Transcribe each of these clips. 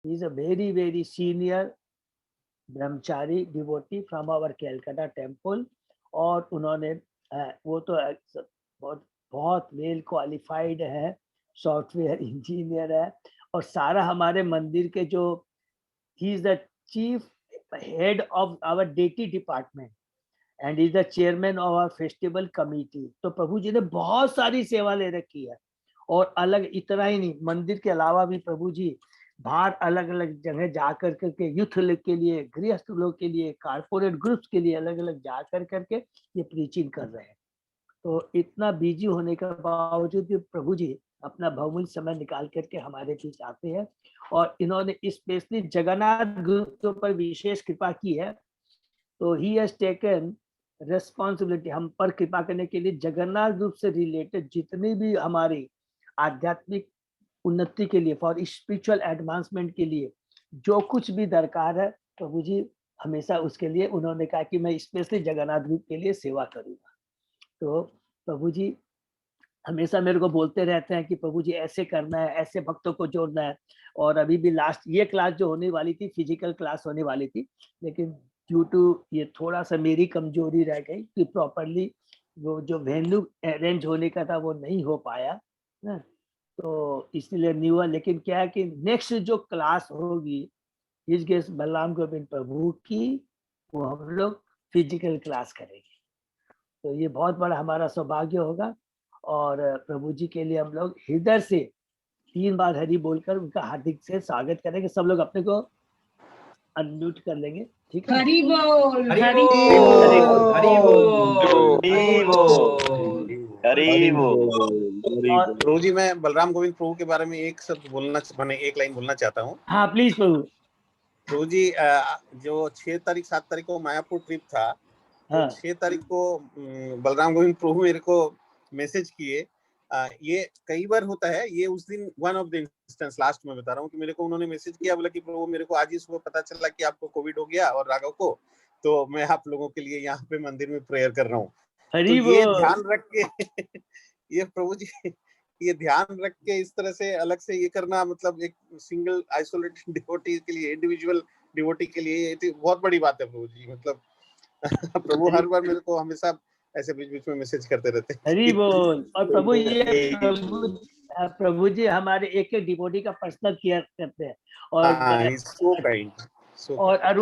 He is a very very senior brahmachari devotee from our Calcutta temple. और उन्होंने वो तो बहुत बहुत वेल क्वालिफाइड है, सॉफ्टवेयर इंजीनियर है। और सारा हमारे मंदिर के जो, he is the chief head of our deity department and is the chairman of our festival committee. तो प्रभु जी ने बहुत सारी सेवा ले रखी है। और अलग इतना ही नहीं, मंदिर के अलावा भी प्रभु जी बाहर अलग अलग जगह जा कर करके यूथ के लिए, गृहस्थ लोग के लिए, कारपोरेट ग्रुप्स के लिए अलग अलग जा कर करके ये प्रीचिंग कर रहे हैं। तो इतना बिजी होने के बावजूद भी प्रभु जी अपना बहुमूल्य समय निकाल करके हमारे बीच आते हैं। और इन्होंने स्पेशली जगन्नाथ ग्रुप के ऊपर विशेष कृपा की है। तो ही हैज टेकन रेस्पॉन्सिबिलिटी हम पर कृपा करने के लिए। जगन्नाथ ग्रुप से रिलेटेड जितनी भी हमारी आध्यात्मिक उन्नति के लिए, फॉर स्पिरिचुअल एडवांसमेंट के लिए जो कुछ भी दरकार है, प्रभु जी हमेशा उसके लिए उन्होंने कहा कि मैं स्पेशली जगन्नाथ ग्रुप के लिए सेवा करूंगा। तो प्रभु जी हमेशा मेरे को बोलते रहते हैं कि प्रभु जी ऐसे करना है, ऐसे भक्तों को जोड़ना है। और अभी भी लास्ट ये क्लास जो होने वाली थी, फिजिकल क्लास होने वाली थी, लेकिन ड्यू टू ये थोड़ा सा मेरी कमजोरी रह गई कि प्रॉपरली वो जो वेन्यू अरेंज होने का था वो नहीं हो पाया ना। तो इसलिए नहीं हुआ। लेकिन क्या है कि नेक्स्ट जो क्लास होगी इस गेस बलराम गोविंद प्रभु की, वो हम लोग फिजिकल क्लास करेंगे। तो ये बहुत बड़ा हमारा सौभाग्य होगा। और प्रभु जी के लिए हम लोग हृदय से 3 बार हरि बोलकर उनका हार्दिक से स्वागत करेंगे। सब लोग अपने को अनम्यूट कर लेंगे, ठीक है ना? हरि बोल, हरि हरि हरि बोल, बोल, हरि बोल, हरि बोल, हरि बोल। और प्रभु जी, मैं बलराम गोविंद प्रभु के बारे में एक शब्द बोलना, मैंने एक लाइन बोलना चाहता हूँ। हाँ प्लीज प्रभु। प्रभु जी, जो 6 तारीख 7 तारीख को मायापुर ट्रिप था, तो हाँ 6 तारीख को बलराम गोविंद प्रभु मेरे को मैसेज किए। ये कई बार होता है, ये उस दिन one of the instance, last में बता रहा हूँ कि मेरे को उन्होंने मैसेज किया, बोला कि प्रभु मेरे को आज ही सुबह पता चला कि आपको कोविड हो गया और राघव को, तो मैं आप लोगों के लिए यहाँ पे मंदिर में प्रेयर कर रहा हूँ। तो हरि ये बोल। ध्यान रख के ये प्रभु जी, ये ध्यान रख के इस तरह से अलग से ये करना, मतलब एक सिंगल आइसोलेटेड डिवोटी के लिए, इंडिविजुअल डिवोटी के लिए ये बहुत बड़ी बात है प्रभु जी। मतलब प्रभु हर बार मेरे को हमेशा ऐसे बीच बीच में मैसेज करते रहते हैं हरि बोल। और प्रभु ये कि प्रभु जी हमारे एक एक डिवोटी का पर्सनल केयर करते हैं। और सो काइंड, सो और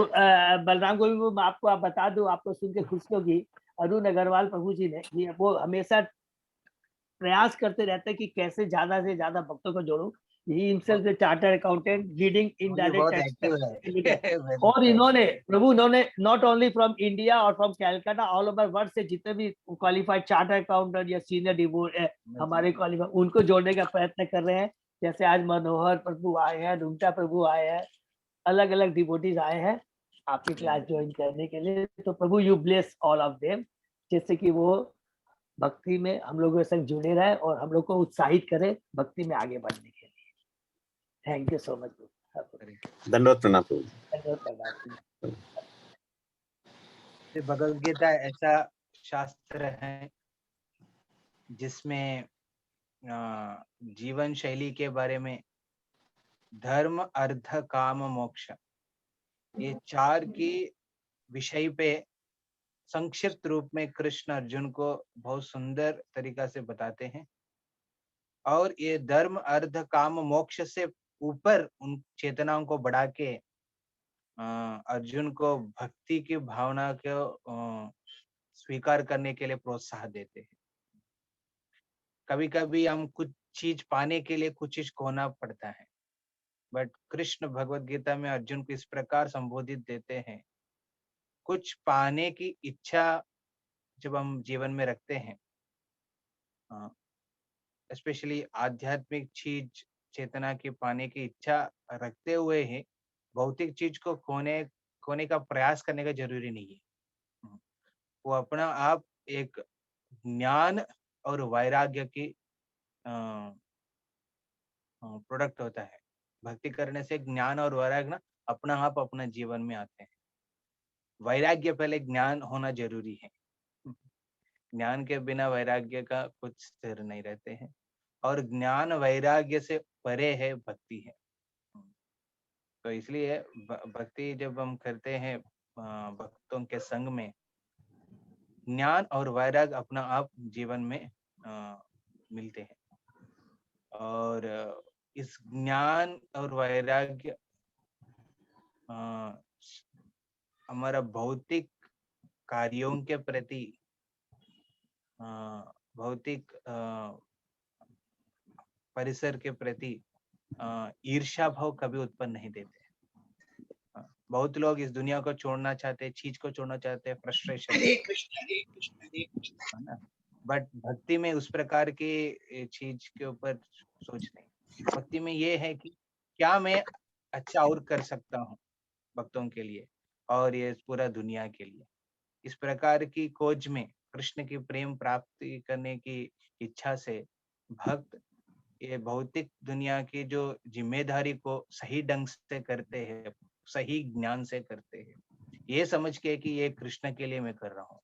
बलराम गोविंद को मैं आपको बता दूं, आपको सुन के खुशी होगी, अरुण अग्रवाल प्रभु जी ने ये वो हमेशा प्रयास करते रहते हैं कि कैसे ज्यादा से ज्यादा भक्तों को जोड़ूं। He himself is chartered accountant leading indirect बहुत एक्टिव टैक्स है। लिमिटेड। और इन्होंने प्रभु इन्होंने नॉट ओनली फ्रॉम इंडिया और from Calcutta, all over world से जितने भी क्वालिफाइड चार्टर्ड अकाउंटेंट या सीनियर डिवोट हमारे क्वालिफाइड, उनको जोड़ने का प्रयत्न कर रहे हैं। जैसे आज मनोहर प्रभु आए हैं, रुंटा प्रभु आए हैं, अलग अलग डिवोटीज आए हैं आपकी क्लास ज्वाइन करने के लिए। तो प्रभु you bless all of them, जिससे कि वो भक्ति में हम लोगों के संग जुड़े रहे और हम लोग को उत्साहित करे भक्ति में आगे बढ़ने के लिए। Thank you so much. धन्यवाद, प्रणाम प्रभु। भगवद गीता ऐसा शास्त्र है जिसमें जीवन शैली के बारे में धर्म, अर्थ, काम, मोक्ष, ये 4 की विषय पे संक्षिप्त रूप में कृष्ण अर्जुन को बहुत सुंदर तरीका से बताते हैं। और ये धर्म, अर्थ, काम, मोक्ष से ऊपर उन चेतनाओं को बढ़ा के अर्जुन को भक्ति की भावना को स्वीकार करने के लिए प्रोत्साहन देते हैं। कभी कभी हम कुछ चीज पाने के लिए कुछ चीज खोना पड़ता है, बट कृष्ण भगवद गीता में अर्जुन को इस प्रकार संबोधित देते हैं, कुछ पाने की इच्छा जब हम जीवन में रखते हैं, स्पेशली आध्यात्मिक चीज चेतना की पाने की इच्छा रखते हुए ही भौतिक चीज को खोने का प्रयास करने का जरूरी नहीं है। वो अपना आप एक ज्ञान और वैराग्य की प्रोडक्ट होता है। भक्ति करने से ज्ञान और वैराग्य ना अपना आप अपना जीवन में आते हैं। वैराग्य पहले ज्ञान होना जरूरी है। ज्ञान के बिना वैराग्य का कुछ स्थिर नहीं रहते हैं। और ज्ञान वैराग्य से परे है भक्ति है। तो इसलिए भक्ति जब हम करते हैं भक्तों के संग में, ज्ञान और वैराग्य अपना आप जीवन में मिलते हैं। और इस ज्ञान और वैराग्य हमारा भौतिक कार्यों के प्रति, भौतिक परिसर के प्रति ईर्ष्या भाव कभी उत्पन्न नहीं देते। बहुत लोग इस दुनिया को छोड़ना चाहते हैं, चीज को छोड़ना चाहते हैं, फ्रस्ट्रेशन, हरे कृष्ण हरे कृष्ण हरे कृष्ण, है ना। बट भक्ति में उस प्रकार की चीज के ऊपर सोच नहीं। भक्ति में ये है कि क्या मैं अच्छा और कर सकता हूँ भक्तों के लिए और ये पूरा दुनिया के लिए। इस प्रकार की खोज में कृष्ण की प्रेम प्राप्ति करने की इच्छा से भक्त ये भौतिक दुनिया की जो जिम्मेदारी को सही ढंग से करते हैं, सही ज्ञान से करते हैं, ये समझ के कि ये कृष्ण के लिए मैं कर रहा हूँ।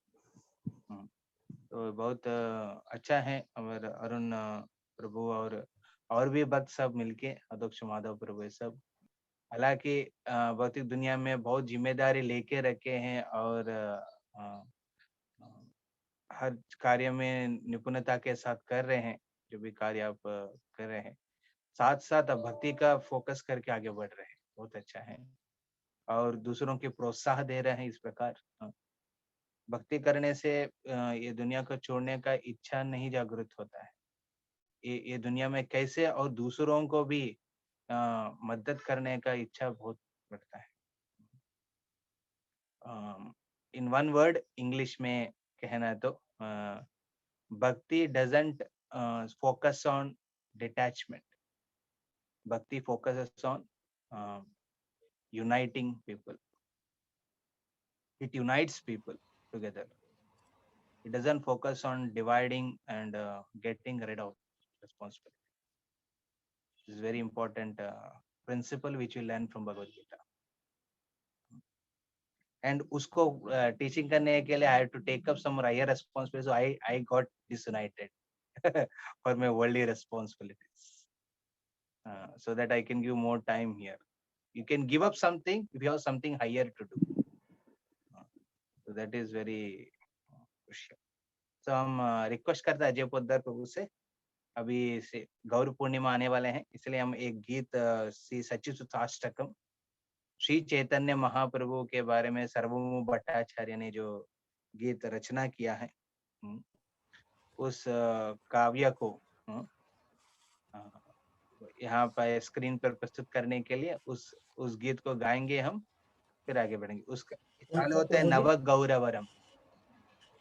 तो बहुत अच्छा है। और अरुण प्रभु और भी भक्त सब मिलके, अध्यक्ष माधव प्रभु सब, हालांकि भौतिक दुनिया में बहुत जिम्मेदारी लेके रखे हैं और हर कार्य में निपुणता के साथ कर रहे हैं। जो भी कार्य आप कर रहे हैं, साथ साथ आप भक्ति का फोकस करके आगे बढ़ रहे हैं, बहुत अच्छा है। और दूसरों की प्रोत्साहन दे रहे हैं। इस प्रकार भक्ति करने से ये दुनिया को छोड़ने का इच्छा नहीं जागृत होता है। ये दुनिया में कैसे और दूसरों को भी मदद करने का इच्छा बहुत बढ़ता है। इन वन वर्ड इंग्लिश में कहना तो भक्ति डजंट फोकस ऑन डिटैचमेंट, भक्ति focuses on uniting people. It unites people together. It doesn't focus on dividing and getting rid of responsibility. This is very important principle which we learn from Bhagavad Gita. And usko teaching करने के लिए I had to take up some higher responsibilities. So I got disunited for my worldly responsibilities, so that I can give more time here. You can give up something if you have something higher to do. So that is very crucial. तो हम request करते हैं अजय पोद्दार प्रभु से, अभी से गौर पूर्णिमा आने वाले हैं, इसलिए हम एक गीत श्री सच्चिदाष्टकम श्री चैतन्य महाप्रभु के बारे में सर्वभौम भट्टाचार्य ने जो गीत रचना किया है, उस काव्य को यहाँ पर स्क्रीन पर प्रस्तुत करने के लिए उस गीत को गाएंगे हम, फिर आगे बढ़ेंगे। उसका चालू होता है नव गौरवरम,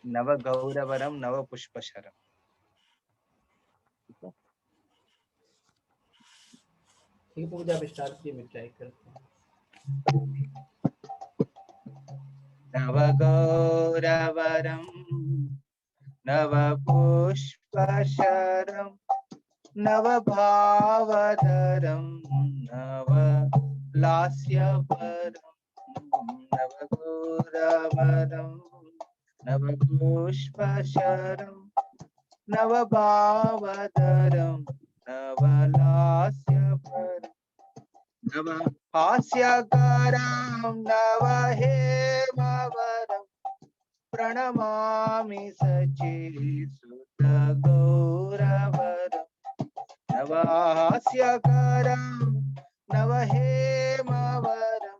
नव गौरवरम नव पुष्पशरम। ठीक है, पूजा आप स्टार्ट किए, मैं ट्राई करता हूँ। नव गौरवरम नव पुष्पशरम नव भावधरम नव लास्यपरम नव गौरवरम नव पुष्पशरम नव भावधरम नव लास्यपरम नव हास्यकरं नव हेमवरं प्रणमामि सच्चिदानंद गौरवरं नव हास्यकरं नव हेमवरं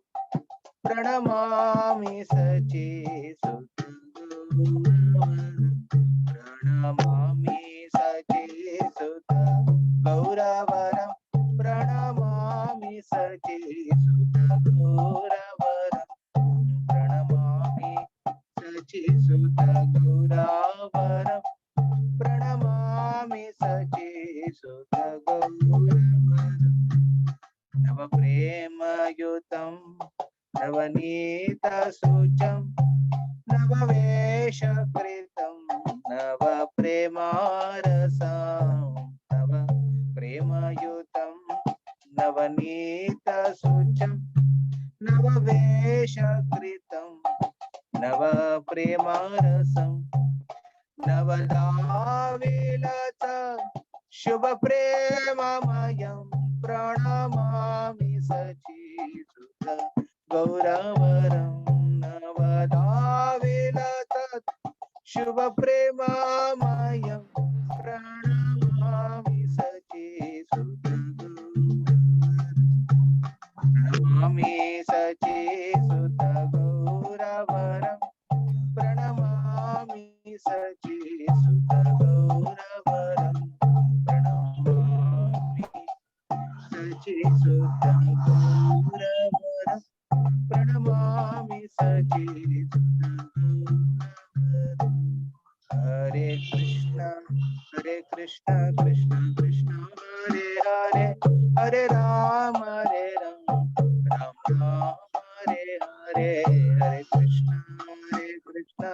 प्रणमामि सच्चिदानंद प्रणमामि सच्चिदानंद गौरवरं प्रणमामि सच्चिदानंद प्रणमामि सच्चिदानंद प्रणमामि सच्चिदानंद नव प्रेमयुतं नवनीत सूचं नव वेशकृतं नव प्रेमारसं नव प्रेमयुतं नवनीत सूचं नव वेशकृतं नव प्रेमारसं नवलाविलत शुभ प्रेममयं प्रणमामि सच्चिदानंद गौरवरं नवदाविल तत् शुभ प्रेममयं प्रणमामि सचिसुत प्रणमामि सचिसुत गौरवरं प्रणमामि सचिसुत गौरवरं प्रणमामि सचिसुत गौरवरं प्रणमामि सचिसुत गौरवरं हरे कृष्णा कृष्ण कृष्ण हरे हरे हरे राम राम राम हरे हरे हरे कृष्ण कृष्ण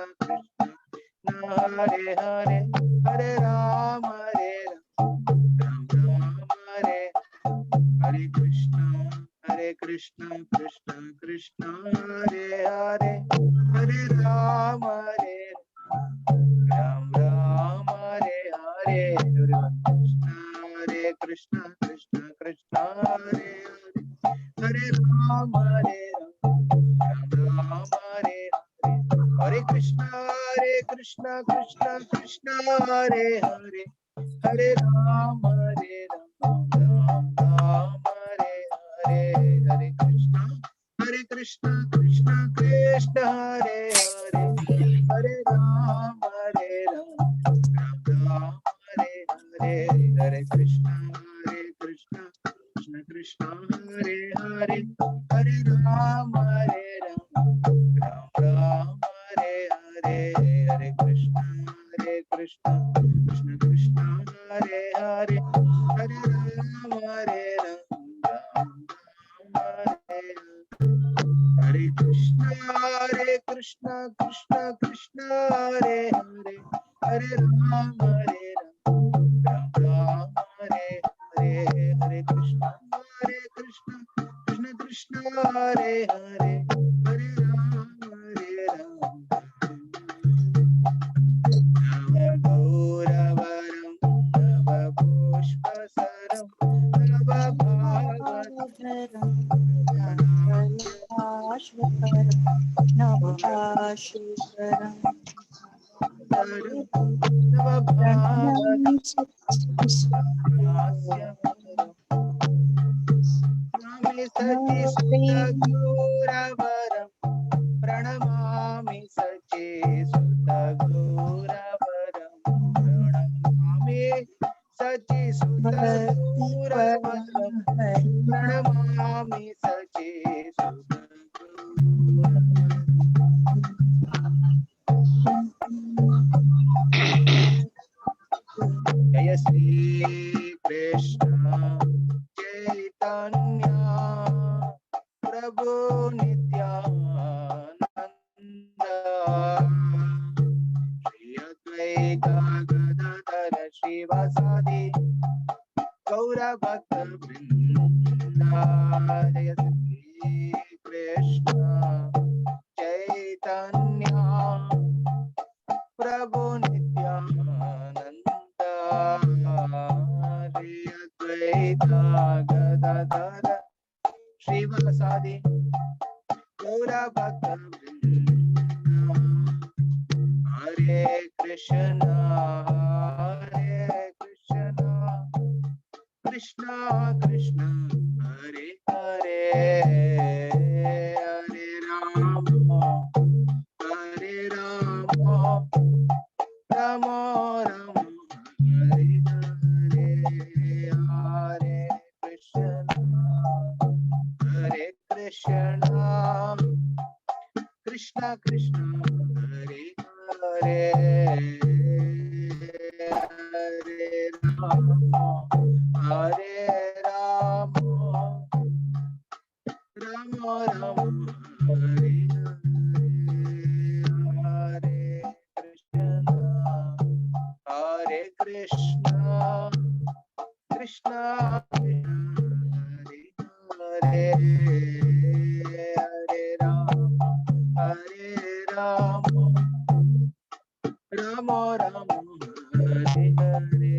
हरे हरे हरे राम राम राम हरे हरे कृष्ण कृष्ण कृष्ण हरे हरे हरे राम राम राम हरे हरे हरे कृष्ण कृष्ण कृष्ण हरे हरे राम राम हरे हरे कृष्ण कृष्ण कृष्ण हरे हरे हरे राम राम राम हरे हरे हरे कृष्ण कृष्ण कृष्ण हरे हरे हरे राम राम हरे हरे हरे कृष्ण कृष्ण कृष्ण हरे हरे हरे राम राम हरे हरे हरे कृष्ण कृष्ण कृष्ण हरे हरे हरे राम राम हरे हरे कृष्ण कृष्ण कृष्ण हरे हरे हरे राम राम हरे हरे हरे कृष्ण कृष्ण कृष्ण हरे हरे हरे राम नव गौरवरं नव पुष्पसरं नव भागवतं नवाशुकरं नव प्रणमामि गौरवरं प्रणमामि सचिसुत गौरवरं प्रणमामि सचिसुत गौरवरं प्रणमामि सचिसुत जय श्री कृष्ण चैतन्य प्रभु नित्यानंद श्री अद्वैत गदाधर श्रीवासादि गौर भक्त वृंद जय श्री कृष्ण चैतन्य प्रभु नित्यानंद श्री अद्वैत गदाधर श्रीवासादि गौर भक्त हरे कृष्ण कृष्ण कृष्ण हरे हरे हरे राम राम राम हरे हरे हरे कृष्ण कृष्ण कृष्ण हरे हरे हरे राम राम राम हरे हरे हरे कृष्ण कृष्ण हरे हरे हरे राम राम राम हरे हरे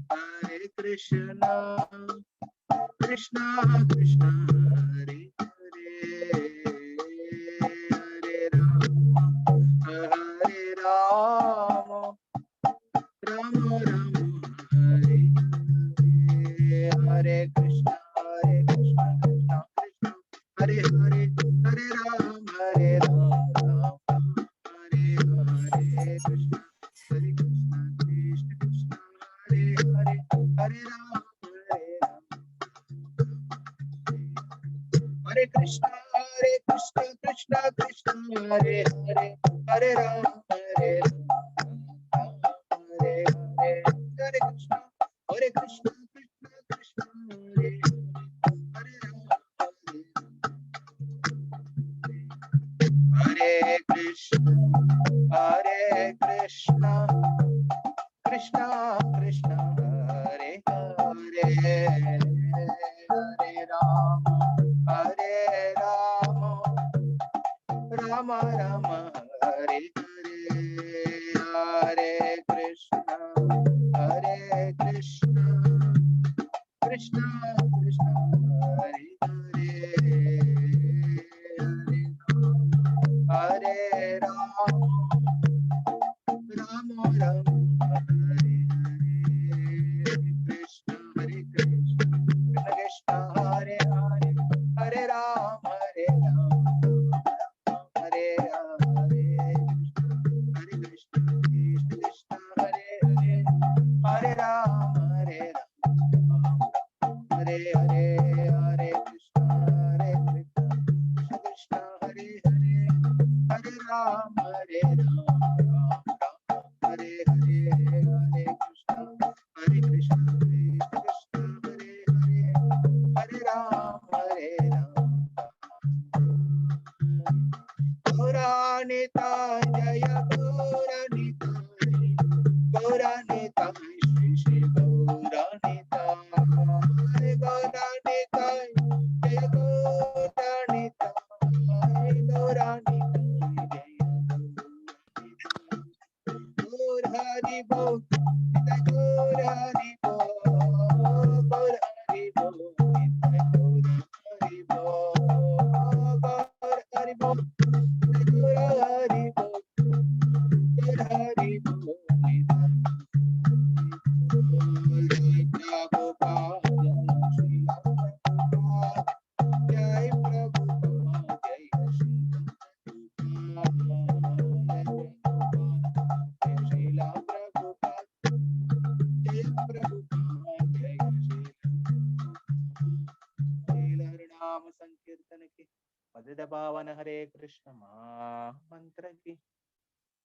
हरे कृष्ण कृष्णा कृष्णा हरे हरे हरे राम राम राम हरे हरे हरे कृष्णा कृष्णा कृष्णा हरे हरे हरे राम राम राम हरे हरे कृष्णा कृष्णा कृष्णा हरे हरे हरे राम हरे कृष्णा कृष्णा कृष्णा हरे हरे हरे राम हरे हरे कृष्णा कृष्णा कृष्णा हरे हरे राम हरे कृष्णा कृष्णा कृष्णा हरे हरे हरे राम राम राम हरे हरे हरे कृष्णा कृष्णा कृष्णा कृष्णा हरे हरे हरे राम राम राम हरे हरे कृष्ण कृष्ण हरे हरे हरे राम हरे हरे हरे कृष्ण कृष्ण हरे हरे हरे राम हरे हरे हरे कृष्ण कृष्ण हरे हरे हरे राम हरे हरे हरे कृष्ण कृष्ण हरे हरे हरे राम गौरानिता जय गौरानिता श्री श्री गौरानिता गौरानिता जय गौरानिता गौरानिता गौर हरि बोल गौर हरि बोल गौर हरि बोल गौर हरि बोल गौर हरि बोल गौर हरि बोल गौर हरि बोल प्रभुपाद जय प्रभुपाद जय श्री श्रीला प्रभुपाद जय प्रभुपाद जय श्री नाम संकीर्तन की मदद पावन हरे कृष्ण मंत्र की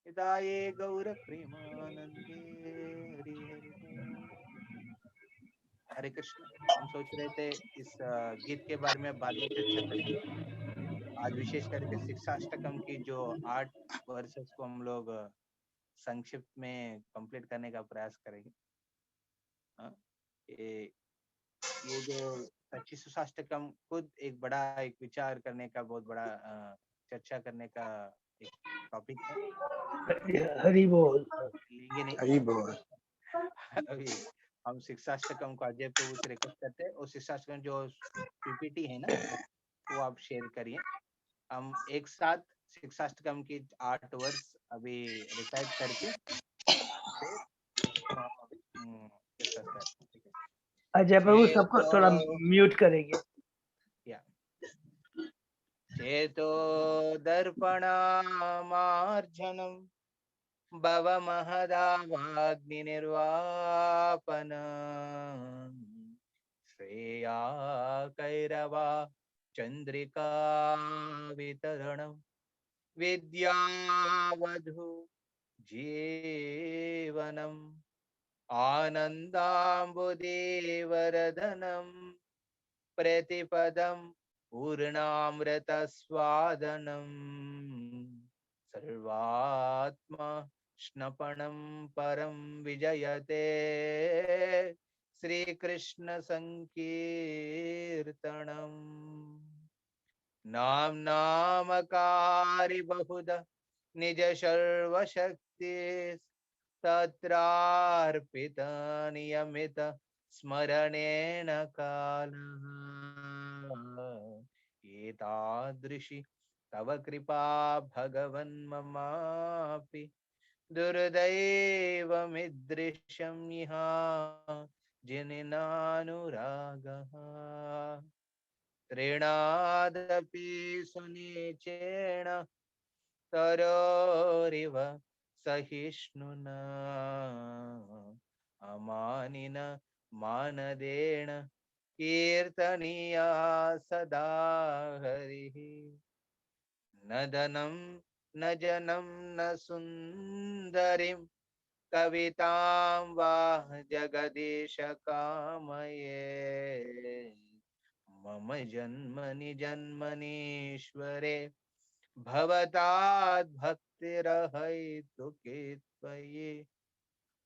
हिताये गौर प्रेमानंदे हरि हरि हरे कृष्ण। हम सोच रहे थे इस गीत के बारे में बाद में चर्चा करेंगे। आज विशेष करके शिक्षाष्टकम की जो 8 वर्सेस को हम लोग संक्षिप्त में कंप्लीट करने का प्रयास करेंगे। ये जो सच्ची सुशाष्टकम खुद एक बड़ा एक विचार करने का बहुत बड़ा चर्चा करने का एक टॉपिक है। हरि बोल लेंगे नहीं हरि बोल। अभी हम शिक्षाष्टकम को अजय प्रभु से रिक्वेस्ट करते हैं और शिक्षाष्टकम जो पीपीटी है ना वो आप शेयर करिए। हम एक साथ शिक्षाष्टकम की 8 वर्ष अभी रिसाइट करके अजय प्रभु सबको थोड़ा म्यूट करेंगे। चेतो दर्पणामार्जनम भव महदावाग्निर्वापन श्रेया कैरवा चंद्रिका वितरणम विद्यावधु जीवनम आनन्दाम्बुदेवरदनं प्रतिपदं पूर्णामृतस्वादनं सर्वात्मा स्नपनं परं विजयते श्रीकृष्ण संकीर्तनम् नाम नामकारि बहुधा निज सर्वशक्ति तत्रार्पित नियमित स्मरणेन कालः एतादृशी तव कृपा भगवन् ममापि दुर्दैवमिदृशं इहा जिनेनानुरागः तृणादपि सुनिचेण तरोरिव सहिष्णुना अमानिन मानदेन कीर्तनीया सदा हरिः न धनं न जनं न सुन्दरीं कवितां वा जगदीश कामये मम जन्मनि जन्मनीश्वरे भवताद् भक्तिरहैतुके त्वयि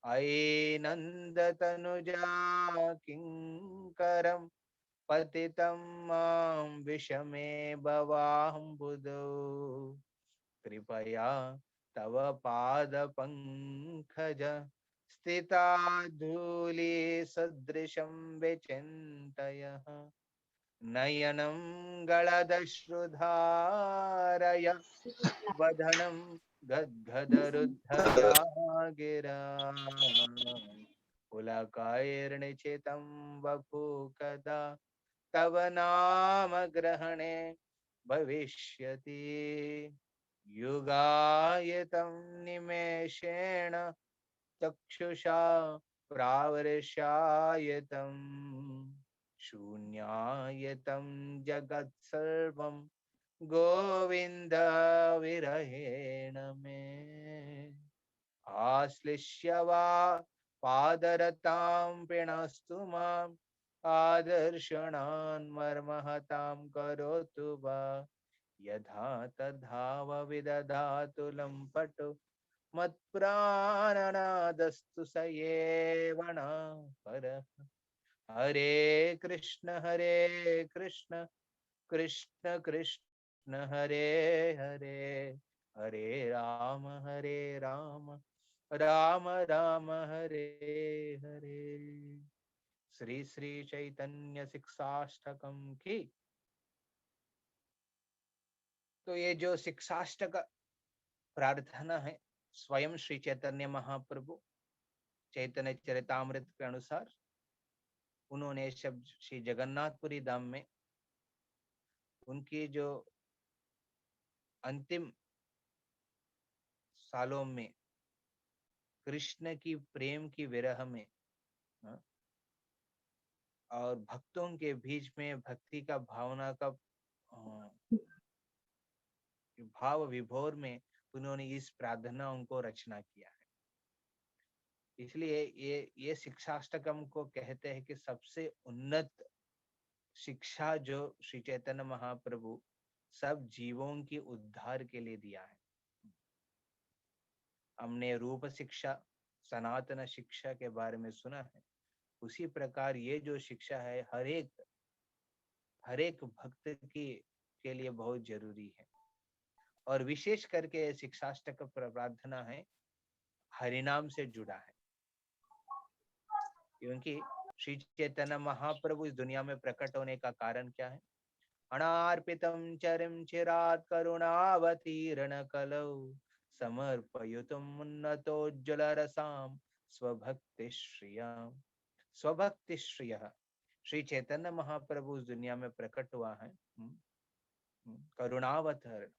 अये नन्दतनुजा किङ्करं पतितं मां विषमे भवाम्बुधौ कृपया तव पादपङ्कज स्थिता धूलि सदृशं विचिन्तयः नयनं गलदश्रुधारय वदनं गद्गदरुद्धया गिरा पुलकार्निचितं वपु कदा तव नाम ग्रहणे भविष्यति युगायतं निमेषेण चक्षुषा प्रावर्ष्यायतम् शून्यायतं जगत्सर्वं गोविन्द विरहेण मे आश्लिष्य वा पादरतां पिणस्तु माम् आदर्शनान् मर्महतां करोतु वा यथा तद्धाव विदधातु लम्पटु मत्प्राणनादस्तु स एव न परः हरे कृष्ण कृष्ण कृष्ण हरे हरे हरे राम राम राम हरे हरे श्री श्री चैतन्य शिक्षाष्टकम की। तो ये जो शिक्षाष्टक प्रार्थना है स्वयं श्री चैतन्य महाप्रभु चैतन्य चरितामृत के अनुसार उन्होंने शब्द श्री जगन्नाथपुरी धाम में उनकी जो अंतिम सालों में कृष्ण की प्रेम की विरह में और भक्तों के बीच में भक्ति का भावना का भाव विभोर में उन्होंने इस प्रार्थना उनको रचना किया है। इसलिए ये शिक्षाष्टकम को कहते हैं कि सबसे उन्नत शिक्षा जो श्री चैतन्य महाप्रभु सब जीवों की उद्धार के लिए दिया है। हमने रूप शिक्षा सनातन शिक्षा के बारे में सुना है, उसी प्रकार ये जो शिक्षा है हर एक भक्त के लिए बहुत जरूरी है। और विशेष करके शिक्षाष्टक प्रार्थना है हरिनाम से जुड़ा है, क्योंकि श्री चैतन्य महाप्रभु इस दुनिया में प्रकट होने का कारण क्या है? अनार्पितं चरिं चिरात् करुणावतीर्ण कलौ समर्पयुतुम् उन्नतोज्ज्वल रसां स्वभक्ति श्रियः। श्री चैतन्य महाप्रभु इस दुनिया में प्रकट हुआ है करुणावतार,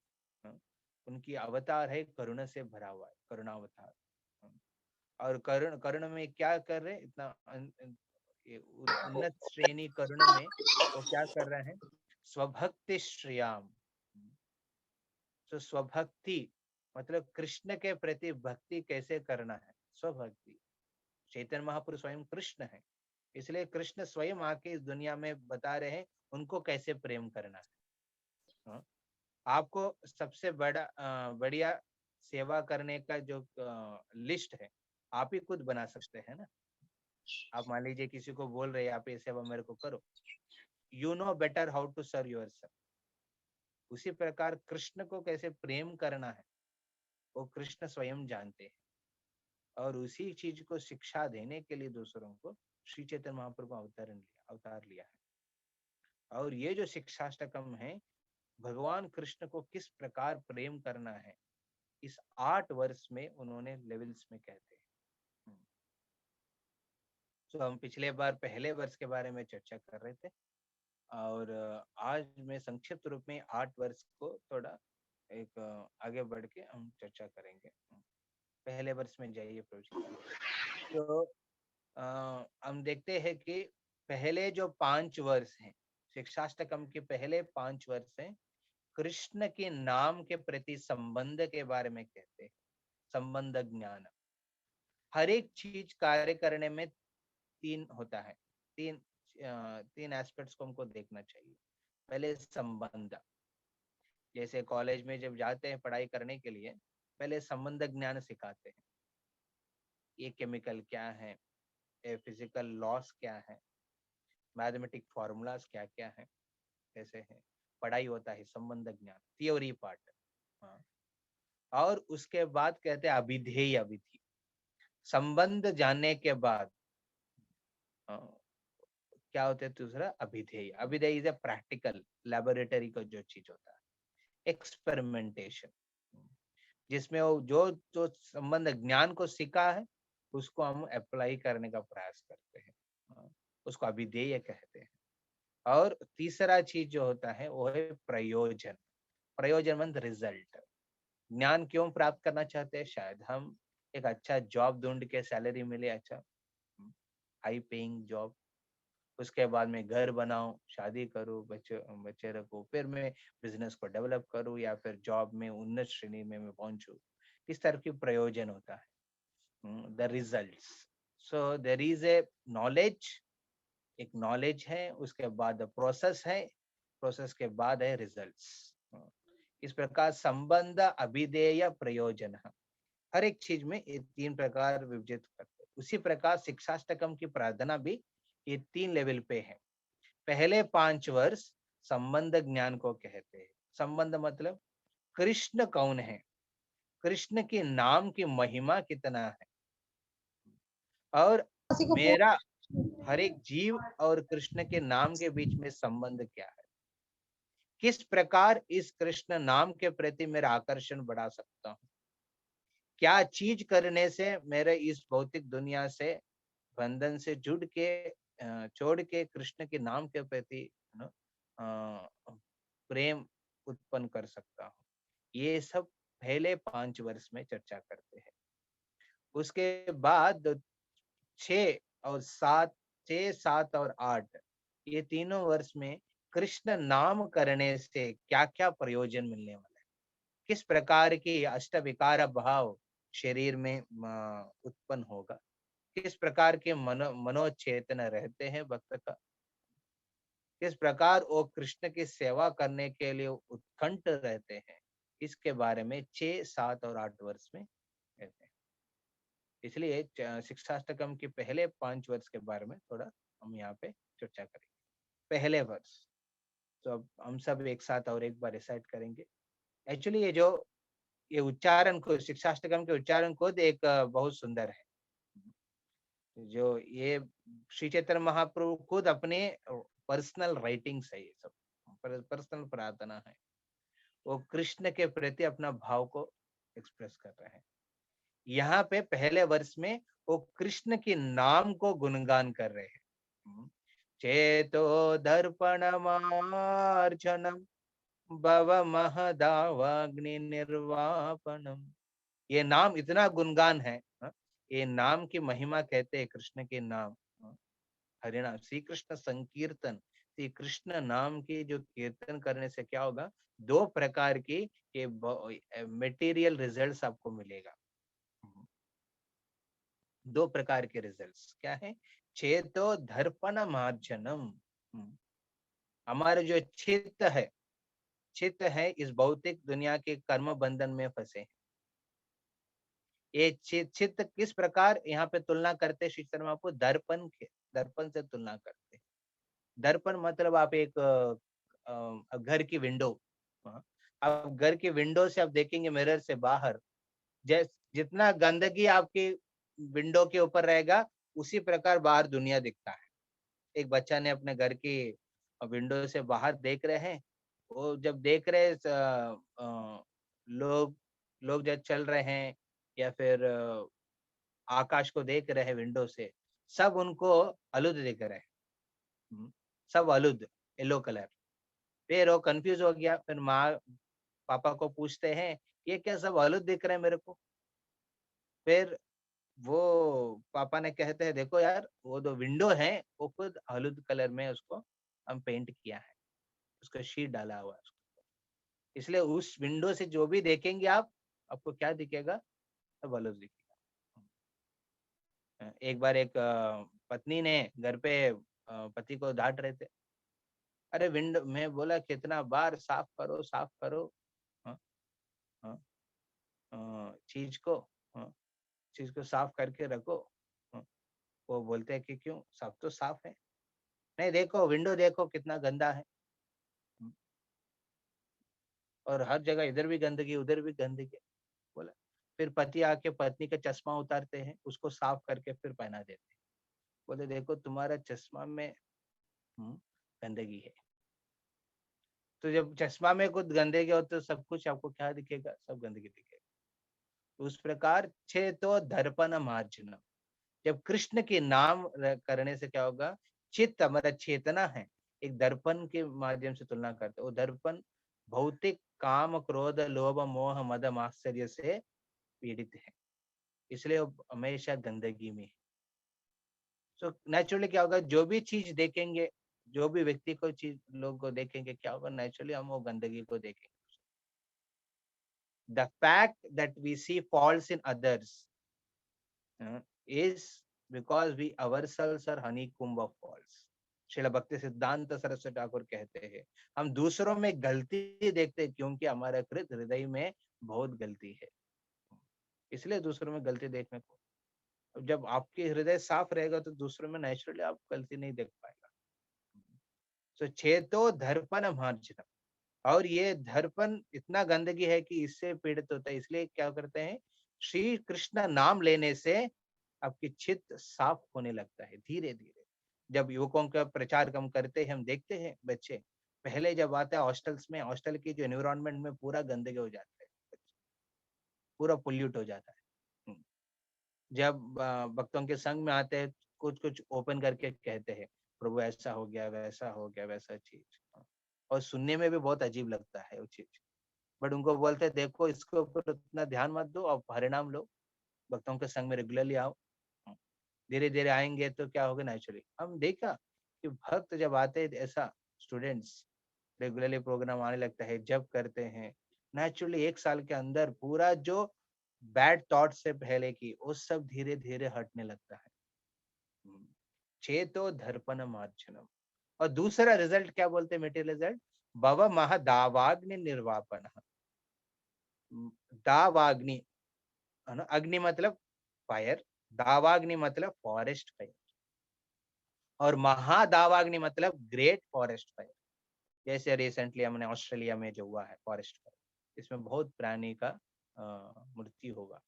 उनकी अवतार है करुणा से भरा हुआ है, करुणावतार। और करुण में क्या कर रहे, इतना उन्नत श्रेणी करुण में वो क्या कर रहे हैं? स्वभक्ति श्रियाम। तो स्वभक्ति मतलब कृष्ण के प्रति भक्ति कैसे करना है, स्वभक्ति। चैतन्य महापुरुष स्वयं कृष्ण है, इसलिए कृष्ण स्वयं आके इस दुनिया में बता रहे हैं उनको कैसे प्रेम करना है। आपको सबसे बढ़िया सेवा करने का जो लिस्ट है आप ही खुद बना सकते हैं ना। आप मान लीजिए किसी को बोल रहे हैं आप ये सेवा मेरे को करो, you know better how to serve yourself. उसी प्रकार कृष्ण को कैसे प्रेम करना है वो कृष्ण स्वयं जानते हैं, और उसी चीज को शिक्षा देने के लिए दूसरों को श्री चैतन्य महाप्रभु अवतार लिया है। और ये जो शिक्षाष्टकम है भगवान कृष्ण को किस प्रकार प्रेम करना है, इस 8 वर्ष में उन्होंने लेवल्स में कहते हैं। तो हम पिछले बार पहले वर्ष के बारे में चर्चा कर रहे थे और आज मैं संक्षिप्त रूप में 8 वर्ष को थोड़ा एक आगे बढ़ के हम चर्चा करेंगे। पहले वर्ष में जाइए प्रभु जी। तो हम देखते हैं कि पहले जो 5 वर्ष हैं, शिक्षाष्टकम के पहले 5 वर्ष हैं, कृष्ण के नाम के प्रति संबंध के बारे में कहते हैं, संबंध ज्ञान। हर एक चीज कार्य करने में 3 होता है, तीन एस्पेक्ट्स को हमको देखना चाहिए। पहले संबंध, जैसे कॉलेज में जब जाते हैं पढ़ाई करने के लिए, पहले संबंध ज्ञान सिखाते हैं। ये केमिकल क्या है, फिजिकल लॉस क्या है, मैथमेटिक फॉर्मूलाज क्या क्या है, कैसे है पढ़ाई होता है, संबंध ज्ञान थियोरी पार्ट। हाँ। और उसके बाद कहते हैं अभिधेय विधि। संबंध जानने के बाद क्या होता है दूसरा, अभिधेय। अभिधेय इज ए प्रैक्टिकल लैबोरेटरी का जो चीज होता है, एक्सपेरिमेंटेशन, जिसमें वो जो संबंध ज्ञान को सीखा है उसको हम अप्लाई करने का प्रयास करते हैं, उसको अभिधेय कहते हैं। और तीसरा चीज जो होता है वो है प्रयोजन। प्रयोजन मतलब रिजल्ट। ज्ञान क्यों प्राप्त करना चाहते हैं, शायद हम एक अच्छा जॉब ढूंढ के सैलरी मिले, अच्छा हाई पेइंग जॉब, उसके बाद में घर बनाऊं, शादी करूं, बच्चे रखूं, फिर मैं बिजनेस को डेवलप करूं या फिर जॉब में उन्नत श्रेणी में मैं पहुंचूं। इस तरह की प्रयोजन होता है, the results. So there is a knowledge, एक नॉलेज है, उसके बाद प्रोसेस है, प्रोसेस के बाद है रिजल्ट्स। इस प्रकार संबंध, अभिधेय, प्रयोजन, हर एक चीज में ये 3 प्रकार विभाजित करते हैं। उसी प्रकार शिक्षाष्टकम की प्रार्थना भी ये 3 लेवल पे है। पहले 5 वर्ष संबंध ज्ञान को कहते हैं। संबंध मतलब कृष्ण कौन है, कृष्ण के नाम की महिमा कितना है, और मेरा हर एक जीव और कृष्ण के नाम के बीच में संबंध क्या है, किस प्रकार इस कृष्ण नाम के प्रति मेरा आकर्षण बढ़ा सकता हूँ, क्या चीज करने से मेरे इस भौतिक दुनिया से बंधन से जुड़ के छोड़ के कृष्ण के नाम के प्रति प्रेम उत्पन्न कर सकता हूँ। ये सब पहले 5 वर्ष में चर्चा करते हैं। उसके बाद 6 और 7, 6, 7 और 8, ये तीनों वर्ष में कृष्ण नाम करने से क्या क्या प्रयोजन मिलने वाला है, किस प्रकार की अष्टविकार भाव शरीर में उत्पन्न होगा, किस प्रकार के मनोचेतन रहते हैं भक्त का, किस प्रकार वो कृष्ण की सेवा करने के लिए उत्कंठ रहते हैं, इसके बारे में 6, 7 और 8 वर्ष में कहते हैं। इसलिए शिक्षाष्टकम के पहले 5 वर्ष के बारे में थोड़ा हम यहाँ पे चर्चा करेंगे। पहले वर्ष तो अब हम सब एक साथ और एक बार रिसाइट करेंगे। एक्चुअली ये उच्चारण को, शिक्षाष्टकम के उच्चारण को एक बहुत सुंदर है। जो ये श्री चैतन्य महाप्रभु खुद अपने पर्सनल राइटिंग्स है, ये सब पर्सनल प्रार्थना है, वो कृष्ण के प्रति अपना भाव को एक्सप्रेस कर रहे हैं। यहाँ पे पहले वर्ष में वो कृष्ण के नाम को गुणगान कर रहे हैं। चेतो दर्पण मार्जनम भव महदावाग्नि निर्वापनम। ये नाम इतना गुणगान है, ये नाम की महिमा कहते हैं कृष्ण के नाम, हरिनाम, श्री कृष्ण संकीर्तन। श्री कृष्ण नाम की जो कीर्तन करने से क्या होगा, 2 प्रकार की मटेरियल रिजल्ट्स आपको मिलेगा। 2 प्रकार के रिजल्ट्स क्या है, चेतो दर्पण मार्जनम। हमारे जो चित्त है इस भौतिक दुनिया के कर्म बंधन में फंसे हैं। ये चित्त किस प्रकार यहाँ पे तुलना करते श्री शर्मा को, दर्पण से तुलना करते। दर्पण मतलब आप एक घर की विंडो, आप घर की विंडो से आप देखेंगे मिरर से बाहर, जितना गंदगी आपकी विंडो के ऊपर रहेगा उसी प्रकार बाहर दुनिया दिखता है। एक बच्चा ने अपने घर की विंडो से बाहर देख रहे हैं वो जब देख रहे लोग जब चल रहे हैं या फिर आकाश को देख रहे हैं विंडो से, सब उनको अलुद दिख रहे हैं। सब अलुद येलो कलर। फिर वो कंफ्यूज हो गया, फिर माँ पापा को पूछते हैं ये क्या सब अलुद दिख रहे हैं मेरे को। फिर वो पापा ने कहते हैं देखो यार, वो जो विंडो है वो खुद हलुद कलर में उसको हम पेंट किया है, उसका शीट डाला हुआ है उसको। इसलिए उस विंडो से जो भी देखेंगे आप, आपको क्या दिखेगा, सब हलुद दिखेगा। एक बार एक पत्नी ने घर पे पति को डांट रहे थे, अरे विंडो में बोला कितना बार साफ करो साफ करो, हाँ, हाँ, चीज को, हाँ, चीज को साफ करके रखो। हाँ, वो बोलते हैं कि क्यों, सब तो साफ है। नहीं देखो विंडो देखो कितना गंदा है। और हर जगह इधर भी गंदगी उधर भी गंदगी। बोला फिर पति आके पत्नी का चश्मा उतारते हैं, उसको साफ करके फिर पहना देते हैं। बोले देखो तुम्हारा चश्मा में गंदगी है। तो जब चश्मा में कुछ गंदगी हो तो सब कुछ आपको क्या दिखेगा, सब गंदगी दिखेगा। उस प्रकार तो दर्पण मार्जनम, जब कृष्ण के नाम करने से क्या होगा, चित्त हमारा चेतना है एक दर्पण के माध्यम से तुलना करते। वो दर्पण भौतिक काम क्रोध लोभ मोह मद मात्सर्य से पीड़ित है, इसलिए वो हमेशा गंदगी में है। तो नेचुरली क्या होगा, जो भी चीज देखेंगे, जो भी व्यक्ति को चीज लोग को देखेंगे, क्या होगा, नेचुरली हम वो गंदगी को देखेंगे। The fact that we see faults in others is because we ourselves are honeycomb of faults. Srila Bhakti Siddhanta Saraswati Thakur कहते हैं हम दूसरों में गलती देखते हैं क्योंकि हमारा कृत हृदय में बहुत गलती है, इसलिए दूसरों में गलती देखने को। जब आपके हृदय साफ रहेगा तो दूसरों में नेचुरली आप गलती नहीं देख पाएगा। तो चेतो दर्पण मार्जनम, और ये दर्पण इतना गंदगी है कि इससे पीड़ित होता है। इसलिए क्या करते हैं, श्री कृष्ण नाम लेने से आपकी चित्त साफ होने लगता है धीरे धीरे। जब युवकों का प्रचार हम करते हैं, हम देखते हैं बच्चे पहले जब आते हैं हॉस्टल्स में, हॉस्टल की जो एनवायरनमेंट में पूरा गंदगी हो जाता है, पूरा पोल्यूट हो जाता है। जब भक्तों के संग में आते हैं, कुछ कुछ ओपन करके कहते हैं प्रभु ऐसा हो गया वैसा हो गया वैसा चीज, और सुनने में भी बहुत अजीब लगता है वो चीज। बट उनको बोलते हैं देखो इसके ऊपर उतना ध्यान मत दो, और परिणाम लो, भक्तों के संग में रेगुलरली आओ, धीरे धीरे आएंगे तो क्या होगा, नेचुरली हम देखा कि भक्त जब आते हैं ऐसा स्टूडेंट्स रेगुलरली प्रोग्राम आने लगता है, जब करते हैं नेचुरली 1 साल के अंदर पूरा जो बैड थॉट से पहले की वो सब धीरे धीरे हटने लगता है। चेतो दर्पण मार्जनम। और दूसरा रिजल्ट क्या बोलते हैं, मेटे रिजल्ट, भव महादावाग्नि निर्वापन। दावाग्नि है ना, अग्नि मतलब फायर, दावाग्नि मतलब फॉरेस्ट फायर, और महादावाग्नि मतलब ग्रेट फॉरेस्ट फायर। जैसे रिसेंटली हमने ऑस्ट्रेलिया में जो हुआ है फॉरेस्ट फायर, इसमें बहुत प्राणी का मृत्यु होगा।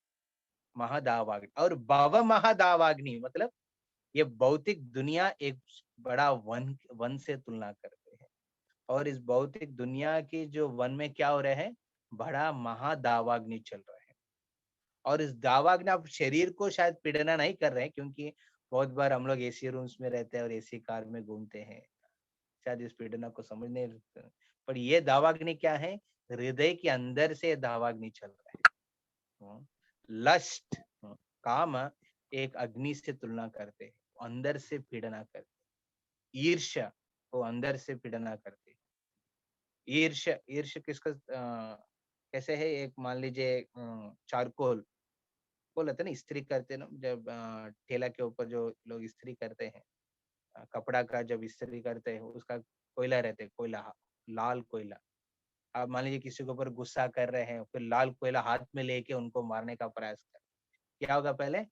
महादावाग्नि और भव महादावाग्नि मतलब ये भौतिक दुनिया एक बड़ा वन से तुलना करते हैं, और इस भौतिक दुनिया की जो वन में क्या हो रहे हैं, बड़ा महादावाग्नि चल रहा है। और इस दावाग्नि आप शरीर को शायद पीड़ना नहीं कर रहे हैं, क्योंकि बहुत बार हम लोग एसी रूम्स में रहते हैं और एसी कार में घूमते हैं, शायद इस पीड़ना को समझ नहीं रखते। पर ये दावाग्नि क्या है, हृदय के अंदर से दावाग्नि चल रहा है। लस्ट काम एक अग्नि से तुलना करते हैं, अंदर से पीड़ना करते हैं। ईर्ष्या वो अंदर से पीड़ना करते हैं। ईर्ष्या ईर्ष्या किसका कैसे है, एक मान लीजिए चारकोल बोला था ना, इस्त्री करते ना, जब ठेला के ऊपर जो लोग इस्त्री करते हैं, कपड़ा का जब इस्त्री करते हैं उसका कोयला रहते हैं, कोयला, लाल कोयला। आप मान लीजिए किसी के ऊपर गुस्सा कर रहे हैं, फिर लाल कोयला हाथ में लेके उनको मारने का प्रयास कर, क्या होगा, पहले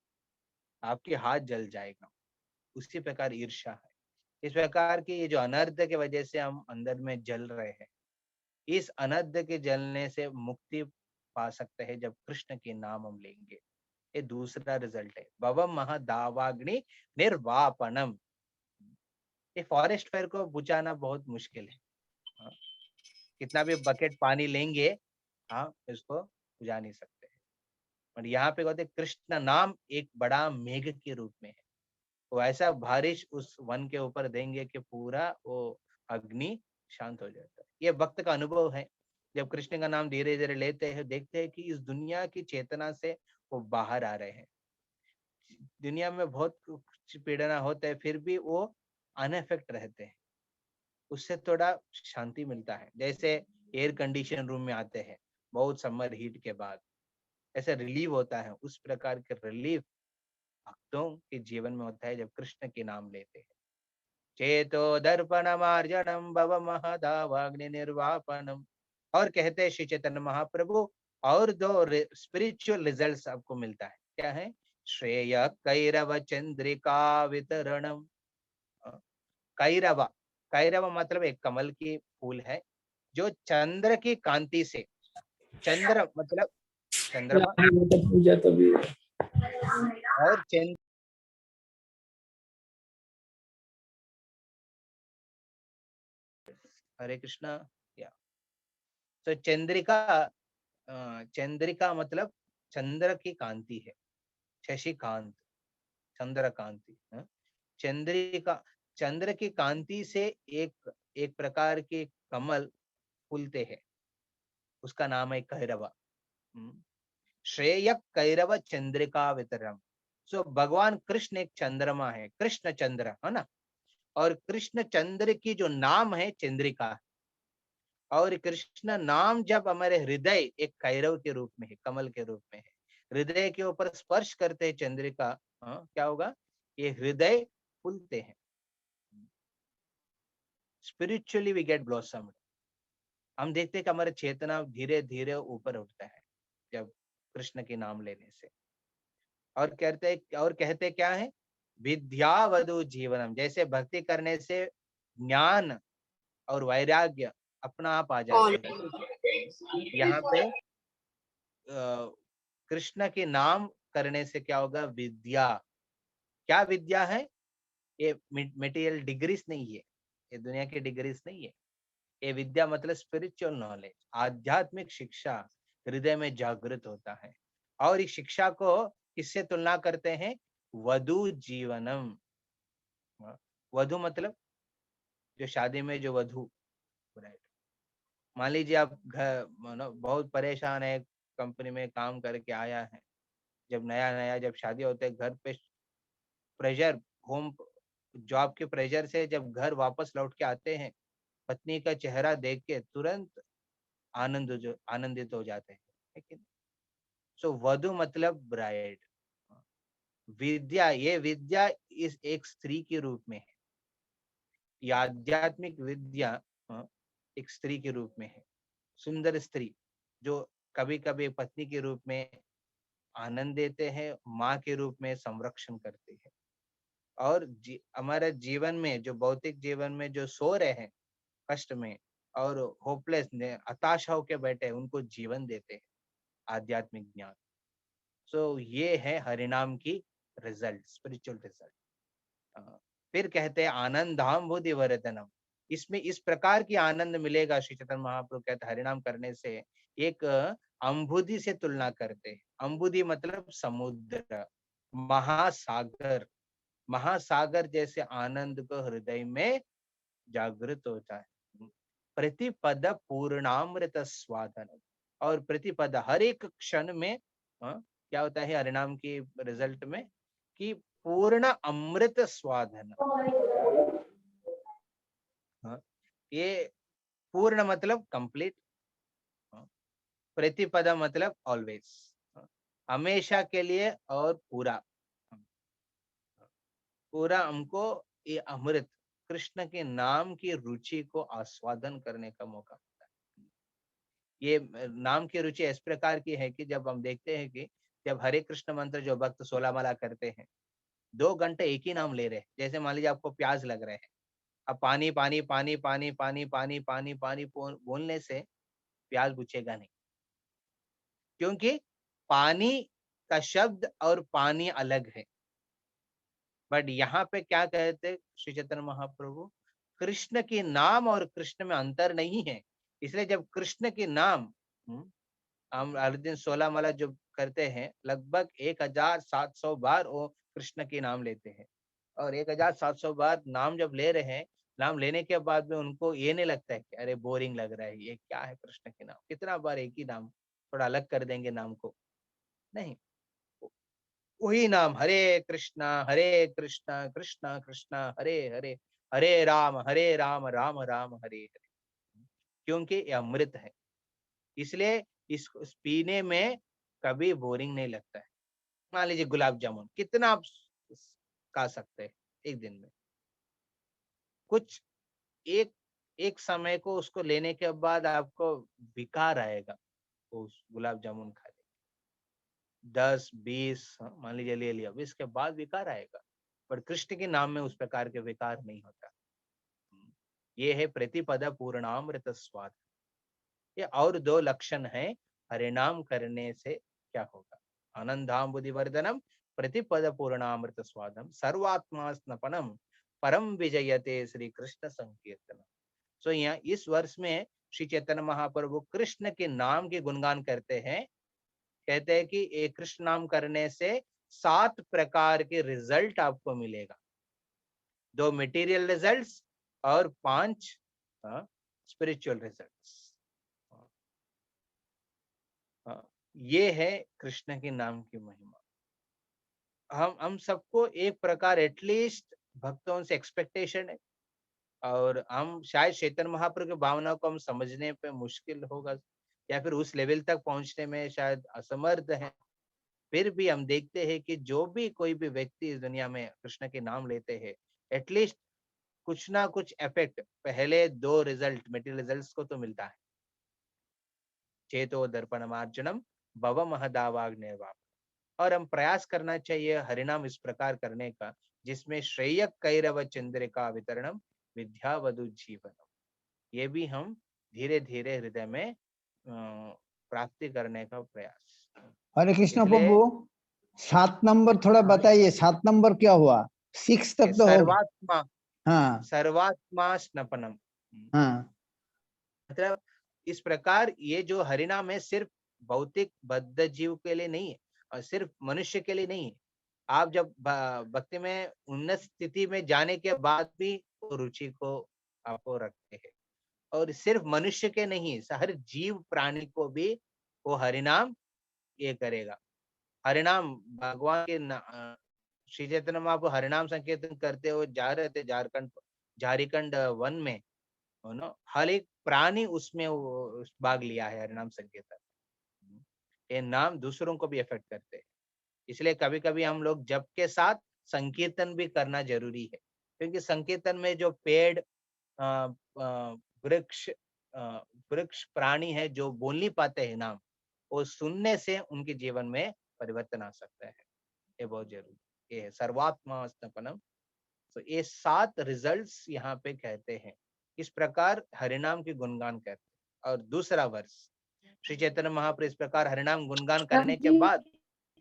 आपके हाथ जल जाएगा। उसी प्रकार ईर्ष्या है। इस प्रकार की ये जो अनर्थ की वजह से हम अंदर में जल रहे हैं, इस अनर्थ के जलने से मुक्ति पा सकते हैं जब कृष्ण के नाम हम लेंगे। ये दूसरा रिजल्ट है, भवम महादावाग्नि निर्वापनम। ये फॉरेस्ट फायर को बुझाना बहुत मुश्किल है। कितना भी बकेट पानी लेंगे, हाँ, इसको बुझा नहीं सकते। और यहाँ पे कहते कृष्ण नाम एक बड़ा मेघ के रूप में है, वो ऐसा बारिश उस वन के ऊपर देंगे कि पूरा वो अग्नि शांत हो जाता है। ये भक्त का अनुभव है। जब कृष्ण का नाम धीरे धीरे लेते हैं, देखते हैं कि इस दुनिया की चेतना से वो बाहर आ रहे हैं। दुनिया में बहुत कुछ पीड़ना होता है, फिर भी वो अनअफेक्ट रहते हैं, उससे थोड़ा शांति मिलता है। जैसे एयर कंडीशन रूम में आते हैं बहुत समर हीट के बाद, ऐसा रिलीव होता है, उस प्रकार के रिलीफ भक्तों के जीवन में होता है जब कृष्ण के नाम लेते हैं। चेतो दर्पण मार्जनम भव महदावाग्नि निर्वापनम। और कहते हैं श्री चैतन्य महाप्रभु, और दो स्पिरिचुअल रिजल्ट्स आपको मिलता है। क्या है? श्रेय कैरव चंद्रिका वितरणम। कैरव, कैरव मतलब एक कमल की फूल है जो चंद्र की कांति से, चंद्र मतलब चंद्रमा, पूजा तभी और चंद्र, हरे कृष्णा, या तो चंद्रिका, चंद्रिका मतलब चंद्र की कांति है, शशिकांत, चंद्र कांति, चंद्रिका, चंद्र की कांति से एक एक प्रकार के कमल फूलते हैं, उसका नाम है कैरवा। श्रेय कैरव चंद्रिका वितरम। सो भगवान कृष्ण एक चंद्रमा है, कृष्ण चंद्र है ना, और कृष्ण चंद्र की जो नाम है चंद्रिका है। और कृष्ण नाम जब हमारे हृदय एक कैरव के रूप में है, कमल के रूप में है, हृदय के ऊपर स्पर्श करते हैं चंद्रिका, क्या होगा? ये हृदय फूलते हैं। Spiritually we get blossomed. हम देखते हैं कि हमारा चेतना धीरे धीरे ऊपर उठता है जब कृष्ण के नाम लेने से। और कहते क्या है? विद्यावधु जीवनम। जैसे भक्ति करने से ज्ञान और वैराग्य अपना आप आ जाते हैं। यहाँ पे कृष्ण के नाम करने से क्या होगा? विद्या। क्या विद्या है? ये मटेरियल डिग्रीज नहीं है, ये दुनिया की डिग्रीज नहीं है। ये विद्या मतलब स्पिरिचुअल नॉलेज, आध्यात्मिक शिक्षा हृदय में जागृत होता है। और इस शिक्षा को किससे तुलना करते हैं? वधु जीवनम। वधु मतलब जो शादी में जो वधु, राइट। मान लीजिए आप घर बहुत परेशान है, कंपनी में काम करके आया है, जब नया नया जब शादी होता है, घर पे प्रेशर, होम जॉब के प्रेशर से जब घर वापस लौट के आते हैं, पत्नी का चेहरा देख के तुरंत आनंदित हो जाते हैं, लेकिन सो वधु मतलब ब्राइड। विद्या, ये विद्या इस एक स्त्री के रूप में है, ये आध्यात्मिक विद्या एक स्त्री के रूप में है। सुंदर स्त्री जो कभी कभी पत्नी के रूप में आनंद देते हैं, माँ के रूप में संरक्षण करते हैं। और हमारे जीवन में जो भौतिक जीवन में जो सो रहे हैं कष्ट में और होपलेस ने हताशा होके बैठे, उनको जीवन देते हैं आध्यात्मिक ज्ञान। सो ये है हरिनाम की रिजल्ट, स्पिरिचुअल रिजल्ट। फिर कहते हैं आनंदाम बुद्धि वर्धनम। इसमें इस प्रकार की आनंद मिलेगा, श्री चैतन्य महाप्रभु कहते हैं हरिनाम करने से एक अंबुधि से तुलना करते हैं। अंबुधि मतलब समुद्र, महासागर, महासागर जैसे आनंद को हृदय में जागृत होता है। प्रतिपद पूर्णामृत स्वादन। और प्रतिपद हर एक क्षण में क्या होता है हरिनाम की रिजल्ट में? कि पूर्ण अमृत स्वादन। ये पूर्ण मतलब कंप्लीट, प्रतिपदा मतलब ऑलवेज, हमेशा के लिए, और पूरा पूरा हमको ये अमृत कृष्ण के नाम की रुचि को आस्वादन करने का मौका मिलता है। ये नाम की रुचि इस प्रकार की है कि जब हम देखते हैं कि जब हरे कृष्ण मंत्र जो भक्त 16 माला करते हैं, 2 घंटे एक ही नाम ले रहे हैं। जैसे मान लीजिए आपको प्यास लग रहे हैं, अब पानी पानी पानी पानी पानी पानी पानी पानी बोलने से प्यास बुझेगा नहीं, क्योंकि पानी का शब्द और पानी अलग है। बट यहाँ पे क्या कहते श्री चैतन्य महाप्रभु? कृष्ण के नाम और कृष्ण में अंतर नहीं है, इसलिए जब कृष्ण के नाम हम हर दिन 16 माला जो करते हैं, लगभग 1700 बार वो कृष्ण के नाम लेते हैं। और 1700 बार नाम जब ले रहे हैं, नाम लेने के बाद में उनको ये नहीं लगता है कि अरे बोरिंग लग रहा है, ये क्या है कृष्ण के नाम, कितना बार एक ही नाम, थोड़ा अलग कर देंगे नाम को, नहीं, वही नाम हरे कृष्णा कृष्णा कृष्णा हरे हरे, हरे राम राम राम हरे हरे, क्योंकि ये अमृत है, इसलिए इस पीने में कभी बोरिंग नहीं लगता है। मान लीजिए गुलाब जामुन कितना आप खा सकते हैं एक दिन में, कुछ एक एक समय को उसको लेने के बाद आपको विकार आएगा उस गुलाब जामुन खाने, 10-20 मान लीजिए ले लिया, 20 के बाद विकार आएगा, पर कृष्ण के नाम में उस प्रकार के विकार नहीं होता। ये है प्रतिपदा पूर्णामृत स्वाद। ये और 2 लक्षण है हरिनाम करने से क्या होगा, आनंदाम्बुधिवर्धनम प्रतिपद पूर्णामृत स्वादम सर्वात्मा स्नपनम परम विजयते श्री कृष्ण संकीर्तन। सो यहाँ इस वर्ष में श्री चैतन्य महाप्रभु कृष्ण के नाम के गुणगान करते हैं, कहते हैं कि एक कृष्ण नाम करने से 7 प्रकार के रिजल्ट आपको मिलेगा, 2 मटेरियल रिजल्ट्स और 5 स्पिरिचुअल रिजल्ट्स। ये है कृष्ण के नाम की महिमा। हम सबको एक प्रकार एटलीस्ट भक्तों से एक्सपेक्टेशन है, और हम शायद चैतन्य महाप्रभु की भावना को हम समझने पे मुश्किल होगा, या फिर उस लेवल तक पहुंचने में शायद असमर्थ है। फिर भी हम देखते हैं कि जो भी कोई भी व्यक्ति इस दुनिया में कृष्ण के नाम लेते हैं, एटलीस्ट कुछ ना कुछ इफेक्ट, पहले 2 रिजल्ट मटेरियल रिजल्ट्स को तो मिलता है, चेतो दर्पण मार्जनम भव महदावाग्निर्वाप। और हम प्रयास करना चाहिए हरिनाम इस प्रकार करने का जिसमें श्रेय कैरव चंद्रिका वितरणम विद्यावधु जीवनम, ये भी हम धीरे धीरे हृदय में प्राप्ति करने का प्रयास। हरे कृष्ण इसलिए प्रभु, 7 नंबर थोड़ा बताइए, 7 नंबर क्या हुआ? 6 तक तो हो गया। सर्वात्मा, हाँ सर्वात्मा स्नपनम, हाँ मतलब इस प्रकार ये जो हरिनाम है सिर्फ भौतिक बद्ध जीव के लिए नहीं है, और सिर्फ मनुष्य के लिए नहीं है। आप जब भक्ति में उन्नत स्थिति में जाने के बाद भी रुचि को आपको रखते हैं, और सिर्फ मनुष्य के नहीं, हर जीव प्राणी को भी वो हरिनाम ये करेगा। हरिनाम भगवान के श्री चैतन्य महाप्रभु हरिनाम संकीर्तन करते हुए जा रहे थे झारखंड वन में, हर एक प्राणी उसमें भाग लिया है हरिनाम संकीर्तन। ये नाम दूसरों को भी इफेक्ट करते हैं, इसलिए कभी कभी हम लोग जप के साथ संकीर्तन भी करना जरूरी है, क्योंकि संकीर्तन में जो पेड़ वृक्ष वृक्ष प्राणी है जो बोल नहीं पाते हैं नाम, वो सुनने से उनके जीवन में परिवर्तन आ सकता है, ये बहुत जरूरी। ये है सर्वात्मा स्नपनम। तो ये 7 रिजल्ट्स यहाँ पे कहते हैं, इस प्रकार हरिनाम के गुणगान करते हैं। और दूसरा वर्ष श्री चैतन्य महाप्रभु इस प्रकार हरिनाम गुणगान करने के बाद,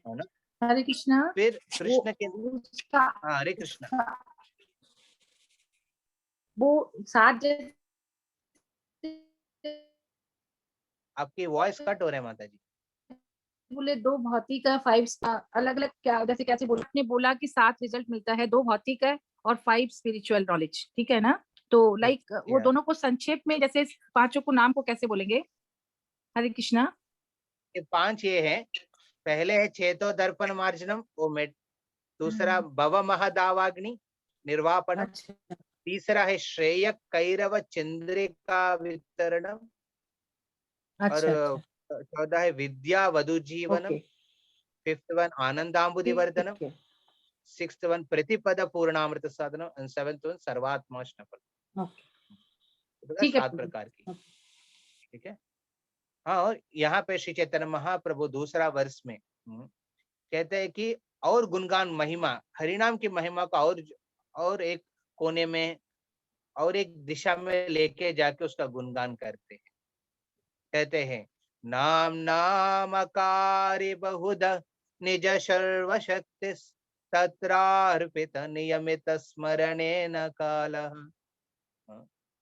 है ना, हरे कृष्णा, फिर कृष्ण के हरे कृष्ण, वो 7 आपकी वॉइस कट हो रहा है माता जी। बोले 2 भौतिक है, 5 अलग अलग, क्या जैसे कैसे बोला आपने, बोला कि 7 रिजल्ट मिलता है, 2 भौतिक है और 5 स्पिरिचुअल नॉलेज, ठीक है ना? तो लाइक वो दोनों को संक्षेप में जैसे 5 को नाम को कैसे बोलेंगे? हरे कृष्णा। ये 5 ये है, पहले है चेतो दर्पण मार्जनम, वो दूसरा भव महदावाग्नि निर्वापणम, अच्छा, तीसरा है श्रेय कैरव चंद्रिका वितरणम, अच्छा, और 14 है विद्या वधु जीवनम, ओके, 5th वन आनंदाम्बुधि वर्धनम, ठीक है, 6th वन प्रतिपद पूर्णामृत साधनम, एंड 7th वन सर्वात्मा स्नपनम। ओके, ठीक है 7 प्रकार की, ठीक है। हाँ, और यहाँ पे श्री चैतन्य महाप्रभु दूसरा वर्ष में कहते हैं कि और गुणगान महिमा, हरिनाम की महिमा का और एक कोने में और एक दिशा में लेके जाके उसका गुणगान करते हैं। कहते हैं नाम नामकारी बहुध निज सर्वशक्ति तत्रार्पित नियमित स्मरणे न काल,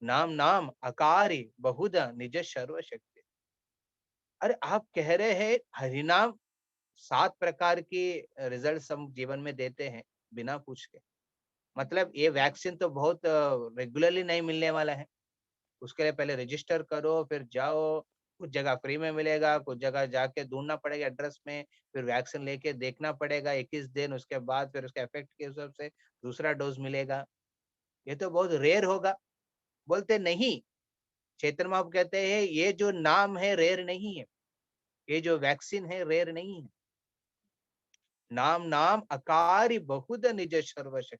नाम नाम अकारी बहुधा निज सर्वशक्ति। अरे आप कह रहे हैं हरिनाम 7 प्रकार की रिजल्ट हम जीवन में देते हैं बिना पूछ के। मतलब ये वैक्सीन तो बहुत रेगुलरली नहीं मिलने वाला है। उसके लिए पहले रजिस्टर करो, फिर जाओ, कुछ जगह फ्री में मिलेगा, कुछ जगह जाके ढूंढना पड़ेगा एड्रेस में, फिर वैक्सीन लेके देखना पड़ेगा 21 दिन, उसके बाद फिर उसके इफेक्ट के हिसाब से दूसरा डोज मिलेगा। ये तो बहुत रेयर होगा। बोलते नहीं, चैतन्य महाप्रभु कहते हैं ये जो नाम है रेयर नहीं है, ये जो वैक्सीन है रेयर नहीं है। नाम नाम अकारी बहुध निज सर्वशक्ति,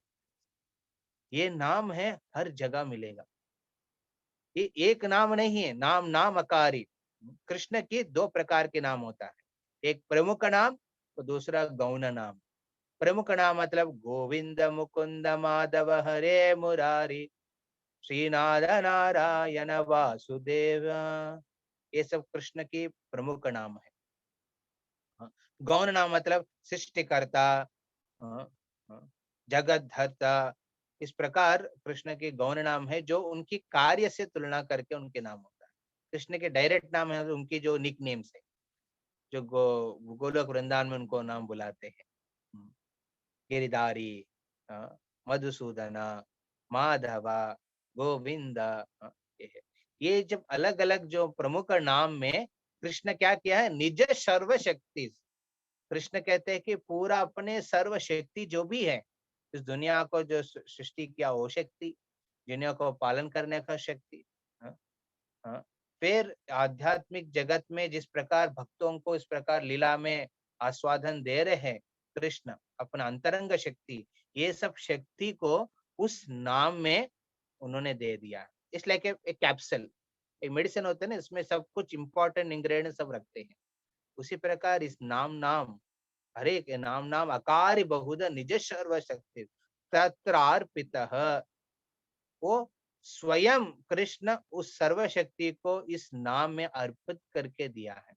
ये नाम है हर जगह मिलेगा। ये एक नाम नहीं है, नाम नाम अकारी। कृष्ण के 2 प्रकार के नाम होता है, एक प्रमुख नाम तो दूसरा गौण नाम। प्रमुख नाम मतलब गोविंद मुकुंद माधव हरे मुरारी श्रीनाथ नारायण वासुदेव, ये सब कृष्ण के प्रमुख नाम है। गौण नाम मतलब सृष्टिकर्ता, जगत धर्ता, इस प्रकार कृष्ण के गौण नाम है जो उनकी कार्य से तुलना करके उनके नाम होता है। कृष्ण के डायरेक्ट नाम है उनकी जो निक नेम्स है, जो गोलोक वृंदावन में उनको नाम बुलाते हैं, गिरिधारी, मधुसूदना, माधवा, गोविंद, ये जब अलग अलग जो प्रमुख नाम में कृष्ण क्या किया है, निज सर्वशक्ति। कृष्ण कहते हैं कि पूरा अपने सर्वशक्ति जो भी है, इस दुनिया को जो सृष्टि किया वो शक्ति, दुनिया को पालन करने का शक्ति, फिर आध्यात्मिक जगत में जिस प्रकार भक्तों को इस प्रकार लीला में आस्वादन दे रहे हैं कृष्ण, अपना अंतरंग शक्ति, ये सब शक्ति को उस नाम में उन्होंने दे दिया। इसलिए कि एक कैप्सूल, एक मेडिसिन होते हैं ना, इसमें सब कुछ इंपॉर्टेंट इंग्रेडिएंट सब रखते हैं। उसी प्रकार इस नाम नाम, हरे के नाम नाम अकारी बहुध निज सर्वशक्ति तत्रार्पितः, वो स्वयं कृष्ण उस सर्वशक्ति को इस नाम में अर्पित करके दिया है।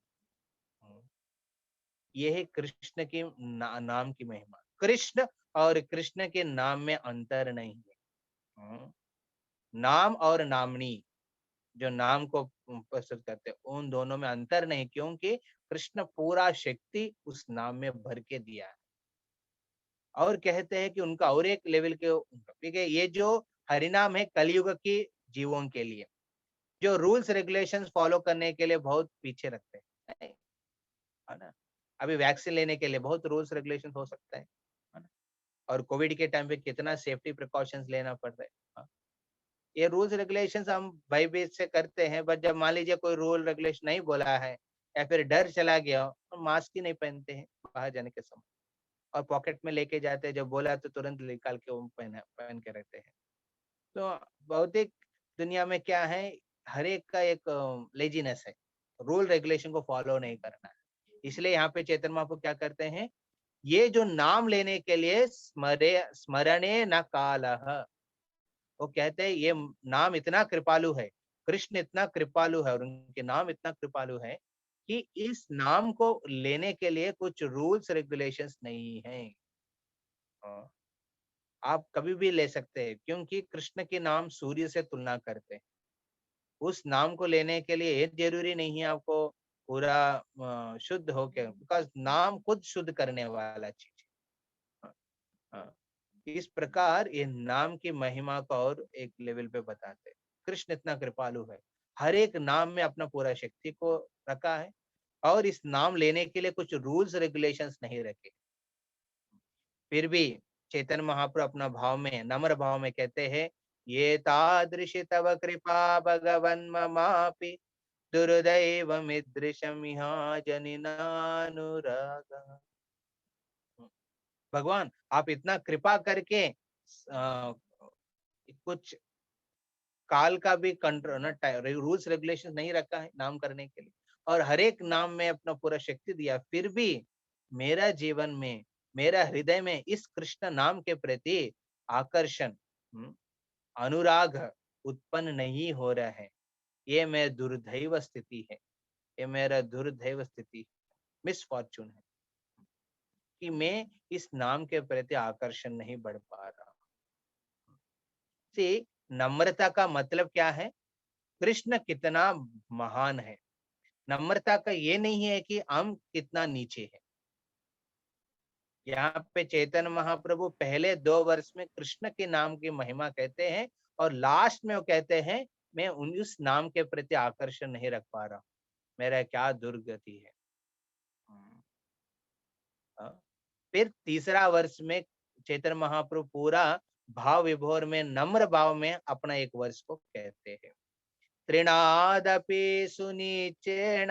यह है कृष्ण की नाम की महिमा। कृष्ण और कृष्ण के नाम में अंतर नहीं है। नाम और नामनी, जो नाम को प्रस्तुत करते हैं, उन दोनों में अंतर नहीं, क्योंकि कृष्ण पूरा शक्ति उस नाम में भर के दिया है। और कहते हैं कि उनका और एक लेवल के, ठीक है, ये जो हरिनाम है कलयुग के जीवों के लिए, जो रूल्स रेगुलेशंस फॉलो करने के लिए बहुत पीछे रखते हैं, है ना। अभी वैक्सीन लेने के लिए बहुत रूल्स रेगुलेशंस हो सकता है ना। और कोविड के टाइम पे कितना सेफ्टी प्रिकॉशंस लेना पड़ रहा है, हाँ? ये रूल्स रेगुलेशंस हम भयभीत से करते हैं, बट जब मान लीजिए कोई रूल रेगुलेशन नहीं बोला है या फिर डर चला गया, तो मास्क ही नहीं पहनते हैं बाहर जाने के समय, और पॉकेट में लेके जाते हैं, जब बोला तो तुरंत निकाल के वो पहन के रहते हैं। तो भौतिक दुनिया में क्या है, हर एक का एक लेजीनेस है, रूल रेगुलेशन को फॉलो नहीं करना है। इसलिए यहाँ पे चैतन्य महाप्रभु क्या करते हैं, ये जो नाम लेने के लिए स्मरणे न कालः, वो कहते हैं ये नाम इतना कृपालु है, कृष्ण इतना कृपालु है और उनके नाम इतना कृपालु है कि इस नाम को लेने के लिए कुछ रूल्स रेगुलेशंस नहीं है। आप कभी भी ले सकते हैं, क्योंकि कृष्ण के नाम सूर्य से तुलना करते हैं। उस नाम को लेने के लिए ये जरूरी नहीं है आपको पूरा शुद्ध होके, बिकॉज नाम खुद शुद्ध करने वाला चीज है। इस प्रकार ये नाम की महिमा को और एक लेवल पे बताते हैं। कृष्ण इतना कृपालु है, हर एक नाम में अपना पूरा शक्ति को रखा है, और इस नाम लेने के लिए कुछ रूल्स रेगुलेशंस नहीं रखे। फिर भी चैतन्य महाप्रभु अपना भाव में, नम्र भाव में कहते हैं, ये तादृशी तव कृपा भगवन् ममापि दुर्दैवमिदृशम् इहा जनिनानुराग। भगवान आप इतना कृपा करके कुछ काल का भी कंट्रोल, रूल्स रेगुलेशन नहीं रखा है नाम करने के लिए, और हर एक नाम में अपना पूरा शक्ति दिया, फिर भी मेरा जीवन में, मेरा हृदय में इस कृष्ण नाम के प्रति आकर्षण, अनुराग उत्पन्न नहीं हो रहा है। ये मेरा दुर्दैव स्थिति है, ये मेरा दुर्दैव स्थिति, मिसफॉर्चून है कि मैं इस नाम के प्रति आकर्षण नहीं बढ़ पा रहा। See, नम्रता का मतलब क्या है? कृष्ण कितना महान है। नम्रता का ये नहीं है कि हम कितना नीचे है। यहाँ पे चैतन्य महाप्रभु पहले 2 वर्ष में कृष्ण के नाम की महिमा कहते हैं और लास्ट में वो कहते हैं मैं उस नाम के प्रति आकर्षण नहीं रख पा रहा, मेरा क्या दुर्गति है। हाँ। फिर तीसरा वर्ष में चैतन्य महाप्रभु पूरा भाव विभोर में नम्र भाव में अपना 1 वर्ष को कहते हैं। त्रिनादपि सुनीचेण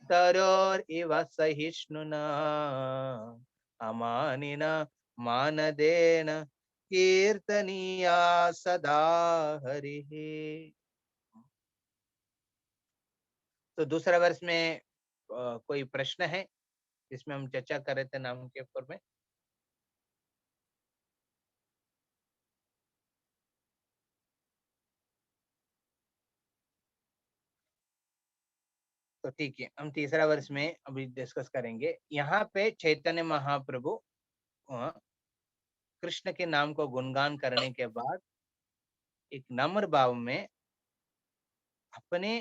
तरोर इव सहिष्णुना अमानिना मानदेन कीर्तनीया सदा हरिः। तो दूसरा वर्ष में कोई प्रश्न है जिसमें हम चर्चा कर रहे थे नाम के ऊपर में? तो ठीक है, हम तीसरा वर्ष में अभी डिस्कस करेंगे। यहाँ पे चैतन्य महाप्रभु कृष्ण के नाम को गुणगान करने के बाद एक नम्र भाव में अपने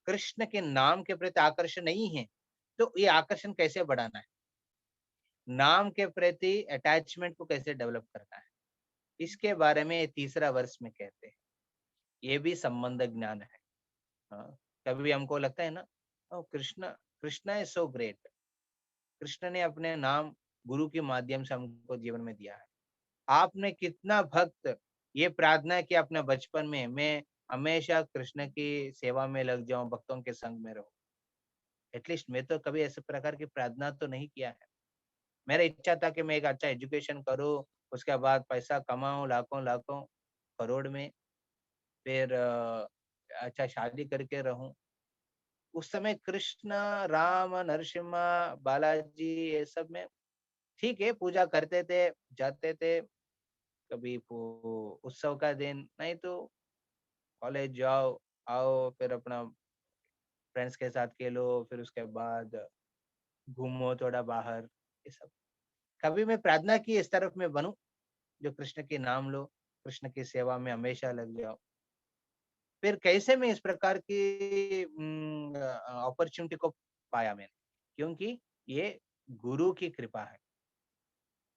कृष्ण के नाम के प्रति आकर्षण नहीं है, तो ये आकर्षण कैसे बढ़ाना है, नाम के प्रति अटैचमेंट को कैसे डेवलप करना है, इसके बारे में ये तीसरा वर्ष में कहते हैं। ये भी संबंध ज्ञान है। हाँ, कभी हमको लगता है ना, Krishna Krishna is so great, Krishna ने अपने नाम गुरु के माध्यम से हमको जीवन में दिया है। आपने कितना भक्त ये प्रार्थना की अपने बचपन में, मैं हमेशा कृष्ण की सेवा में लग जाऊं, भक्तों के संग में रहूं। एटलीस्ट मैं तो कभी ऐसे प्रकार की प्रार्थना तो नहीं किया है। मेरा इच्छा था कि मैं एक अच्छा एजुकेशन करूं, उसके बाद पैसा कमाऊं लाखों लाखों करोड़ में, फिर अच्छा शादी करके रहूं। उस समय कृष्ण, राम, नरसिम्हा, बालाजी ये सब में ठीक है पूजा करते थे, जाते थे, कभी उत्सव का दिन, नहीं तो कॉलेज जाओ आओ, फिर अपना फ्रेंड्स के साथ खेलो, फिर उसके बाद घूमो थोड़ा बाहर, ये सब। कभी मैं प्रार्थना की इस तरफ में बनूं जो कृष्ण के नाम लो, कृष्ण की सेवा में हमेशा लग जाओ। फिर कैसे मैं इस प्रकार की अपॉर्चुनिटी को पाया मैंने, क्योंकि ये गुरु की कृपा है।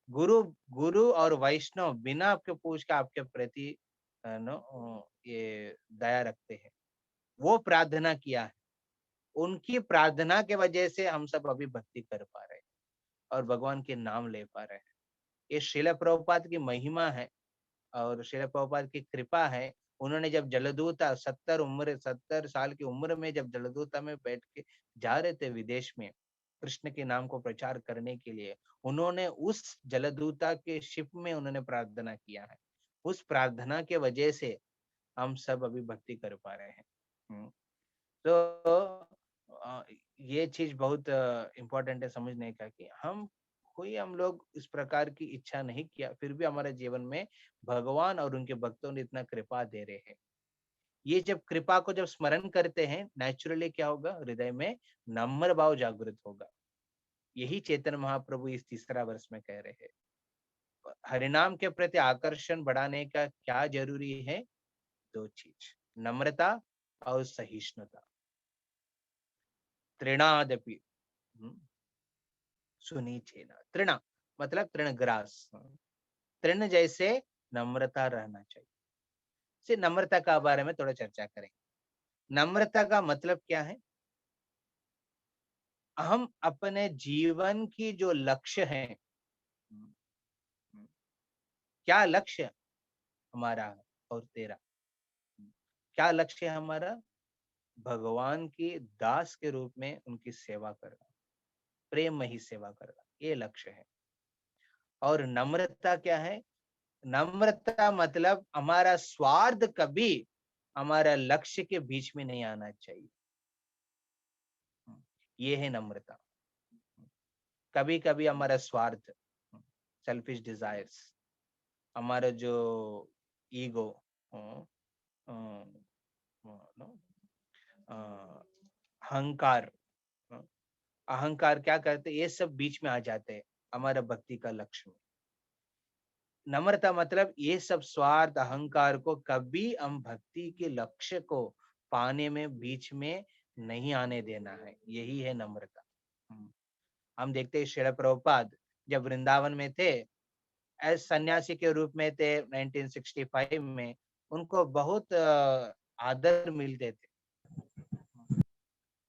गुरु गुरु और वैष्णव बिना आपके पूछ के आपके प्रति ये दया रखते हैं। वो प्रार्थना किया है, उनकी प्रार्थना के वजह से हम सब अभी भक्ति कर पा रहे हैं और भगवान के नाम ले पा रहे हैं। ये श्रील प्रभुपाद की महिमा है और श्रील प्रभुपाद की कृपा है। उन्होंने जब जलदूता 70 साल की उम्र में जब जलदूता में बैठ के जा रहे थे विदेश में कृष्ण के नाम को प्रचार करने के लिए, उन्होंने उस जलदूता के शिप में उन्होंने प्रार्थना किया है। उस प्रार्थना के वजह से हम सब अभी भक्ति कर पा रहे हैं। तो ये चीज बहुत इम्पोर्टेंट है समझने का कि हम लोग इस प्रकार की इच्छा नहीं किया, फिर भी हमारे जीवन में भगवान और उनके भक्तों ने इतना कृपा दे रहे हैं। ये जब कृपा को जब स्मरण करते हैं, नेचुरली क्या होगा, हृदय में नम्र भाव जागृत होगा। यही चैतन्य महाप्रभु इस तीसरा वर्ष में कह रहे हैं। हरिनाम के प्रति आकर्षण बढ़ाने का क्या जरूरी है? 2 चीज, नम्रता और सहिष्णुता। तृणादपि सुनीचेन, तृण मतलब तृणग्रास, तृण जैसे नम्रता रहना चाहिए। से नम्रता का बारे में थोड़ा चर्चा करें। नम्रता का मतलब क्या है? हम अपने जीवन की जो लक्ष्य है, क्या लक्ष्य हमारा और तेरा, क्या लक्ष्य है हमारा? भगवान की दास के रूप में उनकी सेवा करना, प्रेम में ही सेवा करना, ये लक्ष्य है। और नम्रता क्या है? नम्रता मतलब हमारा स्वार्थ कभी हमारा लक्ष्य के बीच में नहीं आना चाहिए। ये है नम्रता। कभी कभी हमारा स्वार्थ, सेल्फिश डिजायर्स, हमारा जो ईगो, अहंकार, अहंकार क्या करते, ये सब बीच में आ जाते हैं हमारा भक्ति का लक्ष्य में। नम्रता मतलब ये सब स्वार्थ अहंकार को कभी हम भक्ति के लक्ष्य को पाने में बीच में नहीं आने देना है, यही है नम्रता। हम देखते हैं श्रील प्रभुपाद जब वृंदावन में थे, एज सन्यासी के रूप में थे 1965 में, उनको बहुत आदर मिलते थे,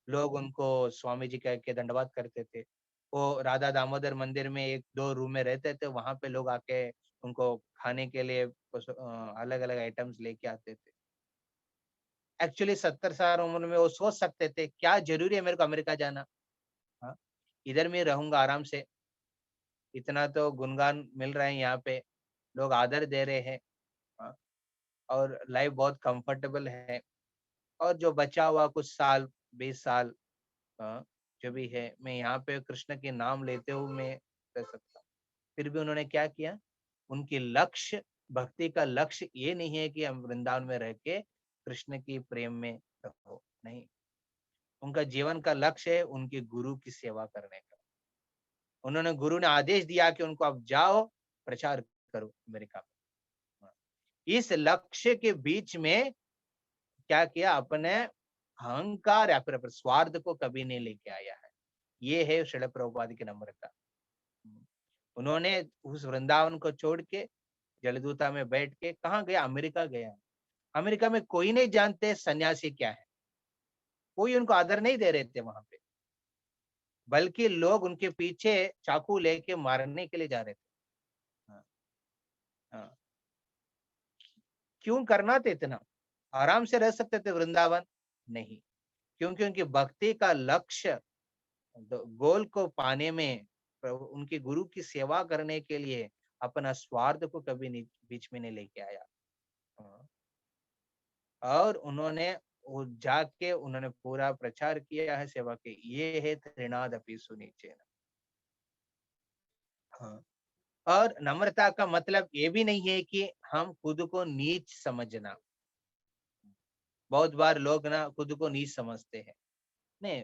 लोग उनको स्वामी जी कह के दंडवत करते थे। वो राधा दामोदर मंदिर में 1-2 रूम में रहते थे, वहां पे लोग आके उनको खाने के लिए अलग अलग आइटम्स लेके आते थे। एक्चुअली 70 साल उम्र में वो सोच सकते थे क्या जरूरी है मेरे को अमेरिका जाना, हाँ? इधर में रहूंगा आराम से, इतना तो गुणगान मिल रहे हैं यहाँ पे, लोग आदर दे रहे हैं, हाँ? और लाइफ बहुत कंफर्टेबल है, और जो बचा हुआ कुछ साल 20 साल, हाँ, जो भी है, मैं यहाँ पे कृष्ण के नाम लेते हुए मैं रह सकता हूँ। फिर भी उन्होंने क्या किया, उनकी लक्ष्य, भक्ति का लक्ष्य ये नहीं है कि हम वृंदावन में रह के कृष्ण की प्रेम में रहो, नहीं, उनका जीवन का लक्ष्य है उनके गुरु की सेवा करने का। उन्होंने, गुरु ने आदेश दिया कि उनको अब जाओ प्रचार करो अमेरिका में। इस लक्ष्य के बीच में क्या किया, अपने अहंकार या फिर स्वार्थ को कभी नहीं लेके आया है। ये है श्रील प्रभुपाद की नम्रता। उन्होंने उस वृंदावन को छोड़ के जलदूता में बैठ के कहाँ गया, अमेरिका गया। अमेरिका में कोई नहीं जानते सन्यासी क्या है, कोई उनको आदर नहीं दे रहे थे वहां पे, बल्कि लोग उनके पीछे चाकू लेके मारने के लिए जा रहे थे। हाँ, हाँ। क्यों करना था इतना, आराम से रह सकते थे वृंदावन, नहीं, क्योंकि उनकी भक्ति का लक्ष्य गोल को पाने में, उनके गुरु की सेवा करने के लिए अपना स्वार्थ को कभी नहीं बीच में नहीं लेके आया। और उन्होंने जाके उन्होंने पूरा प्रचार किया है सेवा के, ये है त्रिनादपि सुनीचेन। हाँ, और नम्रता का मतलब ये भी नहीं है कि हम खुद को नीच समझना। बहुत बार लोग ना खुद को नीच समझते हैं, नहीं,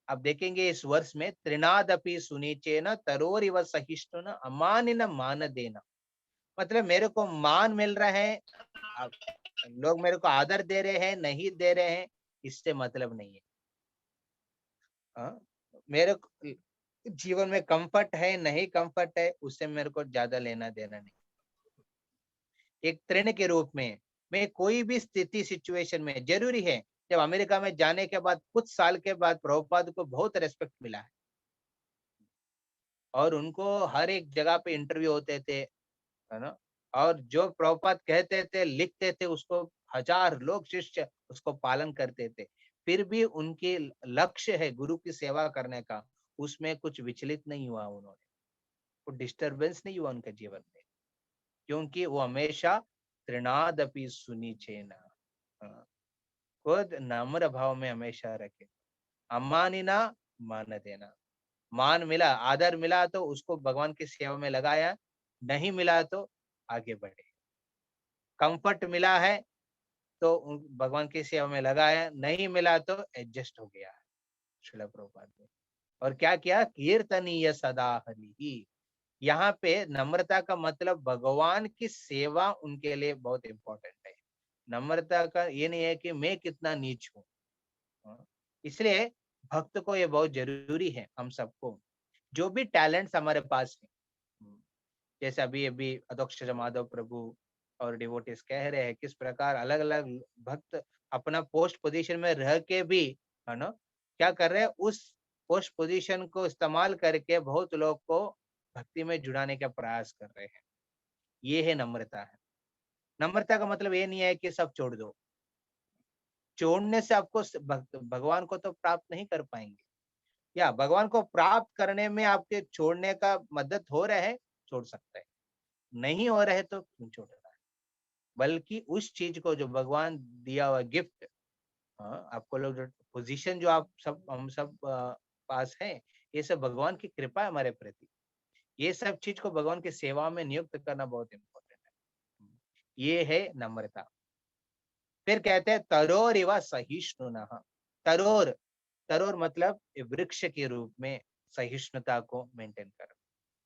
आप देखेंगे इस वर्ष में त्रिनादपि सुनीचेन तरोर इव सहिष्णु न अमानिन मान देना, मतलब मेरे को मान मिल रहा है, लोग मेरे को आदर दे रहे हैं नहीं दे रहे हैं, इससे मतलब नहीं है। मेरे जीवन में कंफर्ट है नहीं कंफर्ट है, उससे मेरे को ज्यादा लेना देना नहीं। एक तृण के रूप में मैं कोई भी स्थिति सिचुएशन में, जरूरी है जब अमेरिका में जाने के बाद कुछ साल के बाद प्रभुपाद को बहुत रेस्पेक्ट मिला है, और उनको हर एक जगह पे इंटरव्यू होते थे, है ना, और जो प्रभुपाद कहते थे लिखते थे उसको 1000 लोग शिष्य उसको पालन करते थे। फिर भी उनके लक्ष्य है गुरु की सेवा करने का, उसमें कुछ विचलित नहीं हुआ, उन्होंने वो डिस्टरबेंस नहीं हुआ उनके जीवन में, क्योंकि वो हमेशा त्रिनादपि सुनीचेना, खुद नम्र भाव में हमेशा रखे। अमानिना मान देना, मान मिला आदर मिला तो उसको भगवान की सेवा में लगाया, नहीं मिला तो आगे बढ़े। कंफर्ट मिला है तो भगवान की सेवा में लगाया, नहीं मिला तो एडजस्ट हो गया है श्रील प्रभुपाद ने। और क्या किया, कीर्तनीय सदा हरि। यहाँ पे नम्रता का मतलब भगवान की सेवा उनके लिए बहुत इंपॉर्टेंट है। नम्रता का ये नहीं है कि मैं कितना नीच हूँ, इसलिए भक्त को ये बहुत जरूरी है, हम सबको जो भी टैलेंट्स हमारे पास है, जैसे अभी अभी अध्यक्ष माधव प्रभु और डिवोटीज कह रहे हैं किस प्रकार अलग अलग भक्त अपना पोस्ट पोजीशन में रह के भी, है ना, क्या कर रहे हैं, उस पोस्ट पोजीशन को इस्तेमाल करके बहुत लोग को भक्ति में जुड़ाने का प्रयास कर रहे हैं। ये है नम्रता है। नम्रता का मतलब ये नहीं है कि सब छोड़ दो, छोड़ने से आपको भगवान को तो प्राप्त नहीं कर पाएंगे, या भगवान को प्राप्त करने में आपके छोड़ने का मदद हो रहा है, छोड़ सकता है, नहीं हो रहे तो क्यों छोड़ रहा है, बल्कि उस चीज को जो भगवान दिया हुआ गिफ्ट, आपको लोग जो पोजीशन जो आप सब हम सब पास है, ये सब भगवान की कृपा है हमारे प्रति, ये सब चीज को भगवान की सेवा में नियुक्त करना बहुत इंपॉर्टेंट है। ये है नम्रता। फिर कहते हैं तरोर इव सहिष्णुनः। तरोर, तरोर मतलब वृक्ष के रूप में सहिष्णुता को मेंटेन करो।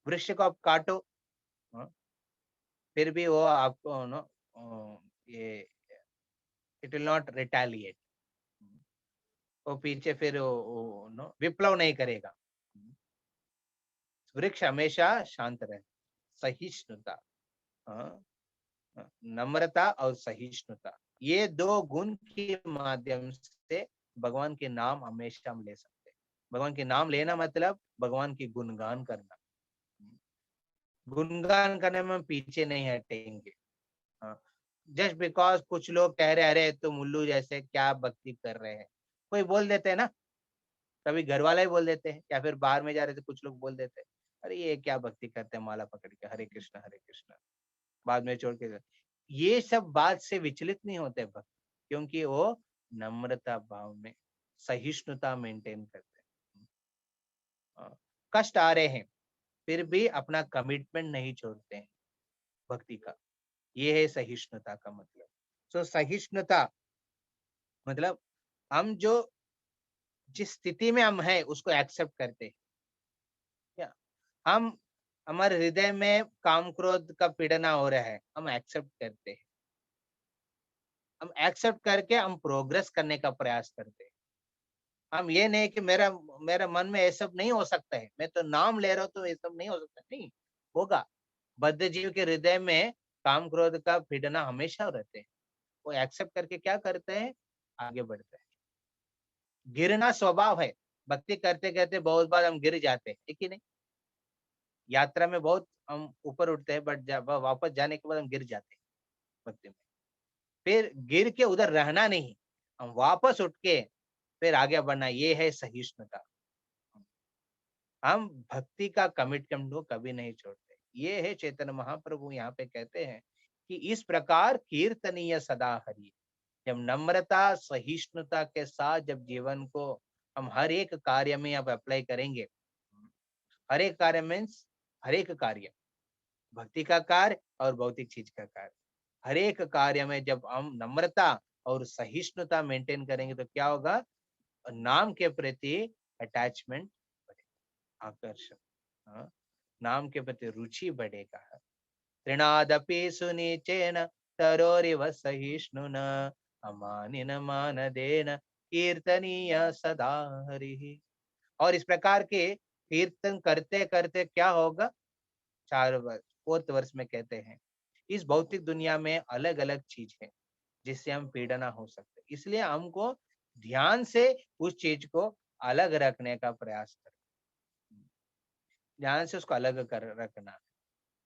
वृक्ष को आप काटो, फिर भी वो आपको नो ये इट विल नॉट रिटेलिएट, वो पीछे फिर नो विप्लव नहीं करेगा। वृक्ष हमेशा शांत रहे, सहिष्णुता, हाँ, नम्रता और सहिष्णुता, ये दो गुण के माध्यम से भगवान के नाम हमेशा हम ले सकते हैं। भगवान के नाम लेना मतलब भगवान की गुणगान करना, गुणगान करने में हम पीछे नहीं हटेंगे। जस्ट बिकॉज कुछ लोग कह रहे अरे तो मुल्लू जैसे क्या भक्ति कर रहे हैं, कोई बोल देते हैं ना, कभी घर वाला ही बोल देते हैं या फिर बाहर में जा रहे थे कुछ लोग बोल देते हैं अरे ये क्या भक्ति करते हैं माला पकड़ के, हरे कृष्ण बाद में छोड़ के। ये सब बात से विचलित नहीं होते भक्त, क्योंकि वो नम्रता भाव में सहिष्णुता मेंटेन करते हैं। कष्ट आ रहे हैं फिर भी अपना कमिटमेंट नहीं छोड़ते हैं भक्ति का, ये है सहिष्णुता का मतलब। सो सहिष्णुता मतलब हम जो जिस स्थिति में हम हैं उसको एक्सेप्ट करते हैं। क्या हम हमारे हृदय में काम क्रोध का पीड़ना हो रहा है, हम एक्सेप्ट करते हैं, हम एक्सेप्ट करके हम प्रोग्रेस करने का प्रयास करते हैं। हम ये नहीं कि मेरा मेरा मन में ये सब नहीं हो सकता है, मैं तो नाम ले रहा हूँ तो ये सब नहीं हो सकता, नहीं होगा। बद्ध जीव के हृदय में काम क्रोध का पीड़ना हमेशा रहते हैं, वो एक्सेप्ट करके क्या करते हैं, आगे बढ़ते हैं। गिरना स्वभाव है, भक्ति करते करते बहुत बार हम गिर जाते हैं, ठीक ही नहीं, यात्रा में बहुत हम ऊपर उठते हैं बट वापस जाने के बाद हम गिर जाते हैं भक्ति में। फिर गिर के उधर रहना नहीं, हम वापस उठ के फिर आगे बढ़ना, ये है सहिष्णुता। हम भक्ति का कमिटमेंट को कभी नहीं छोड़ते। ये है चैतन्य महाप्रभु यहाँ पे कहते हैं कि इस प्रकार कीर्तनीय सदा हरि। जब नम्रता सहिष्णुता के साथ जब जीवन को हम हर एक कार्य में अब अप्लाई करेंगे, हर एक कार्य मीन्स हर एक कार्य, भक्ति का कार्य और भौतिक चीज का कार्य, हर एक कार्य में जब हम नम्रता और सहिष्णुता मेंटेन करेंगे तो क्या होगा, नाम के प्रति अटैचमेंट बढ़ेगा, आकर्षण, हाँ, नाम के प्रति रुचि बढ़ेगा। तृणादपि सुनिचेन तरोरिव सहिष्णुना अमानिन मानदेन कीर्तनीय सदा हरि। और इस प्रकार के कीर्तन करते करते क्या होगा, 4 वर्ष 4th वर्ष में कहते हैं इस भौतिक दुनिया में अलग अलग चीज है जिससे हम पीड़ना हो सकते, इसलिए हमको ध्यान से उस चीज को अलग रखने का प्रयास करें, ध्यान से उसको अलग कर रखना है।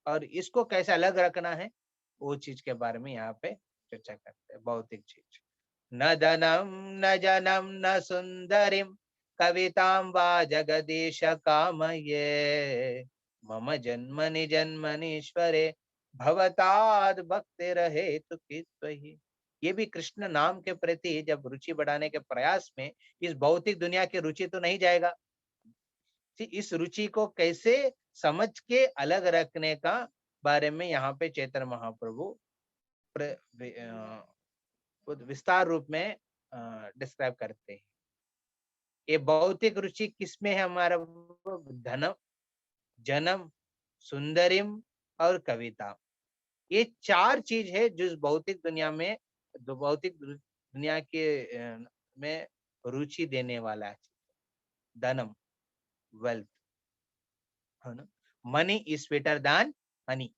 और इसको कैसे अलग रखना है वो चीज के बारे में यहाँ पे चर्चा करते हैं। भौतिक चीज, न धनम न जनम न सुंदरिम कवितां वा जगदीश कामये मम जन्मनि जन्मनीश्वरे भवताद भक्ति रहे तुकित्वहि। ये भी कृष्ण नाम के प्रति जब रुचि बढ़ाने के प्रयास में इस भौतिक दुनिया की रुचि तो नहीं जाएगा, इस रुचि को कैसे समझ के अलग रखने का बारे में यहाँ पे चैतन्य महाप्रभु विस्तार रूप में डिस्क्राइब करते हैं। ये भौतिक रुचि किसमें है हमारा, धनम जन्म सुंदरिम और कविता, ये 4 चीज है जो भौतिक दुनिया में भौतिक दुनिया के में रुचि देने वाला है। धनम वेल्थ, है ना, money is sweeter than honey.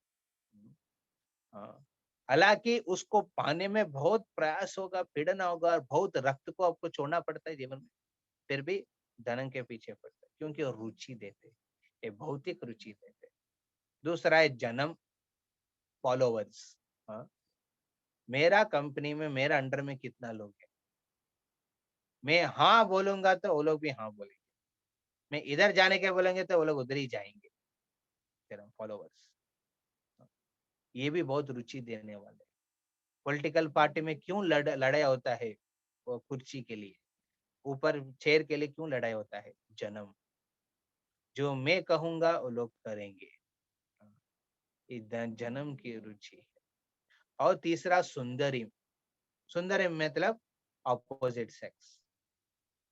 हालांकि उसको पाने में बहुत प्रयास होगा, पीड़ना होगा और बहुत रक्त को आपको छोड़ना पड़ता है जीवन में, फिर भी धन के पीछे पड़ता है क्योंकि वो रुचि देते, ये भौतिक रुचि देते। दूसरा है जन्म, फॉलोवर्स, मेरा कंपनी में मेरा अंडर में कितना लोग है, मैं हाँ बोलूंगा तो वो लोग भी हाँ बोलेंगे, मैं इधर जाने के बोलेंगे तो वो लोग उधर ही जाएंगे, फॉलोवर्स। ये भी बहुत रुचि देने वाले। पॉलिटिकल पार्टी में क्यों लड़ाई होता है, वो कुर्सी के लिए, ऊपर चेयर के लिए क्यों लड़ाई होता है, जन्म, जो मैं कहूंगा वो लोग करेंगे, जन्म की रुचि है। और तीसरा सुंदरी, सुंदरी मतलब ऑपोजिट सेक्स,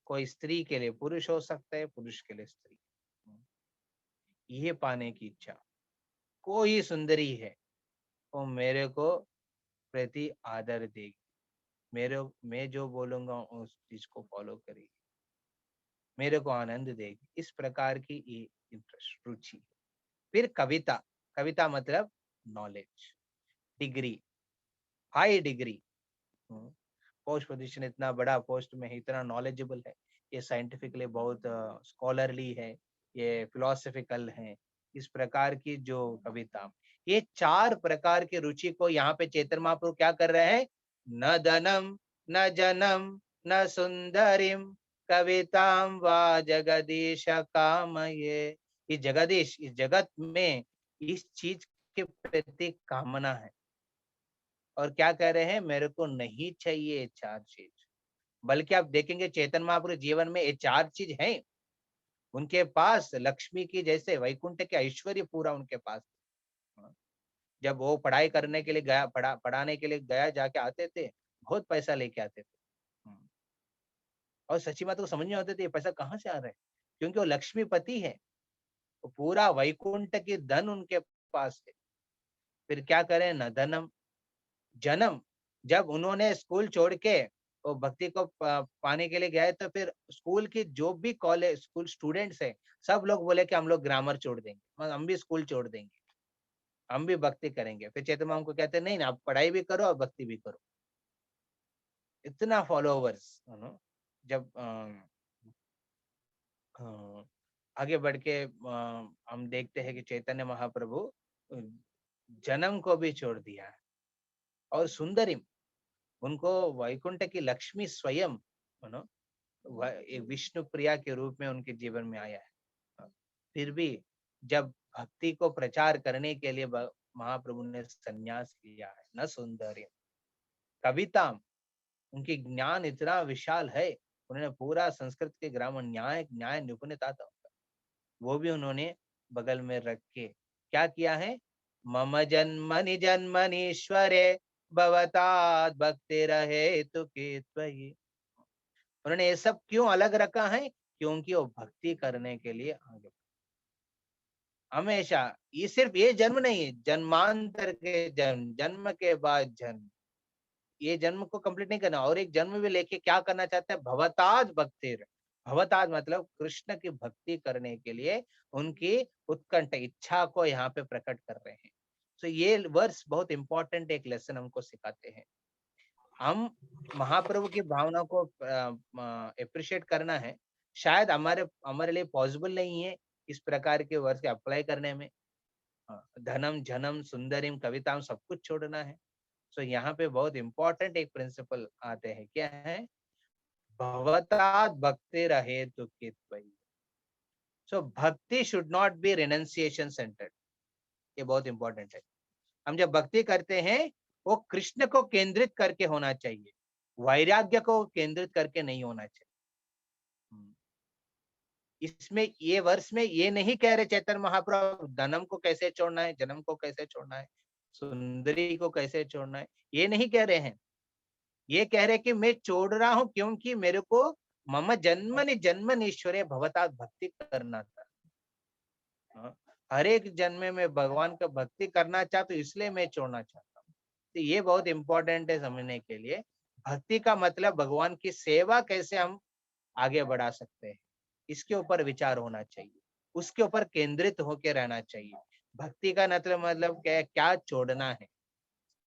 कोई स्त्री के लिए पुरुष हो सकता है, पुरुष के लिए स्त्री, ये पाने की इच्छा। कोई सुंदरी है वो मेरे को प्रति आदर देगी, मैं जो बोलूंगा उस चीज को फॉलो करेगी, मेरे को आनंद देगी। इस प्रकार की ये इंटरेस्ट, रुचि। फिर कविता, कविता मतलब knowledge, degree, high degree. Post position, इतना बड़ा पोस्ट में है, इतना नॉलेजेबल है, ये साइंटिफिकली बहुत स्कॉलरली है, ये फिलोसफिकल है, इस प्रकार की जो कविता। ये 4 प्रकार की रुचि को यहाँ पे चैतन्य महाप्रभु क्या कर रहे हैं? न धनम न जनम न सुंदरिम कविताम वा जगदीश कामये। ये जगदीश, इस जगत में इस चीज के प्रति कामना है, और क्या कह रहे हैं? मेरे को नहीं चाहिए 4 चीज। बल्कि आप देखेंगे चैतन्य महाप्रभु जीवन में ये 4 चीज हैं उनके पास, लक्ष्मी की जैसे, वैकुंठ के ऐश्वर्य पूरा उनके पास। जब वो पढ़ाई करने के लिए गया, पढ़ाने के लिए गया, जाके आते थे, बहुत पैसा लेके आते थे, और सच्ची बात को समझ नहीं आते थे ये पैसा कहाँ से आ रहा है, क्योंकि वो लक्ष्मीपति है, वो पूरा वैकुंठ की धन उनके पास है। फिर क्या करें? न धनम जन्म, जब उन्होंने स्कूल छोड़ के वो भक्ति को पाने के लिए गए, तो फिर स्कूल की जो भी कॉलेज स्कूल स्टूडेंट्स है, सब लोग बोले कि हम लोग ग्रामर छोड़ देंगे, हम भी स्कूल छोड़ देंगे, हम भी भक्ति करेंगे। फिर चैतन्य महाप्रभु को कहते नहीं ना, आप पढ़ाई भी करो और भक्ति भी करो। इतना फॉलोवर्स, जब आगे बढ़ के हम देखते हैं कि चैतन्य महाप्रभु जन्म को भी छोड़ दिया है, और सुंदरिम, उनको वैकुंठ की लक्ष्मी स्वयं एक विष्णु प्रिया के रूप में उनके जीवन में आया है। फिर भी जब भक्ति को प्रचार करने के लिए महाप्रभु ने संन्यास लिया है। न सुंदरिम कविता, उनकी ज्ञान इतना विशाल है, उन्होंने पूरा संस्कृत के ग्रामर, न्याय निपुणता था, वो भी उन्होंने बगल में रख के क्या किया है? मम जन्मनि जन्मनीश्वरे भवतात् भक्ति रहे तो के त्वयि। उन्होंने ये सब क्यों अलग रखा है? क्योंकि वो भक्ति करने के लिए आगे हमेशा, ये सिर्फ ये जन्म नहीं है, जन्मांतर के जन्म, जन्म के बाद जन्म, ये जन्म को कंप्लीट नहीं करना, और एक जन्म भी लेके क्या करना चाहते हैं? भवताद भक्ति। भवताद मतलब कृष्ण की भक्ति करने के लिए उनकी उत्कंठ इच्छा को यहाँ पे प्रकट कर रहे हैं। तो ये वर्स बहुत इंपॉर्टेंट एक लेसन हमको सिखाते हैं। हम महाप्रभु की भावना को अप्रिशिएट करना है, शायद हमारे लिए पॉसिबल नहीं है इस प्रकार के वर्स अप्लाई करने में। धनम जनम सुंदरिम कविताम सब कुछ छोड़ना है। सो यहाँ पे बहुत इंपॉर्टेंट एक प्रिंसिपल आते हैं, क्या है? भवतात् भक्ति रहे तो कित्वयि। सो भक्ति should not be renunciation centred, ये बहुत इंपॉर्टेंट है। हम जब भक्ति करते हैं वो कृष्ण को केंद्रित करके होना चाहिए, वैराग्य को केंद्रित करके नहीं होना चाहिए। इसमें ये वर्ष में ये नहीं कह रहे चैतन्य महाप्रभु धनम को कैसे छोड़ना है, जन्म को कैसे छोड़ना है, सुंदरी को कैसे छोड़ना है, ये नहीं कह रहे हैं। ये कह रहे कि मैं छोड़ रहा हूं क्योंकि मेरे को मम जन्मनि जन्मनीश्वरे भवतात् भक्ति करना था। हर एक जन्म में भगवान का भक्ति करना चाहता हूँ, इसलिए मैं छोड़ना चाहता हूँ। तो ये बहुत इंपॉर्टेंट है समझने के लिए। भक्ति का मतलब भगवान की सेवा कैसे हम आगे बढ़ा सकते हैं, इसके ऊपर विचार होना चाहिए, उसके ऊपर केंद्रित होकर रहना चाहिए। भक्ति का मतलब क्या छोड़ना है।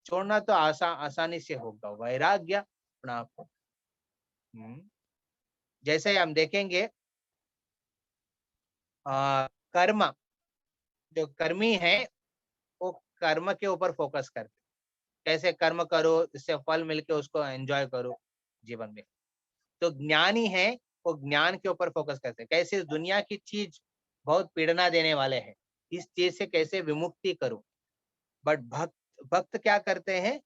छोड़ना तो आसानी से होगा, वैराग्य अपना आप। जैसे हम देखेंगे कर्म, जो कर्मी है वो कर्म के ऊपर फोकस करते, कैसे कर्म करो इससे फल मिलके उसको एंजॉय करो जीवन में। तो ज्ञानी है वो ज्ञान के ऊपर फोकस करते, कैसे इस दुनिया की चीज बहुत पीड़ना देने वाले हैं, इस चीज से कैसे विमुक्ति करूं। बट भक्त क्या करते हैं?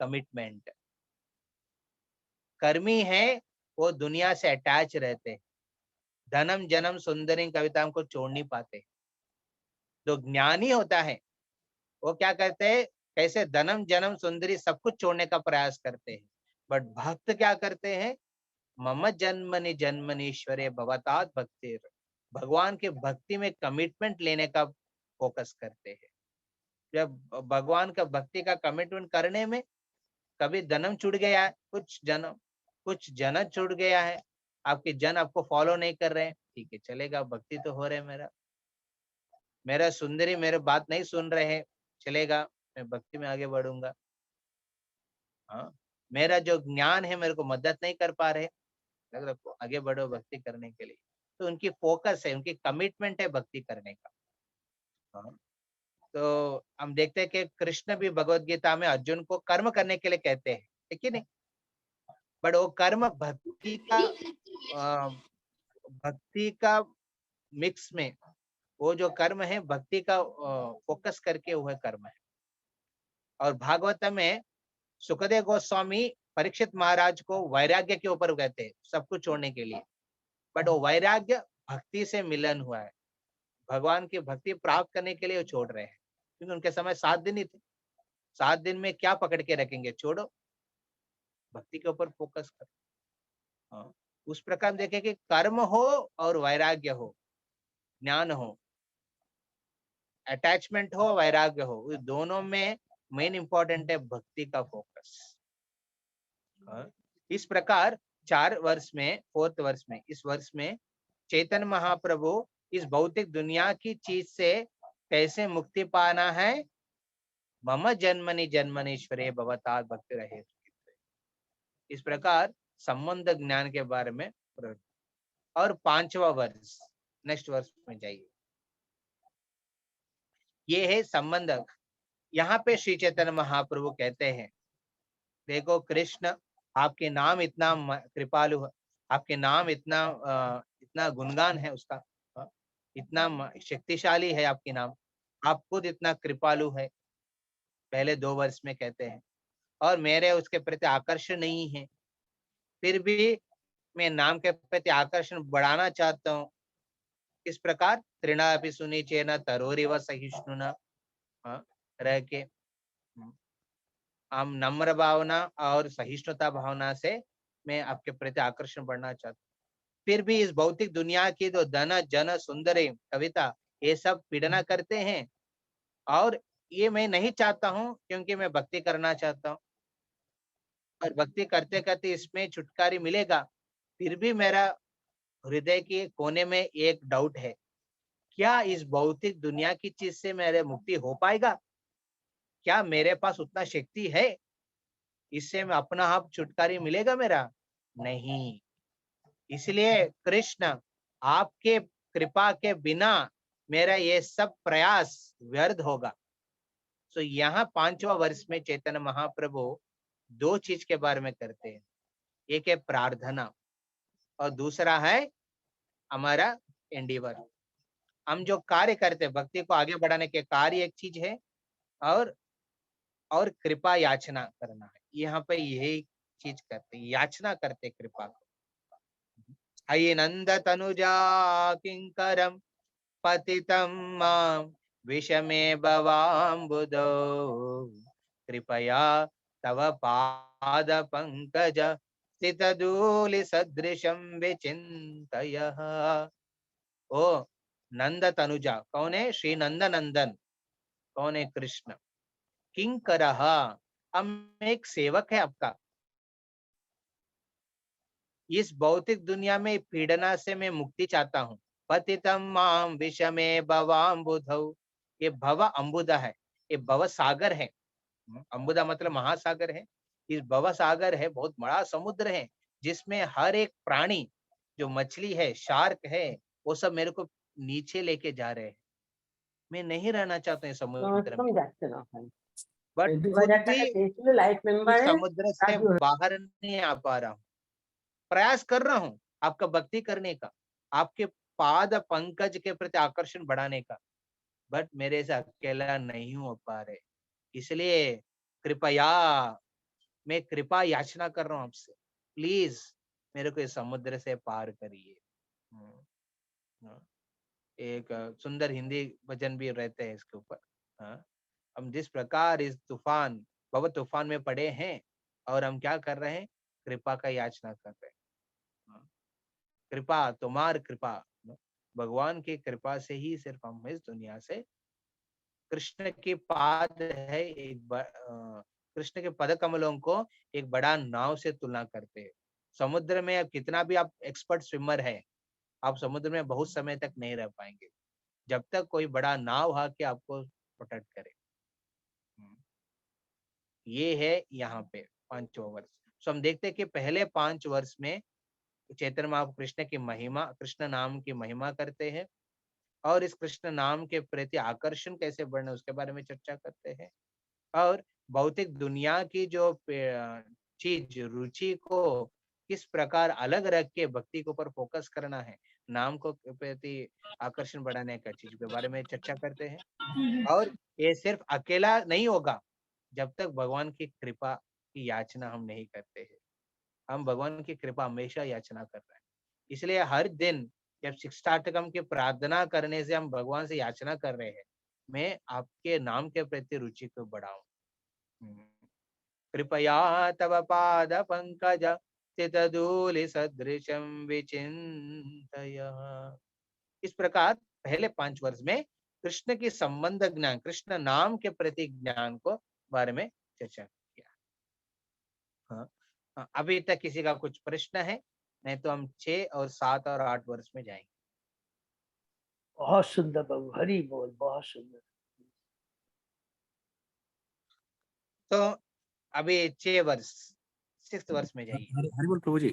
कमिटमेंट। कर्मी है वो दुनिया से अटैच रहते हैं, धनम जन्म सुंदरी कविताओं को छोड़ नहीं पाते। जो ज्ञानी होता है वो क्या करते हैं? कैसे धनम जन्म सुंदरी सब कुछ छोड़ने का प्रयास करते हैं। बट भक्त क्या करते हैं? मम जन्मनि जन्मनीश्वरे भवतात् भक्तिर्, भगवान के भक्ति में कमिटमेंट लेने का फोकस करते हैं। जब भगवान का भक्ति का कमिटमेंट करने में कभी जन्म छूट गया है, कुछ जन्म छूट गया है, आपके जन आपको फॉलो नहीं कर रहे हैं, ठीक है चलेगा, भक्ति तो हो रहा है, मेरा सुंदरी मेरे बात नहीं सुन रहे हैं, चलेगा, मैं भक्ति में आगे बढ़ूंगा। हाँ, मेरा जो ज्ञान है मेरे को मदद नहीं कर पा रहे, रखो आगे बढ़ो भक्ति करने के लिए। तो उनकी फोकस है, उनकी कमिटमेंट है भक्ति करने का। हाँ, तो हम देखते हैं कि कृष्ण भी भगवत गीता में अर्जुन को कर्म करने के लिए कहते हैं, है कि नहीं? बट वो कर्म भक्ति का मिक्स में, वो जो कर्म है भक्ति का फोकस करके हुए कर्म है। और भागवत में सुखदेव गोस्वामी परीक्षित महाराज को वैराग्य के ऊपर कहते हैं, सब कुछ छोड़ने के लिए, बट वो वैराग्य भक्ति से मिलन हुआ है, भगवान की भक्ति प्राप्त करने के लिए वो छोड़ रहे हैं, क्योंकि उनके समय 7 दिन ही थे, 7 दिन में क्या पकड़ के रखेंगे, छोड़ो, भक्ति के ऊपर फोकस करो। हाँ, उस प्रकार देखे कि कर्म हो और वैराग्य हो, ज्ञान हो, अटैचमेंट हो, वैराग्य हो, उस दोनों में मेन इंपॉर्टेंट है भक्ति का फोकस। इस प्रकार 4 वर्ष में, 4th वर्ष में, इस वर्ष में चैतन्य महाप्रभु इस भौतिक दुनिया की चीज से कैसे मुक्ति पाना है, मम जन्मनि जन्मनीश्वरे भवतात् भक्ति रहे, इस प्रकार संबंध ज्ञान के बारे में। और 5वां वर्ष, नेक्स्ट वर्ष में जाइए, ये है संबंध। यहाँ पे श्री चैतन्य महाप्रभु कहते हैं, देखो कृष्ण, आपके नाम इतना कृपालु है, आपके नाम इतना गुणगान है उसका, इतना शक्तिशाली है आपके नाम, आप खुद इतना कृपालु है, पहले 2 वर्ष में कहते हैं, और मेरे उसके प्रति आकर्षण नहीं है, फिर भी मैं नाम के प्रति आकर्षण बढ़ाना चाहता हूँ। इस प्रकार तृणापि सुनिचेन तरोरिव सहिष्णुना रह के हम नम्र भावना और सहिष्णुता भावना से मैं आपके प्रति आकर्षण बढ़ना चाहता हूँ। फिर भी इस भौतिक दुनिया की तो धन जन सुंदर कविता ये सब पीड़ना करते हैं, और ये मैं नहीं चाहता हूँ, क्योंकि मैं भक्ति करना चाहता हूँ, और भक्ति करते करते इसमें छुटकारा मिलेगा। फिर भी मेरा हृदय के कोने में एक डाउट है, क्या इस भौतिक दुनिया की चीज से मेरे मुक्ति हो पाएगा? क्या मेरे पास उतना शक्ति है, इससे मैं अपना आप छुटकारा मिलेगा मेरा? नहीं। इसलिए कृष्ण, आपके कृपा के बिना मेरा ये सब प्रयास व्यर्थ होगा। तो यहाँ 5वां वर्ष में चैतन्य महाप्रभु 2 चीज के बारे में करते हैं, एक है प्रार्थना और दूसरा है हमारा एंडीवर। हम जो कार्य करते हैं, भक्ति को आगे बढ़ाने के कार्य एक चीज है, और कृपा याचना करना है, यहाँ पे यही चीज करते, याचना करते कृपा को। अयि नंद तनुजा किंकरम पतितं मां विषमे भवाम्बुधौ कृपया तव पाद पंकज स्थितधूलि सदृशं विचिन्तयः। ओ नंद तनुजा, कौन है? श्री नंद नंदन, कौन है? कृष्ण। किंकरः, हम एक सेवक है आपका, इस भौतिक दुनिया में पीड़ना से मैं मुक्ति चाहता हूँ। पतितं मां विषमे भवाम्बुधौ, ये भव अम्बुदा है, ये भव सागर है, अम्बुदा मतलब महासागर है, इस भव सागर है, बहुत बड़ा समुद्र है, जिसमें हर एक प्राणी, जो मछली है, शार्क है, वो सब मेरे को नीचे लेके जा रहे हैं। मैं नहीं रहना चाहता हूँ समुद्र में, बट खुद भी इस समुद्र से बाहर नहीं आ पा रहा हूँ। प्रयास कर रहा हूँ आपका भक्ति करने का, आपके पाद पंकज के प्रति आकर्षण बढ़ाने का, बट मेरे से अकेला नहीं हो पा रहे। इसलिए कृपया, मैं कृपा याचना कर रहा हूँ आपसे, प्लीज मेरे को इस समुद्र से पार करिए। एक सुंदर हिंदी भजन भी रहते हैं इसके ऊपर। हम जिस प्रकार इस तूफान, भव तूफान में पड़े हैं, और हम क्या कर रहे हैं? कृपा का याचना कर रहे हैं। कृपा, तुम्हार कृपा, भगवान की कृपा से ही सिर्फ हम इस दुनिया से कृष्ण की पाद है कृष्ण के पद कमलों को एक बड़ा नाव से तुलना करते हैं। समुद्र में अब कितना भी आप एक्सपर्ट स्विमर है, आप समुद्र में बहुत समय तक नहीं रह पाएंगे जब तक कोई बड़ा नाव आके आपको प्रोटेक्ट करे। ये है यहाँ पे 5 वर्ष। सो हम देखते हैं कि पहले 5 वर्ष में चैतन्य महाप्रभु कृष्ण की महिमा, कृष्ण नाम की महिमा करते हैं और इस कृष्ण नाम के प्रति आकर्षण कैसे बढ़ना उसके बारे में चर्चा करते हैं। और भौतिक दुनिया की जो चीज रुचि को किस प्रकार अलग रख के भक्ति के ऊपर फोकस करना है, नाम को प्रति आकर्षण बढ़ाने का चीज के बारे में चर्चा करते हैं। और ये सिर्फ अकेला नहीं होगा जब तक भगवान की कृपा की याचना हम नहीं करते हैं। हम भगवान की कृपा हमेशा याचना कर रहे हैं, इसलिए हर दिन जब शिक्षाटकम की प्रार्थना करने से हम भगवान से याचना कर रहे हैं, मैं आपके नाम के प्रति रुचि को बढ़ाऊं। कृपया तव पाद पंकज स्थित धूलि सदृशम विचिंतय। इस प्रकार पहले 5 वर्ष में कृष्ण की संबंध ज्ञान, कृष्ण नाम के प्रति ज्ञान को बारे में चर्चा किया। हाँ, अभी तक किसी का कुछ प्रश्न है? नहीं तो हम 6 और 7 और 8 वर्ष में जाएंगे। बहुत सुंदर बाबू, हरि बोल, बहुत सुंदर। तो अभी 6 वर्ष 6 वर्ष में जाइए। हरि बोल प्रभु जी।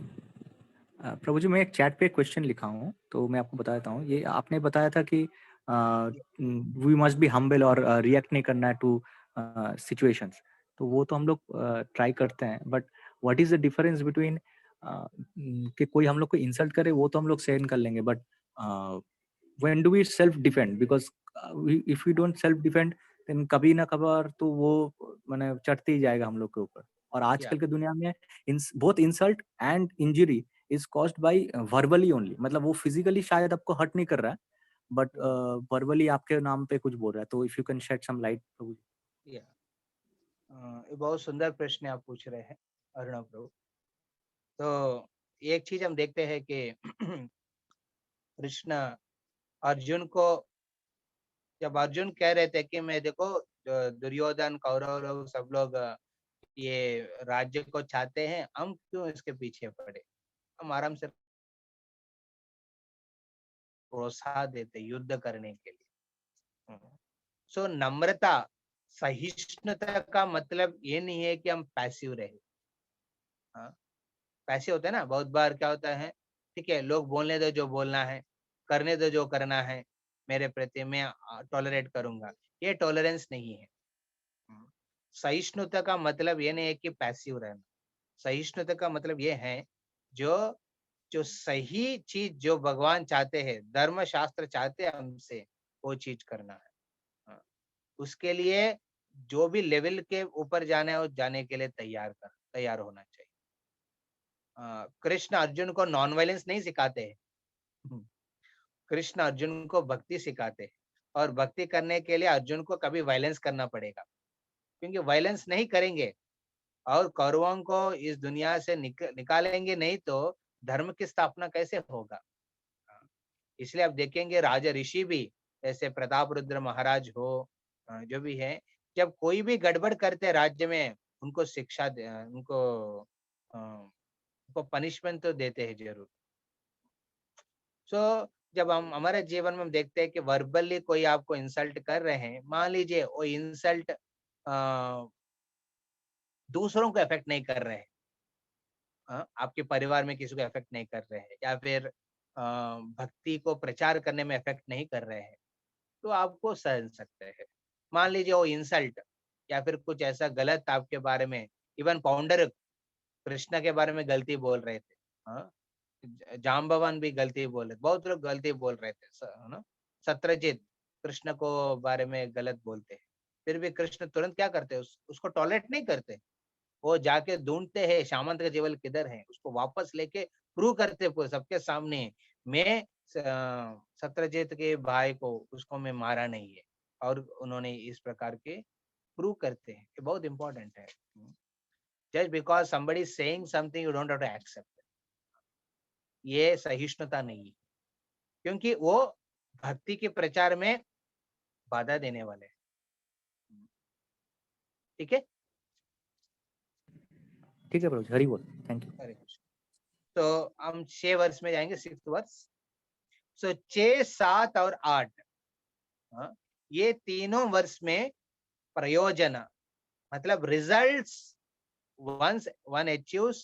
प्रभु जी, मैं एक चैट पे क्वेश्चन लिखा हूँ तो मैं आपको बता देता हूँ। ये आपने बताया था कि वी मस्ट बी हम्बल और रिएक्ट नहीं करना है टू सिचुएशंस, तो वो तो हम लोग ट्राई करते हैं, but what is the difference between कि कोई हम लोग को इंसल्ट करे वो तो हम लोग सहन कर लेंगे, but when do we self defend, because if we don't self defend then कभी ना कभार तो वो माने चढ़ते ही जाएगा हम लोग के ऊपर। और आजकल के दुनिया में both insult and injury is caused by verbally only, मतलब वो फिजिकली शायद आपको हर्ट नहीं कर रहा है बट वर्बली आपके नाम पे कुछ बोल रहा है। तो if you can shed some light प्रभु। ये बहुत सुंदर प्रश्न आप पूछ रहे हैं अर्णव प्रभु। तो एक चीज हम देखते हैं कि कृष्ण अर्जुन को, जब अर्जुन कह रहे थे कि मैं देखो दुर्योधन कौरव लोग सब लोग ये राज्य को चाहते हैं, हम क्यों इसके पीछे पड़े, हम आराम से प्रोत्साहन देते युद्ध करने के लिए। सो नम्रता सहिष्णुता का मतलब ये नहीं है कि हम पैसिव रहे। पैसे होते हैं ना, बहुत बार क्या होता है, ठीक है लोग बोलने दो जो बोलना है, करने दो जो करना है, मेरे प्रति मैं टॉलरेट करूंगा, ये टॉलरेंस नहीं है। सहिष्णुता का मतलब ये नहीं है कि पैसिव रहना। सहिष्णुता का मतलब ये है जो सही चीज जो भगवान चाहते हैं, धर्म शास्त्र चाहते हैं हमसे, वो चीज करना है। उसके लिए जो भी लेवल के ऊपर जाना है, वो जाने के लिए तैयार होना चाहिए। कृष्ण अर्जुन को नॉन वायलेंस नहीं सिखाते हैं, कृष्ण अर्जुन को भक्ति सिखाते हैं, और भक्ति करने के लिए अर्जुन को कभी वायलेंस करना पड़ेगा, क्योंकि वायलेंस नहीं करेंगे और कौरवों को इस दुनिया से निकालेंगे नहीं तो धर्म की स्थापना कैसे होगा। इसलिए आप देखेंगे राजा ऋषि भी, जैसे प्रताप रुद्र महाराज हो, जो भी है, जब कोई भी गड़बड़ करते राज्य में उनको शिक्षा उनको पनिशमेंट तो देते हैं जरूर। सो जब हम हमारे जीवन में हम देखते हैं कि वर्बली कोई आपको इंसल्ट कर रहे हैं, मान लीजिए वो इंसल्ट दूसरों को इफेक्ट नहीं कर रहे हैं, आपके परिवार में किसी को इफेक्ट नहीं कर रहे हैं, या फिर भक्ति को प्रचार करने में इफेक्ट नहीं कर रहे हैं, तो आपको सहन सकते हैं। मान लीजिए वो इंसल्ट या फिर कुछ ऐसा गलत आपके बारे में, इवन पाउंडर कृष्ण के बारे में गलती बोल रहे थे, जाम्बवान भी गलती बोल रहे, बहुत लोग गलती बोल रहे थे ना, सत्यजीत कृष्ण को बारे में गलत बोलते हैं, फिर भी कृष्ण तुरंत क्या करते हैं, उसको टॉलरेट नहीं करते, वो जाके ढूंढते हैं सामंत का जीवन किधर है, उसको वापस लेके प्रूव करते सबके सामने, मैं सत्यजीत के भाई को उसको मैं मारा नहीं है, और उन्होंने इस प्रकार के प्रूव करते हैं। ये बहुत इंपॉर्टेंट है। Just because somebody is saying something, you don't have to accept it. ये सहिष्णुता नहीं है, क्योंकि वो भक्ति के प्रचार में बाधा देने वाले हैं। ठीक है, ठीक है प्रभु जी, हरि बोल, थैंक यू। हरे कृष्ण। तो हम 6 वर्ष में जाएंगे, 6th वर्ष। सो 6, 7 और 8, ये तीनों वर्ष में प्रयोजन मतलब results, once one achieves,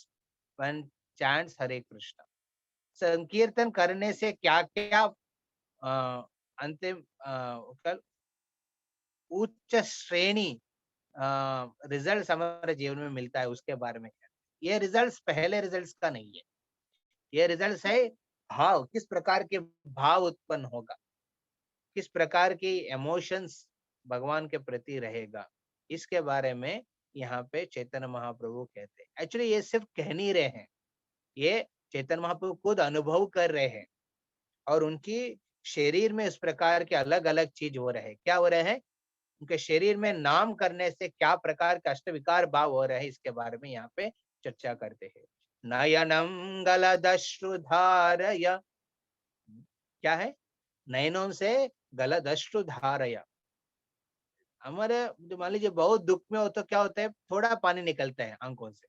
one chants हरे कृष्ण। संकीर्तन करने से क्या क्या अंतिम उच्च श्रेणी रिजल्ट हमारे जीवन में मिलता है, उसके बारे में क्या। ये रिजल्ट्स पहले रिजल्ट्स का नहीं है, ये रिजल्ट्स है भाव, किस प्रकार के भाव उत्पन्न होगा, किस प्रकार की इमोशंस भगवान के प्रति रहेगा, इसके बारे में यहाँ पे चैतन्य महाप्रभु कहते हैं। एक्चुअली ये सिर्फ कह नहीं रहे हैं, ये चैतन्य महाप्रभु खुद अनुभव कर रहे हैं और उनकी शरीर में इस प्रकार के अलग अलग चीज हो रहे हैं। क्या हो रहे हैं, उनके शरीर में नाम करने से क्या प्रकार के अष्टविकार भाव हो रहे हैं, इसके बारे में यहाँ पे चर्चा करते हैं। नयनम गलदश्रुधारय, क्या है, नयनों से गलदश्रुधारय। हमारे मान लीजिए बहुत दुख में हो तो क्या होता है, थोड़ा पानी निकलता है आंखों से,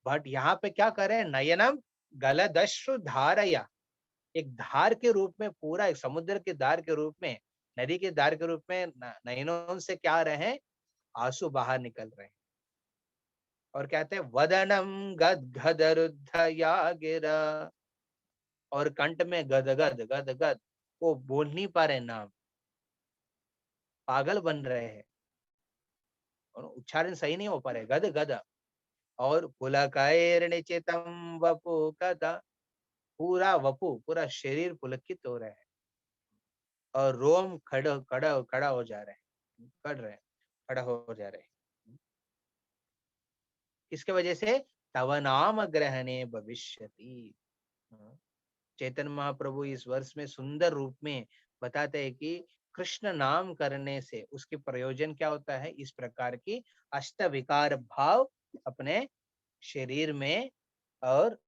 बट यहाँ पे क्या कर रहे हैं, नयनम गलदश्रुधारय, एक धार के रूप में, पूरा एक समुद्र के धार के रूप में, नदी के धार के रूप में नयनों से क्या आ रहे हैं, आंसू बाहर निकल रहे हैं। और कहते हैं वदनम गदगदरुद्धया गिरा, और कंठ में गदगद गदगद, वो बोल नहीं पा रहे नाम, पागल बन रहे हैं और उच्चारण सही नहीं हो पा रहे, गद गद। और पुलकायर्निचितम वपु कदा, पूरा वपु, पूरा शरीर पुलकित हो रहा है और रोम खड़ा खड़ा खड़ा हो जा रहे हैं, कड़ रहे हैं, खड़ा हो जा रहे हैं। इसके वजह से तव नाम ग्रहणे भविष्यति। चैतन्य महाप्रभु इस वर्ष में सुंदर रूप में बताते हैं कि कृष्ण नाम करने से उसके प्रयोजन क्या होता है, इस प्रकार की अष्टविकार भाव अपने शरीर में और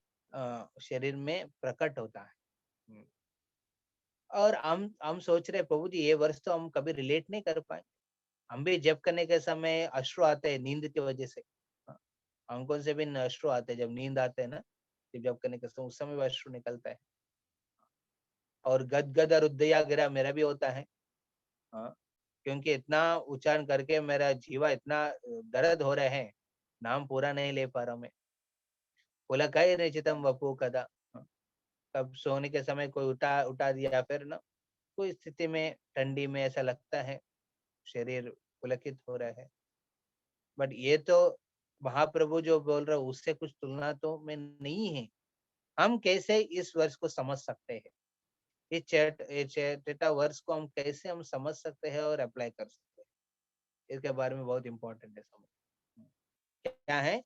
शरीर में प्रकट होता है। और हम सोच रहे प्रभु जी ये वर्ष तो हम कभी रिलेट नहीं कर पाए, हम भी जप करने के समय अश्रु आते हैं नींद की वजह से, आंखों से भी अश्रु आते हैं, जब नींद आते हैं ना, जब करने के समय उस समय भी अश्रु निकलता है। और गदगद और उद्दया गिरा मेरा भी होता है, क्योंकि इतना उच्चारण करके मेरा जीवा इतना दर्द हो रहे हैं, नाम पूरा नहीं ले पा रहा मैं। पुलकाय निचितम वपु कदा, कब सोने के समय कोई उठा दिया, फिर ना कोई स्थिति में ठंडी में ऐसा लगता है शरीर पुलकित हो रहा है। बट ये तो महाप्रभु जो बोल रहा है उससे कुछ तुलना तो में नहीं है। हम कैसे इस वर्ष को समझ सकते हैं, चेटा वर्ष को हम कैसे हम समझ सकते हैं और अप्लाई कर सकते हैं, इसके बारे में बहुत इंपॉर्टेंट है समझ। क्या है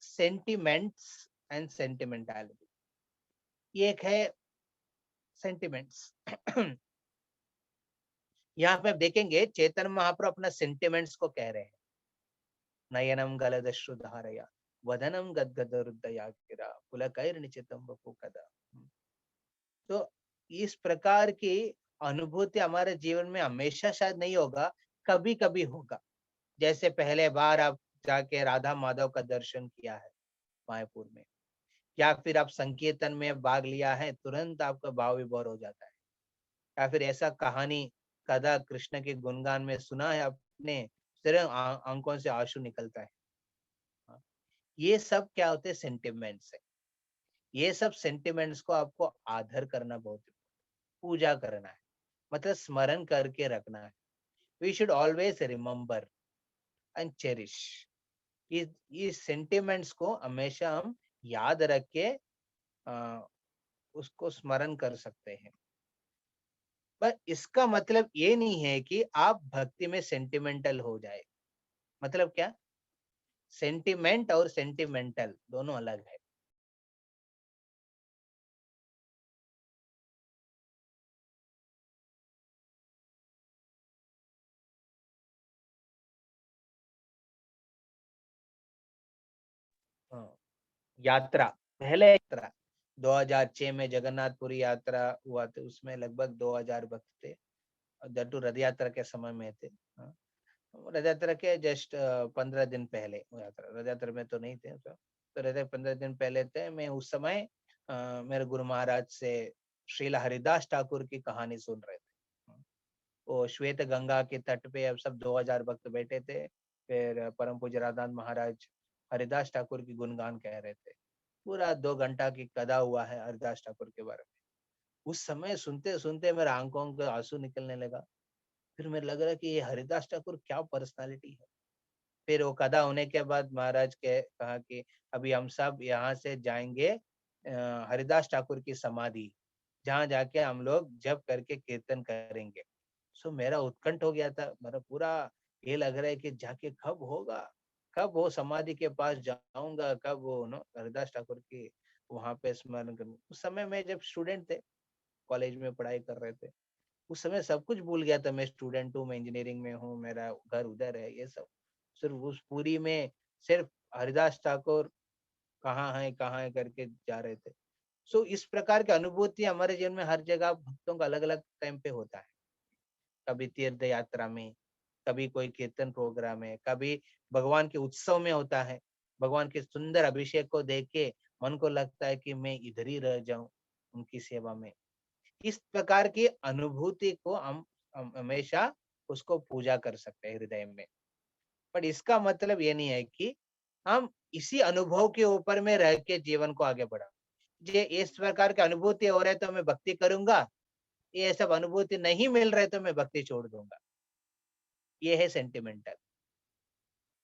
सेंटिमेंट्स एंड सेंटिमेंटालिटी। एक है सेंटिमेंट्स। यहाँ पे आप देखेंगे चैतन्य महाप्रभु अपना सेंटिमेंट्स को कह रहे हैं, नयनम गलदश्रुधारया वदनम गदगदरुद्धया गिरा पुलकैर्निचितम वपु कदा। तो इस प्रकार की अनुभूति हमारे जीवन में हमेशा शायद नहीं होगा, कभी कभी होगा। जैसे पहले बार आप जाके राधा माधव का दर्शन किया है मायापुर में, या फिर आप संकीर्तन में भाग लिया है, तुरंत आपका भाव विभोर हो जाता है। या फिर ऐसा कहानी कदा कृष्ण के गुणगान में सुना है आपने, सिर्फ आंखों से आंसू निकलता है। ये सब क्या होते हैं, सेंटिमेंट्स है। ये सब सेंटिमेंट्स को आपको आदर करना, बहुत पूजा करना है, मतलब स्मरण करके रखना है। We should always remember and cherish. इस सेंटिमेंट्स को हमेशा हम याद रख के उसको स्मरण कर सकते हैं। पर इसका मतलब ये नहीं है कि आप भक्ति में सेंटिमेंटल हो जाए। मतलब क्या, सेंटिमेंट और सेंटिमेंटल दोनों अलग है। यात्रा, पहले यात्रा 2006 में जगन्नाथपुरी यात्रा हुआ था, उसमें लगभग 2000 भक्त थे, दट्टू रथ यात्रा के समय में थे। रथ यात्रा के जस्ट 15 दिन पहले वो यात्रा, रथ यात्रा में तो नहीं थे तो रथ 15 दिन पहले थे। मैं उस समय मेरे गुरु महाराज से श्रील हरिदास ठाकुर की कहानी सुन रहे थे। वो श्वेत गंगा के तट पे अब सब 2000 भक्त बैठे थे। फिर परम पूज्य राधानाथ महाराज हरिदास ठाकुर की गुणगान कह रहे थे। पूरा 2 घंटा की कथा हुआ है हरिदास ठाकुर के बारे में। उस समय सुनते सुनते मेरे आंखों के आंसू निकलने लगा। फिर मेरे लग रहा है कि ये हरिदास ठाकुर क्या पर्सनालिटी है। फिर वो कथा होने के बाद महाराज के कहा कि अभी हम सब यहाँ से जाएंगे हरिदास ठाकुर की समाधि, जहाँ जाके हम लोग जप करके कीर्तन करेंगे। सो मेरा उत्कंठ हो गया था। मेरा पूरा ये लग रहा है कि जाके कब होगा, कब वो समाधि के पास जाऊंगा, कब वो नो हरिदास ठाकुर की वहां पे स्मरण करूँ। उस समय मैं जब स्टूडेंट थे, कॉलेज में पढ़ाई कर रहे थे, उस समय सब कुछ भूल गया था। मैं स्टूडेंट हूँ, मैं इंजीनियरिंग में हूँ, मेरा घर उधर है, ये सब सिर्फ उस पूरी में सिर्फ हरिदास ठाकुर कहाँ है करके जा रहे थे। सो इस प्रकार की अनुभूति हमारे जीवन में हर जगह भक्तों का अलग अलग टाइम पे होता है। कभी तीर्थ यात्रा में, कभी कोई कीर्तन प्रोग्राम में, कभी भगवान के उत्सव में होता है। भगवान के सुंदर अभिषेक को देख के मन को लगता है कि मैं इधर ही रह जाऊं उनकी सेवा में। इस प्रकार की अनुभूति को हम हमेशा उसको पूजा कर सकते हैं हृदय में। पर इसका मतलब ये नहीं है कि हम इसी अनुभव के ऊपर में रह के जीवन को आगे बढ़ा। जे इस प्रकार की अनुभूति हो रहे तो मैं भक्ति करूंगा, ये सब अनुभूति नहीं मिल रहे तो मैं भक्ति छोड़ दूंगा। ये है सेंटिमेंटल।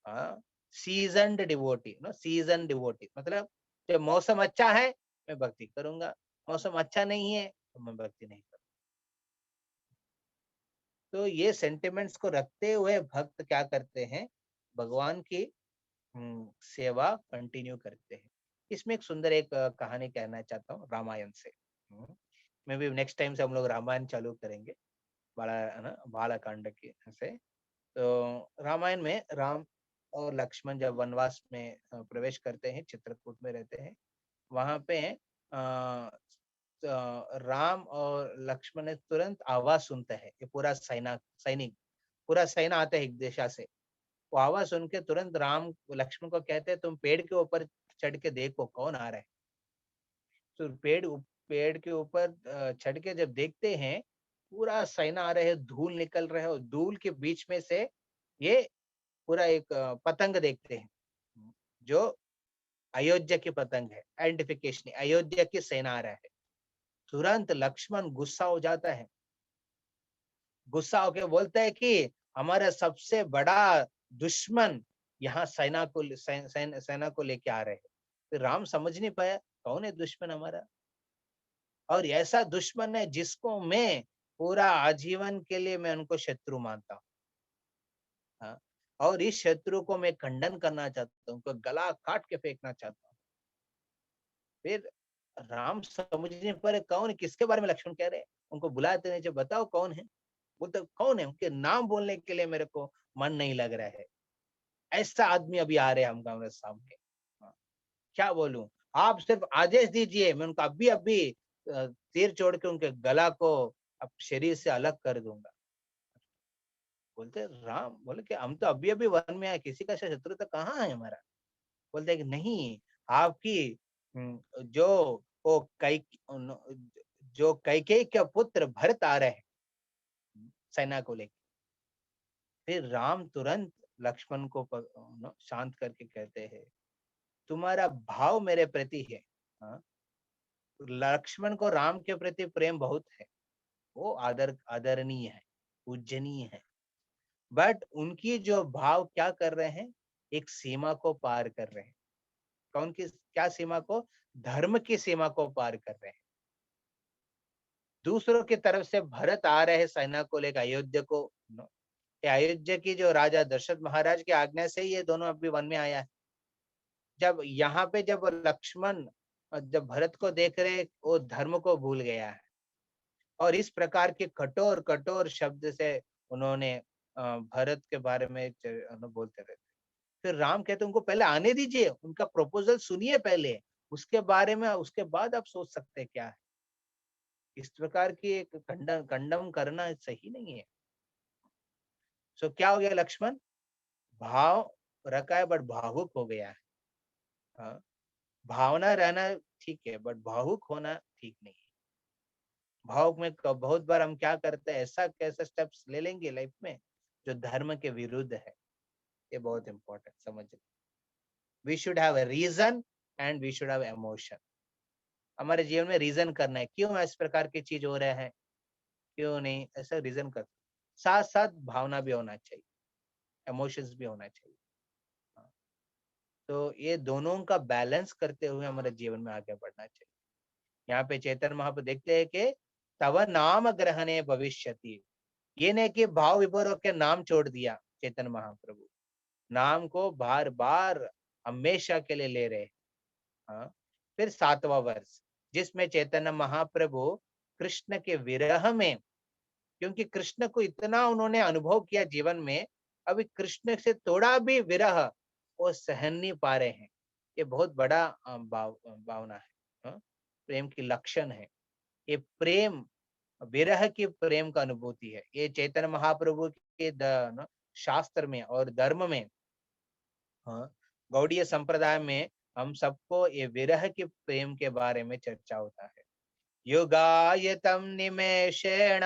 हाँ, seasoned devotee, no season devotee मतलब जब मौसम अच्छा है मैं भक्ति करूंगा, मौसम अच्छा नहीं है तो मैं भक्ति नहीं करूंगा। तो ये सेंटिमेंट्स को रखते हुए भक्त क्या करते हैं, भगवान की सेवा कंटिन्यू करते हैं। इसमें एक सुंदर एक कहानी कहना चाहता हूँ रामायण से। मैं भी नेक्स्ट टाइम से हम लोग रामायण चालू करेंगे, बालकांड के से। तो रामायण में राम और लक्ष्मण जब वनवास में प्रवेश करते हैं, चित्रकूट में रहते हैं, वहां पे राम और लक्ष्मण ने तुरंत आवाज सुनते हैं। ये पूरा सैनिक पूरा सेना आता है एक दिशा से। वो आवाज सुन के तुरंत राम लक्ष्मण को कहते हैं तुम पेड़ के ऊपर चढ़ के देखो कौन आ रहा है। तो पेड़ के ऊपर चढ़ के जब देखते हैं, पूरा सेना आ रहे है, धूल निकल रहे है और धूल के बीच में से ये पूरा एक पतंग देखते हैं जो अयोध्या की पतंग है। आइडेंटिफिकेशन, अयोध्या की सेना आ रहा है। तुरंत लक्ष्मण गुस्सा हो जाता है, गुस्सा होके बोलता है कि हमारा सबसे बड़ा दुश्मन यहाँ सेना को लेके आ रहे हैं। तो राम समझ नहीं पाया कौन है दुश्मन हमारा, और ऐसा दुश्मन है जिसको मैं पूरा आजीवन के लिए मैं उनको शत्रु मानता हूँ। हाँ, और इस शत्रु को मैं खंडन करना चाहता हूँ, उनको गला काट के फेंकना चाहता हूँ। फिर राम समझ नहीं पा रहे कौन, किसके बारे में लक्ष्मण कह रहे हैं। उनको बुलाते नहीं, जो बताओ कौन है। बोलते कौन है, उनके नाम बोलने के लिए मेरे को मन नहीं लग रहा है। ऐसा आदमी अभी आ रहे हैं हमारे सामने। हाँ, क्या बोलूं, आप सिर्फ आदेश दीजिए, मैं उनको अभी अभी तीर छोड़ के उनके गला को अब शरीर से अलग कर दूंगा। बोलते राम बोले कि हम तो अभी अभी वन में आए, किसी का शत्रु तो कहाँ है हमारा। बोलते कि नहीं, आपकी जो वो जो कैकेयी के पुत्र भरत आ रहे हैं सेना को लेकर। फिर राम तुरंत लक्ष्मण को शांत करके कहते हैं तुम्हारा भाव मेरे प्रति है। हाँ? लक्ष्मण को राम के प्रति प्रेम बहुत है, वो आदरणीय है, पूजनीय है। बट उनकी जो भाव क्या कर रहे हैं, एक सीमा को पार कर रहे हैं। कौन की क्या सीमा को, धर्म की सीमा को पार कर रहे हैं। दूसरों की तरफ से भरत आ रहे हैं सेना को लेकर अयोध्या को। अयोध्या की जो राजा दशरथ महाराज की आज्ञा से ये दोनों अभी वन में आया है। जब यहाँ पे जब लक्ष्मण जब भरत को देख रहे, वो धर्म को भूल गया है और इस प्रकार के कठोर कठोर शब्द से उन्होंने भरत के बारे में बोलते रहते। फिर राम कहते उनको पहले आने दीजिए, उनका प्रपोजल सुनिए पहले, उसके बारे में उसके बाद आप सोच सकते हैं क्या है। इस प्रकार की एक खंडन करना सही नहीं है। सो क्या हो गया लक्ष्मण, भाव रखा है बट भावुक हो गया है। हाँ, भावना रहना ठीक है बट भावुक होना ठीक नहीं है। भावुक में बहुत बार हम क्या करते हैं, ऐसा कैसे स्टेप्स ले लेंगे लाइफ में जो धर्म के विरुद्ध है। ये बहुत इंपॉर्टेंट समझ। We should have a reason and we should have emotion. हमारे जीवन में रीजन करना है, क्यों इस प्रकार की चीज हो रहा है, क्यों नहीं, ऐसा रीजन कर, साथ साथ भावना भी होना चाहिए, इमोशंस भी होना चाहिए। हाँ, तो ये दोनों का बैलेंस करते हुए हमारे जीवन में आगे बढ़ना चाहिए। यहाँ पे चैतन्य महाप्रभु देखते हैं कि तव नाम ग्रहणे भविष्यति, ये नहीं कि भाव विभोर के नाम छोड़ दिया। चैतन्य महाप्रभु नाम को बार बार हमेशा के लिए ले रहे हैं। हाँ, फिर 7वां वर्ष जिसमें चैतन्य महाप्रभु कृष्ण के विरह में, क्योंकि कृष्ण को इतना उन्होंने अनुभव किया जीवन में, अभी कृष्ण से थोड़ा भी विरह वो सहन नहीं पा रहे हैं। ये बहुत बड़ा भावना है। हाँ? प्रेम की लक्षण है ये। प्रेम विरह की प्रेम का अनुभूति है। ये चैतन्य महाप्रभु के शास्त्र में और धर्म में, हाँ, गौड़ीय संप्रदाय में हम सबको ये विरह के प्रेम के बारे में चर्चा होता है। युगायतम निमेषेण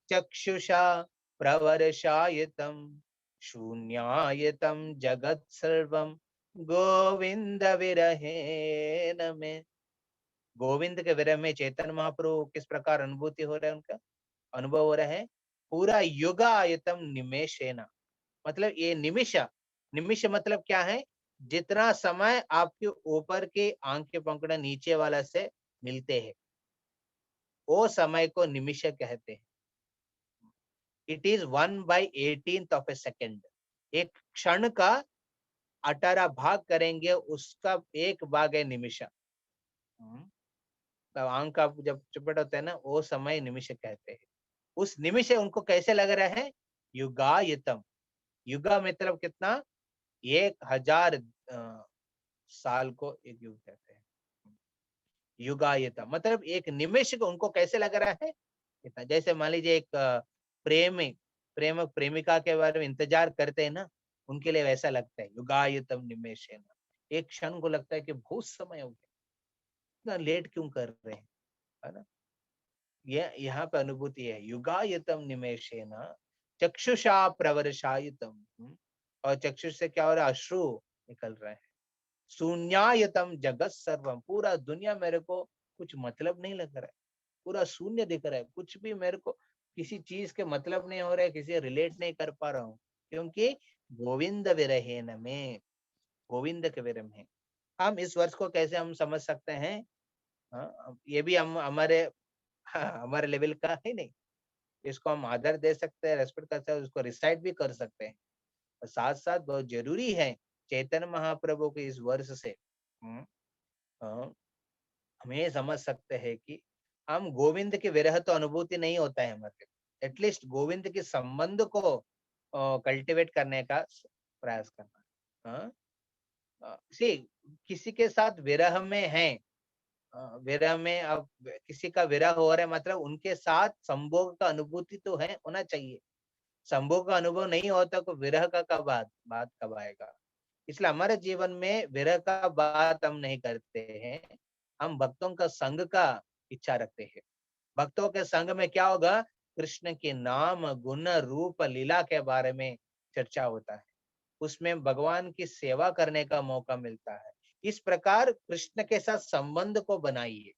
चक्षुषा प्रवर्षायतम शून्यायतम जगत सर्वम गोविंद विरहेन में। गोविंद के विरह में चैतन्य महाप्रभु किस प्रकार अनुभूति हो रहा है, उनका अनुभव हो रहा है। पूरा युगायतम निमेषेन, मतलब ये निमिष, निमिष मतलब क्या है, जितना समय आपके ऊपर के आंख के पंखुड़ा नीचे वाला से मिलते हैं वो समय को निमिष कहते हैं। It is 1/18 of A second. एक क्षण का 18 भाग करेंगे उसका एक भाग है निमिष। तब आंख का जब चुपट होता है ना, वो समय निमिष कहते हैं। उस निमिष उनको कैसे लग रहा है, युगायतम। युगा मतलब कितना, 1000 साल को एक युग कहते हैं। युगायतम मतलब एक निमिष को उनको कैसे लग रहा है इतना। जैसे मान लीजिए एक प्रेम प्रेमिका के बारे में इंतजार करते हैं ना, उनके लिए वैसा लगता है युगायतम निमेषेन। एक क्षण को लगता है कि बहुत समय हो गया, इतना लेट क्यों कर रहे हैं, है ना। ये यहाँ पे अनुभूति है। युगायतम निमेषेन चक्षुषा प्रवर्षायतम, और चक्षुष से क्या हो रहा है, अश्रु निकल रहे हैं। शून्यायतम जगत सर्वम, पूरा दुनिया मेरे को कुछ मतलब नहीं लग रहा है, पूरा शून्य दिख रहा है, कुछ भी मेरे को किसी चीज के मतलब नहीं हो रहा है, किसी रिलेट नहीं कर पा रहा हूँ, क्योंकि गोविंद विरहेन में, गोविंद के विरह में। हम इस वर्ष को कैसे हम समझ सकते हैं, ये भी हम हमारे लेवल का है नहीं, इसको हम आदर दे सकते हैं, रेस्पेक्ट कर सकते हैं, उसको रिसाइट भी कर सकते हैं। और साथ साथ बहुत जरूरी है चैतन्य महाप्रभु के इस वर्ष से हम ये समझ सकते हैं कि हम गोविंद के विरह तो अनुभूति नहीं होता है हमारे, एटलीस्ट गोविंद के संबंध को कल्टीवेट करने का प्रयास करना। सी किसी के साथ विरह में है, विरह में अब किसी का विरह हो रहा है, मतलब उनके साथ संभोग का अनुभूति तो है, होना चाहिए। संभोग का अनुभव नहीं होता तो विरह का कब बात कब आएगा। इसलिए हमारे जीवन में विरह का बात हम नहीं करते हैं, हम भक्तों का संग का इच्छा रखते हैं। भक्तों के संग में क्या होगा, कृष्ण के नाम गुण रूप लीला के बारे में चर्चा होता है, उसमें भगवान की सेवा करने का मौका मिलता है। इस प्रकार कृष्ण के साथ संबंध को बनाइए,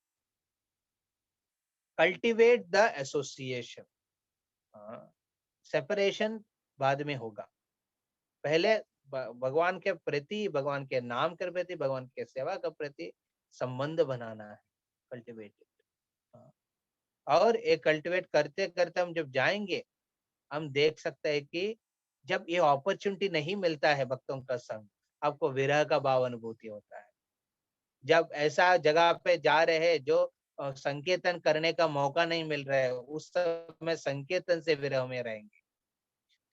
कल्टीवेट द एसोसिएशन। सेपरेशन बाद में होगा, पहले भगवान के प्रति, भगवान के नाम के प्रति, भगवान के सेवा के प्रति संबंध बनाना है, कल्टीवेटेड। और ये कल्टीवेट करते करते हम जब जाएंगे, हम देख सकते हैं कि जब ये अपॉर्चुनिटी नहीं मिलता है भक्तों का संग, आपको विरह का भाव अनुभूति होता है। जब ऐसा जगह पे जा रहे हैं जो संकीर्तन करने का मौका नहीं मिल रहा है, उस समय संकीर्तन से विरह में रहेंगे।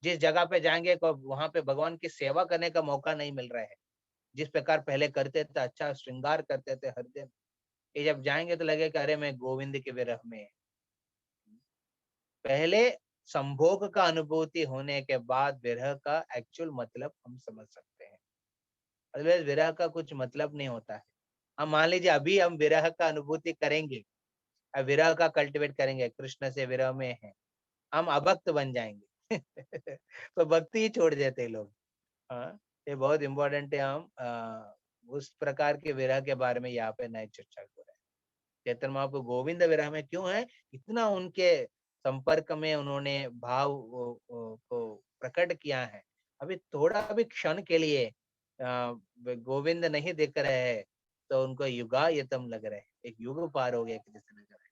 जिस जगह पे जाएंगे वहां पे भगवान की सेवा करने का मौका नहीं मिल रहा है, जिस प्रकार पहले करते थे, अच्छा श्रृंगार करते थे हर दिन, ये जब जाएंगे तो लगेगा अरे मैं गोविंद के विरह में। पहले संभोग का अनुभूति होने के बाद विरह का एक्चुअल मतलब हम समझ सकते हैं। अदरवाइज विरह का कुछ मतलब नहीं होता है। हम मान लीजिए अभी हम विरह का अनुभूति करेंगे, विरह का कल्टिवेट करेंगे, कृष्ण से विरह में है, हम अभक्त बन जाएंगे तो भक्ति ही छोड़ देते हैं लोग। हाँ, ये बहुत इम्पोर्टेंट है। हम उस प्रकार के विरह के बारे में यहाँ पे नए चर्चा हो रहे हैं। चैतन्य महाप्रभु गोविंद विरह में क्यों है, इतना उनके संपर्क में उन्होंने भाव को प्रकट किया है। अभी थोड़ा भी क्षण के लिए गोविंद नहीं दिख रहे हैं तो उनको युगायतम लग रहे हैं, एक युग पार हो गया जैसे लग रहा है।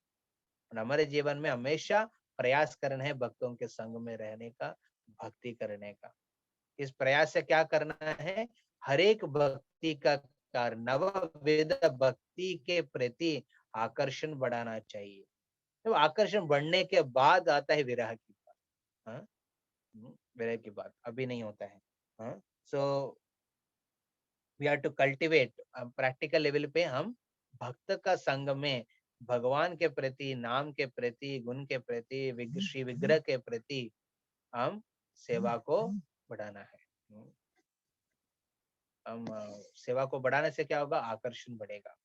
और हमारे जीवन में हमेशा प्रयास करना है भक्तों के संग में रहने का, भक्ति करने का। इस प्रयास से क्या करना है, हर एक भक्ति का नवविध भक्ति के प्रति आकर्षण बढ़ाना चाहिए। तो आकर्षण बढ़ने के बाद आता है विरह की बात। हाँ, विरह की बात अभी नहीं होता है। हाँ, so we have to cultivate. Practical level पे हम भक्त का संग में भगवान के प्रति, नाम के प्रति, गुण के प्रति, श्री विग्रह के प्रति हम सेवा को बढ़ाना है। हम सेवा को बढ़ाने से क्या होगा, आकर्षण बढ़ेगा।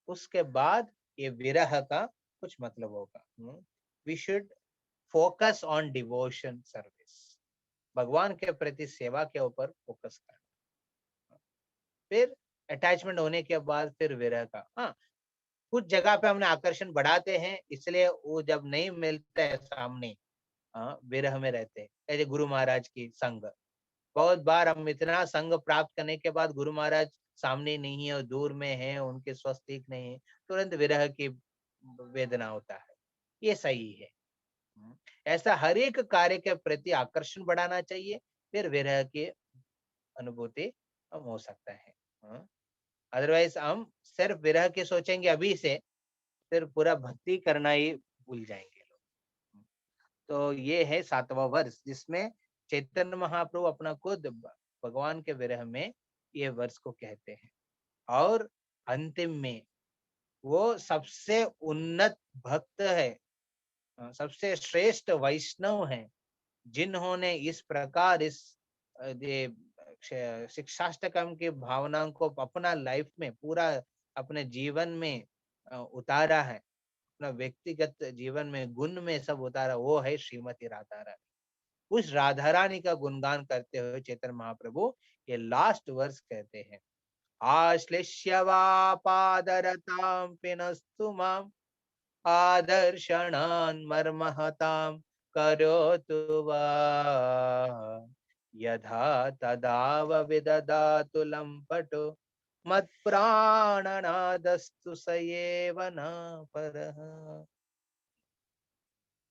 उसके बाद ये विरह का कुछ मतलब होगा। We should focus on devotion service, भगवान के प्रति सेवा के ऊपर फोकस करना। फिर अटैचमेंट होने के बाद फिर विरह का, हाँ, कुछ जगह पे हमने आकर्षण बढ़ाते हैं, इसलिए वो जब नहीं मिलता है सामने, विरह में रहते हैं। जैसे गुरु महाराज की संग, बहुत बार हम इतना संग प्राप्त करने के बाद गुरु महाराज सामने नहीं है और दूर में है, उनके स्वास्थ्य ठीक नहीं है, तुरंत विरह की वेदना होता है। ये सही है। ऐसा हर एक कार्य के प्रति आकर्षण बढ़ाना चाहिए, फिर विरह की अनुभूति हम हो सकता है। अदरवाइज हम सिर्फ विरह के सोचेंगे अभी से, फिर पूरा भक्ति करना ही भूल जाएंगे लोग। तो ये है 7वां वर्ष जिसमें चैतन्य महाप्रभु अपना खुद भगवान के विरह में ये वर्ष को कहते हैं। और अंतिम में वो सबसे उन्नत भक्त है, सबसे श्रेष्ठ वैष्णव है, जिन्होंने इस प्रकार इस शिक्षाष्टकम की भावनाओं को अपना लाइफ में, पूरा अपने जीवन में उतारा है, अपना व्यक्तिगत जीवन में गुण में सब उतारा, वो है श्रीमती राधा रानी। उस राधा रानी का गुणगान करते हुए चैतन्य महाप्रभु ये लास्ट वर्स कहते हैं, आश्लिष्य वा पादरतां पिनस्तु मां आदर्शणान् मर्महतां करोतु वा यथा तदाव विददातु लम्पटो मत्प्राणनादस्तु स एव न परः।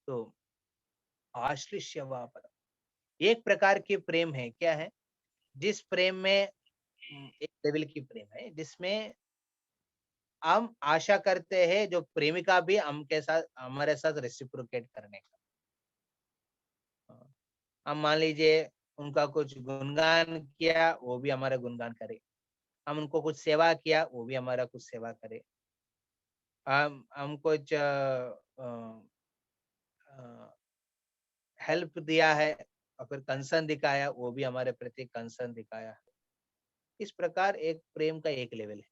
तो आश्लिष्य वा परः एक प्रकार की प्रेम है, क्या है, जिस प्रेम में एक लेवल की प्रेम है जिसमें हम आशा करते हैं जो प्रेमिका भी हमके साथ, हमारे साथ रेसिप्रोकेट करने का। हम मान लीजिए उनका कुछ गुणगान किया, वो भी हमारा गुणगान करे। हम उनको कुछ सेवा किया, वो भी हमारा कुछ सेवा करे। हम कुछ हेल्प दिया है और फिर कंसर्न दिखाया, वो भी हमारे प्रति कंसर्न दिखाया है। इस प्रकार एक प्रेम का एक लेवल है।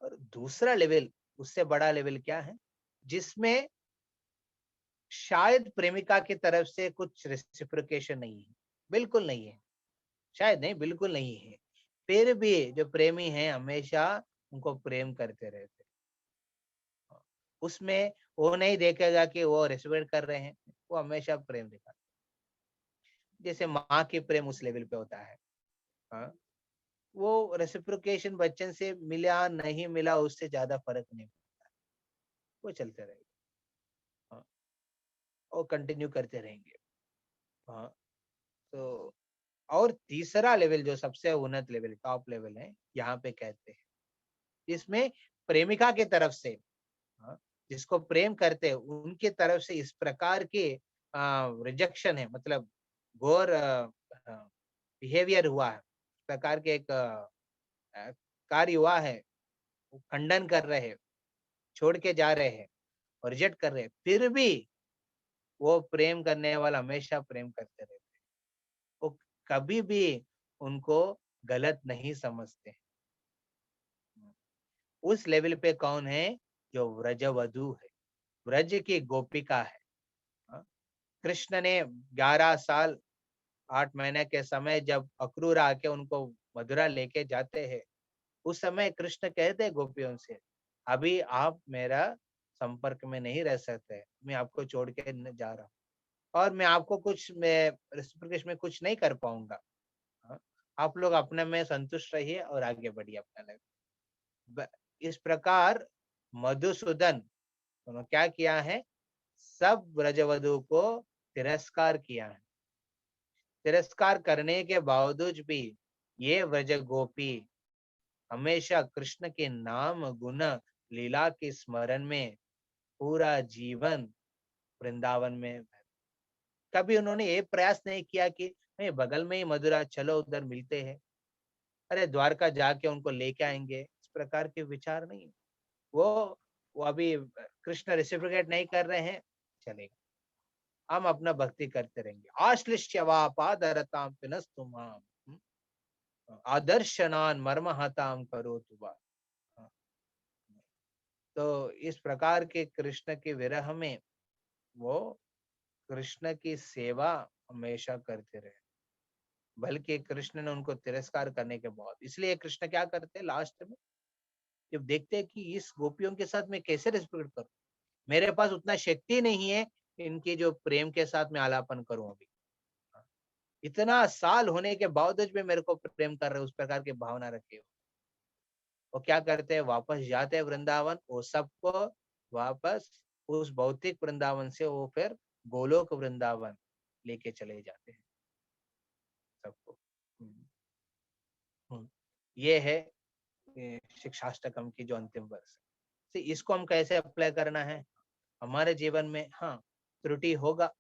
और दूसरा लेवल, उससे बड़ा लेवल क्या है, जिसमें शायद प्रेमिका की तरफ से कुछ रेसिप्रोकेशन नहीं है, बिल्कुल नहीं है, शायद नहीं, बिल्कुल नहीं है, फिर भी जो प्रेमी है हमेशा उनको प्रेम करते रहते। उसमें वो नहीं देखेगा कि वो रेस्पेक्ट कर रहे हैं, वो हमेशा प्रेम दिखाते। जैसे माँ की प्रेम उस लेवल पे होता है। वो रेसिप्रोकेशन बच्चन से मिला नहीं मिला उससे ज्यादा फर्क नहीं पड़ता, वो चलते रहेगा और कंटिन्यू करते रहेंगे। तो और तीसरा लेवल जो सबसे उन्नत लेवल, टॉप लेवल है, यहाँ पे कहते हैं इसमें प्रेमिका की तरफ से, जिसको प्रेम करते हैं उनकी तरफ से इस प्रकार के रिजेक्शन है, मतलब घोर बिहेवियर हुआ है, इस प्रकार के एक कार्य हुआ है, खंडन कर रहे हैं, छोड़ के जा रहे हैं और रिजेक्ट कर रहे हैं, फिर भी वो प्रेम करने वाला हमेशा प्रेम करते रहते हैं, वो कभी भी उनको गलत नहीं समझते। उस लेवल पे कौन है? जो व्रजवधु है, व्रज की गोपिका है। कृष्ण ने 11 साल 8 महीने के समय जब अक्रूर आके उनको मथुरा लेके जाते हैं, उस समय कृष्ण कहते गोपियों से, अभी आप मेरा संपर्क में नहीं रह सकते, मैं आपको छोड़ के जा रहा हूँ और मैं आपको कुछ में रेसिप्रोकेशन में कुछ नहीं कर पाऊंगा। आप लोग अपने में संतुष्ट रहिए और आगे बढ़िए अपना लाइफ। इस प्रकार मधुसूदन उन्होंने क्या किया है? सब व्रजवधु को तिरस्कार किया है। तिरस्कार करने के बावजूद भी ये व्रज गोपी हमेशा कृष्ण के नाम गुण लीला के स्मरण में पूरा जीवन वृंदावन में, कभी उन्होंने ये प्रयास नहीं किया कि नहीं बगल में ही मथुरा, चलो उधर मिलते हैं, अरे द्वारका जाके उनको लेके आएंगे, इस प्रकार के विचार नहीं। वो अभी कृष्ण रेसिप्रोकेट नहीं कर रहे हैं, चलेगा, हम अपना भक्ति करते रहेंगे। आश्लिष्यवापादरताम पिनस्तुमाम आदर्शनान मर्महताम करो तुबा। तो इस प्रकार के कृष्ण के विरह में वो कृष्ण की सेवा हमेशा करते रहे, बल्कि कृष्ण ने उनको तिरस्कार करने के बाद, इसलिए कृष्ण क्या करते हैं लास्ट में, जब देखते हैं कि इस गोपियों के साथ मैं कैसे रेस्पेक्ट करूं, मेरे पास उतना शक्ति नहीं है इनके जो प्रेम के साथ मैं आलापन करूं, अभी इतना साल होने के बावजूद भी मेरे को प्रेम कर रहे, उस प्रकार की भावना रखे हो। वो क्या करते हैं? वापस जाते हैं वृंदावन, वो सबको वापस उस भौतिक वृंदावन से वो फिर गोलोक वृंदावन लेके चले जाते हैं सबको। ये है शिक्षाष्टकम की जो अंतिम वर्ष है। इसको हम कैसे अप्लाई करना है हमारे जीवन में? हाँ, त्रुटि होगा,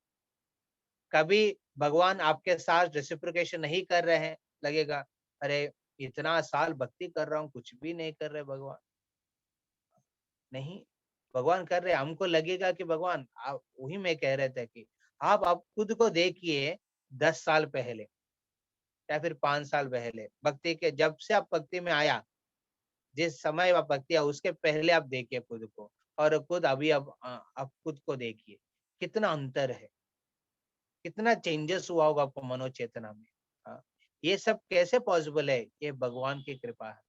कभी भगवान आपके साथ रेसिप्रोकेशन नहीं कर रहे हैं, लगेगा अरे इतना साल भक्ति कर रहा हूँ कुछ भी नहीं कर रहे भगवान, नहीं भगवान कर रहे। हमको लगेगा कि भगवान आप, वही मैं कह रहे थे कि आप खुद को देखिए 10 साल पहले या फिर 5 साल पहले भक्ति के, जब से आप भक्ति में आया, जिस समय आप भक्ति आया उसके पहले आप देखिए खुद को, और खुद अभी अब आप खुद को देखिए, कितना अंतर है, कितना चेंजेस हुआ होगा आपको मनोचेतना में। ये सब कैसे पॉसिबल है? ये भगवान की कृपा है।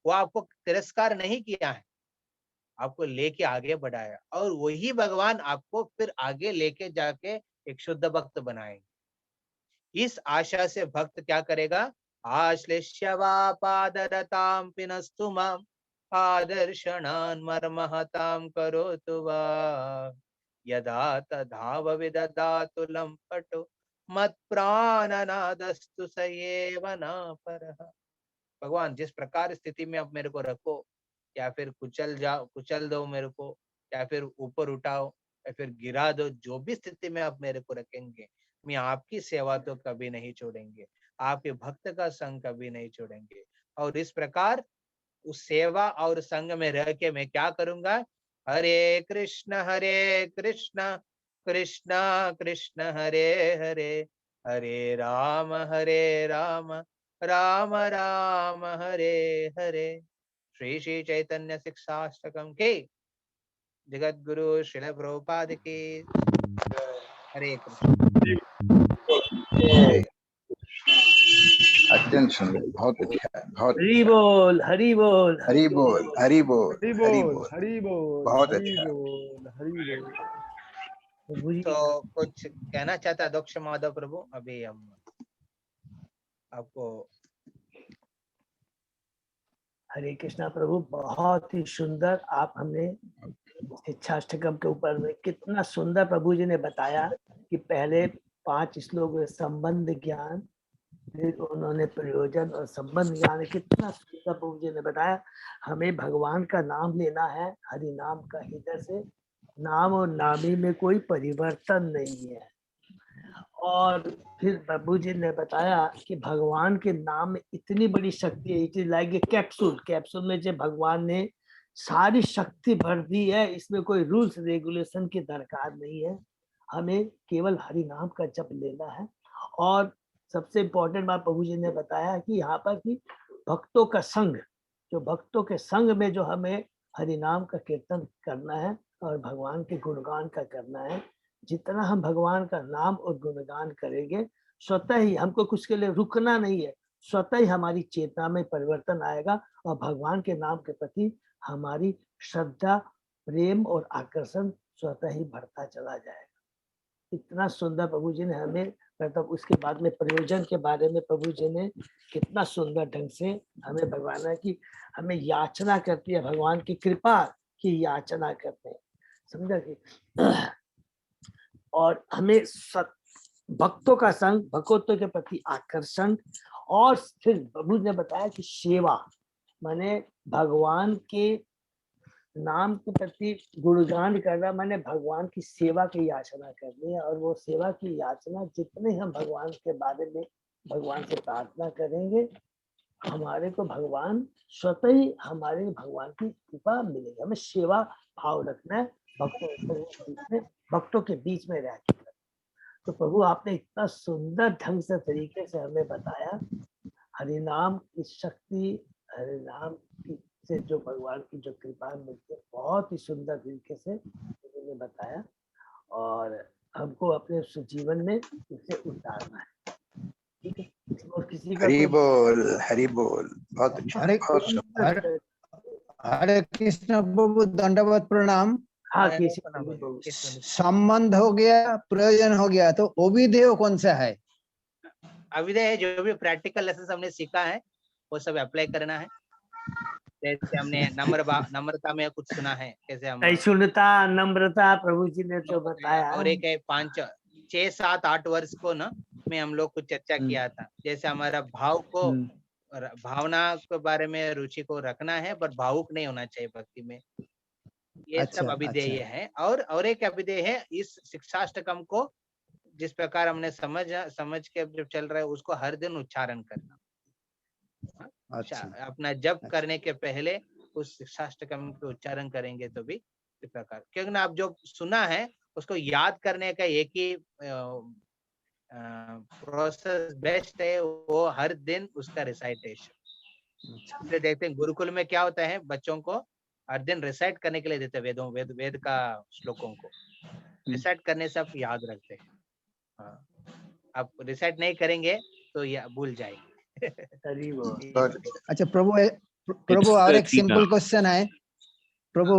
वो आपको तिरस्कार नहीं किया है, आपको लेके आगे बढ़ाया, और वही भगवान आपको फिर आगे लेके जाके एक शुद्ध भक्त बनाएंगे। इस आशा से भक्त क्या करेगा? आश्लिष्यवापादरतां पिनस्तु माम् आदर्शनान् मर्महतां करोतु वा यदा तथा विदधातु लम्पटो मत्प्राणनादस्तु स एव न परः। भगवान जिस प्रकार स्थिति में अब मेरे को रखो, या फिर कुचल दो मेरे को, या फिर ऊपर उठाओ या फिर गिरा दो, जो भी स्थिति में आप मेरे को रखेंगे, मैं आपकी सेवा तो कभी नहीं छोड़ेंगे, आपके भक्त का संग कभी नहीं छोड़ेंगे। और इस प्रकार उस सेवा और संग में रह के मैं क्या करूंगा? हरे कृष्ण कृष्ण कृष्ण हरे हरे, हरे राम राम राम हरे हरे। श्री श्री चैतन्य शिक्षाष्टकम के जगत गुरु श्रील प्रभुपाद की हरे कृष्ण। अत्यंत सुंदर, बहुत अच्छा, बहुत हरि बोल हरि बोल हरि बोल हरि बोल हरि हरि बोल बोल, हरि बोल बहुत हरि अच्छा। बोल हरि बोल। प्रभु जी तो कुछ कहना चाहता दक्ष माधव प्रभु? अभी हम आपको। हरे कृष्णा प्रभु, बहुत ही सुंदर आप हमने शिक्षाष्टकम के ऊपर में कितना सुंदर प्रभु जी ने बताया कि पहले 5 श्लोक में संबंध ज्ञान, फिर उन्होंने प्रयोजन और संबंध ज्ञान, कितना सुंदर प्रभु जी ने बताया। हमें भगवान का नाम लेना है, हरि नाम का हृदय से, नाम और नामी में कोई परिवर्तन नहीं है। और फिर प्रभु जी ने बताया कि भगवान के नाम में इतनी बड़ी शक्ति है, it is like a capsule, capsule में जो भगवान ने सारी शक्ति भर दी है, इसमें कोई रूल्स रेगुलेशन की दरकार नहीं है। हमें केवल हरि नाम का जप लेना है। और सबसे इम्पोर्टेंट बात प्रभु जी ने बताया कि यहाँ पर कि भक्तों का संग, जो भक्तों के संग में जो हमें हरि नाम का कीर्तन करना है और भगवान के गुणगान का करना है। जितना हम भगवान का नाम और गुणगान करेंगे, स्वतः ही हमको कुछ के लिए रुकना नहीं है, स्वतः ही हमारी चेतना में परिवर्तन आएगा और भगवान के नाम के प्रति हमारी श्रद्धा, प्रेम और आकर्षण स्वतः ही बढ़ता चला जाएगा। इतना सुंदर प्रभु जी ने हमें, मतलब उसके बाद में प्रयोजन के बारे में प्रभु जी ने कितना सुंदर ढंग से हमें भगवान की हमें याचना करती है, भगवान की कृपा की याचना करते हैं, समझा कि और हमें भक्तों का संग, भक्तों के प्रति आकर्षण, और फिर प्रभु ने बताया कि सेवा, माने भगवान के नाम के प्रति गुणगान करना, माने भगवान की सेवा की याचना करनी है। और वो सेवा की याचना जितने हम भगवान के बारे में भगवान से प्रार्थना करेंगे, हमारे को भगवान स्वतः ही हमारे भगवान की कृपा मिलेगी। हमें सेवा भाव रखना है भक्तों के बीच में रह के। तो प्रभु आपने इतना सुंदर ढंग से तरीके से हमें बताया हरिनाम की शक्ति, हरिनाम की से जो भगवान की जो कृपा मिलती है, बहुत ही सुंदर तरीके से उन्होंने बताया और हमको अपने जीवन में इसे उतारना है। ठीक है, और किसी का हरि बोल, हरि बोल। बहुत अच्छा, हरे बहुत सुंदर। हरे कृष्ण प्रभु, दंडवत प्रणाम। हाँ, संबंध हो गया, प्रयोजन हो गया, तो ओविदेय कौन सा है? अविधेय है जो भी प्रैक्टिकल लेसन हमने सीखा है वो सब अप्लाई करना है। जैसे हमने नम्रता में कुछ सुना है, कैसे हम सहिष्णुता, नम्रता प्रभु जी ने जो बताया, और एक है 5, 6, 7, 8 वर्ष को ना में हम लोग कुछ चर्चा किया था। जैसे हमारा भाव को, भावना के बारे में रुचि को रखना है, पर भावुक नहीं होना चाहिए भक्ति में। ये सब अभिधेय है। और एक अभिधेय है इस शिक्षाष्टकम को जिस प्रकार हमने समझ के जब चल रहा है उसको हर दिन उच्चारण करना। अपना जप करने के पहले उस शिक्षाष्टकम के उच्चारण करेंगे तो भी इस प्रकार, क्योंकि ना आप जो सुना है उसको याद करने का एक ही प्रोसेस बेस्ट है, वो हर दिन उसका रिसाइटेशन। देखते हैं गुरुकुल में क्या होता है, बच्चों को हर दिन रिसाइट करने के लिए देते हैं वेद का श्लोकों को। रिसाइट करने से आप याद रखते हैं। हाँ, आप रिसाइट नहीं करेंगे तो ये भूल जाएंगे। अच्छा प्रभु और एक सिंपल क्वेश्चन है प्रभु।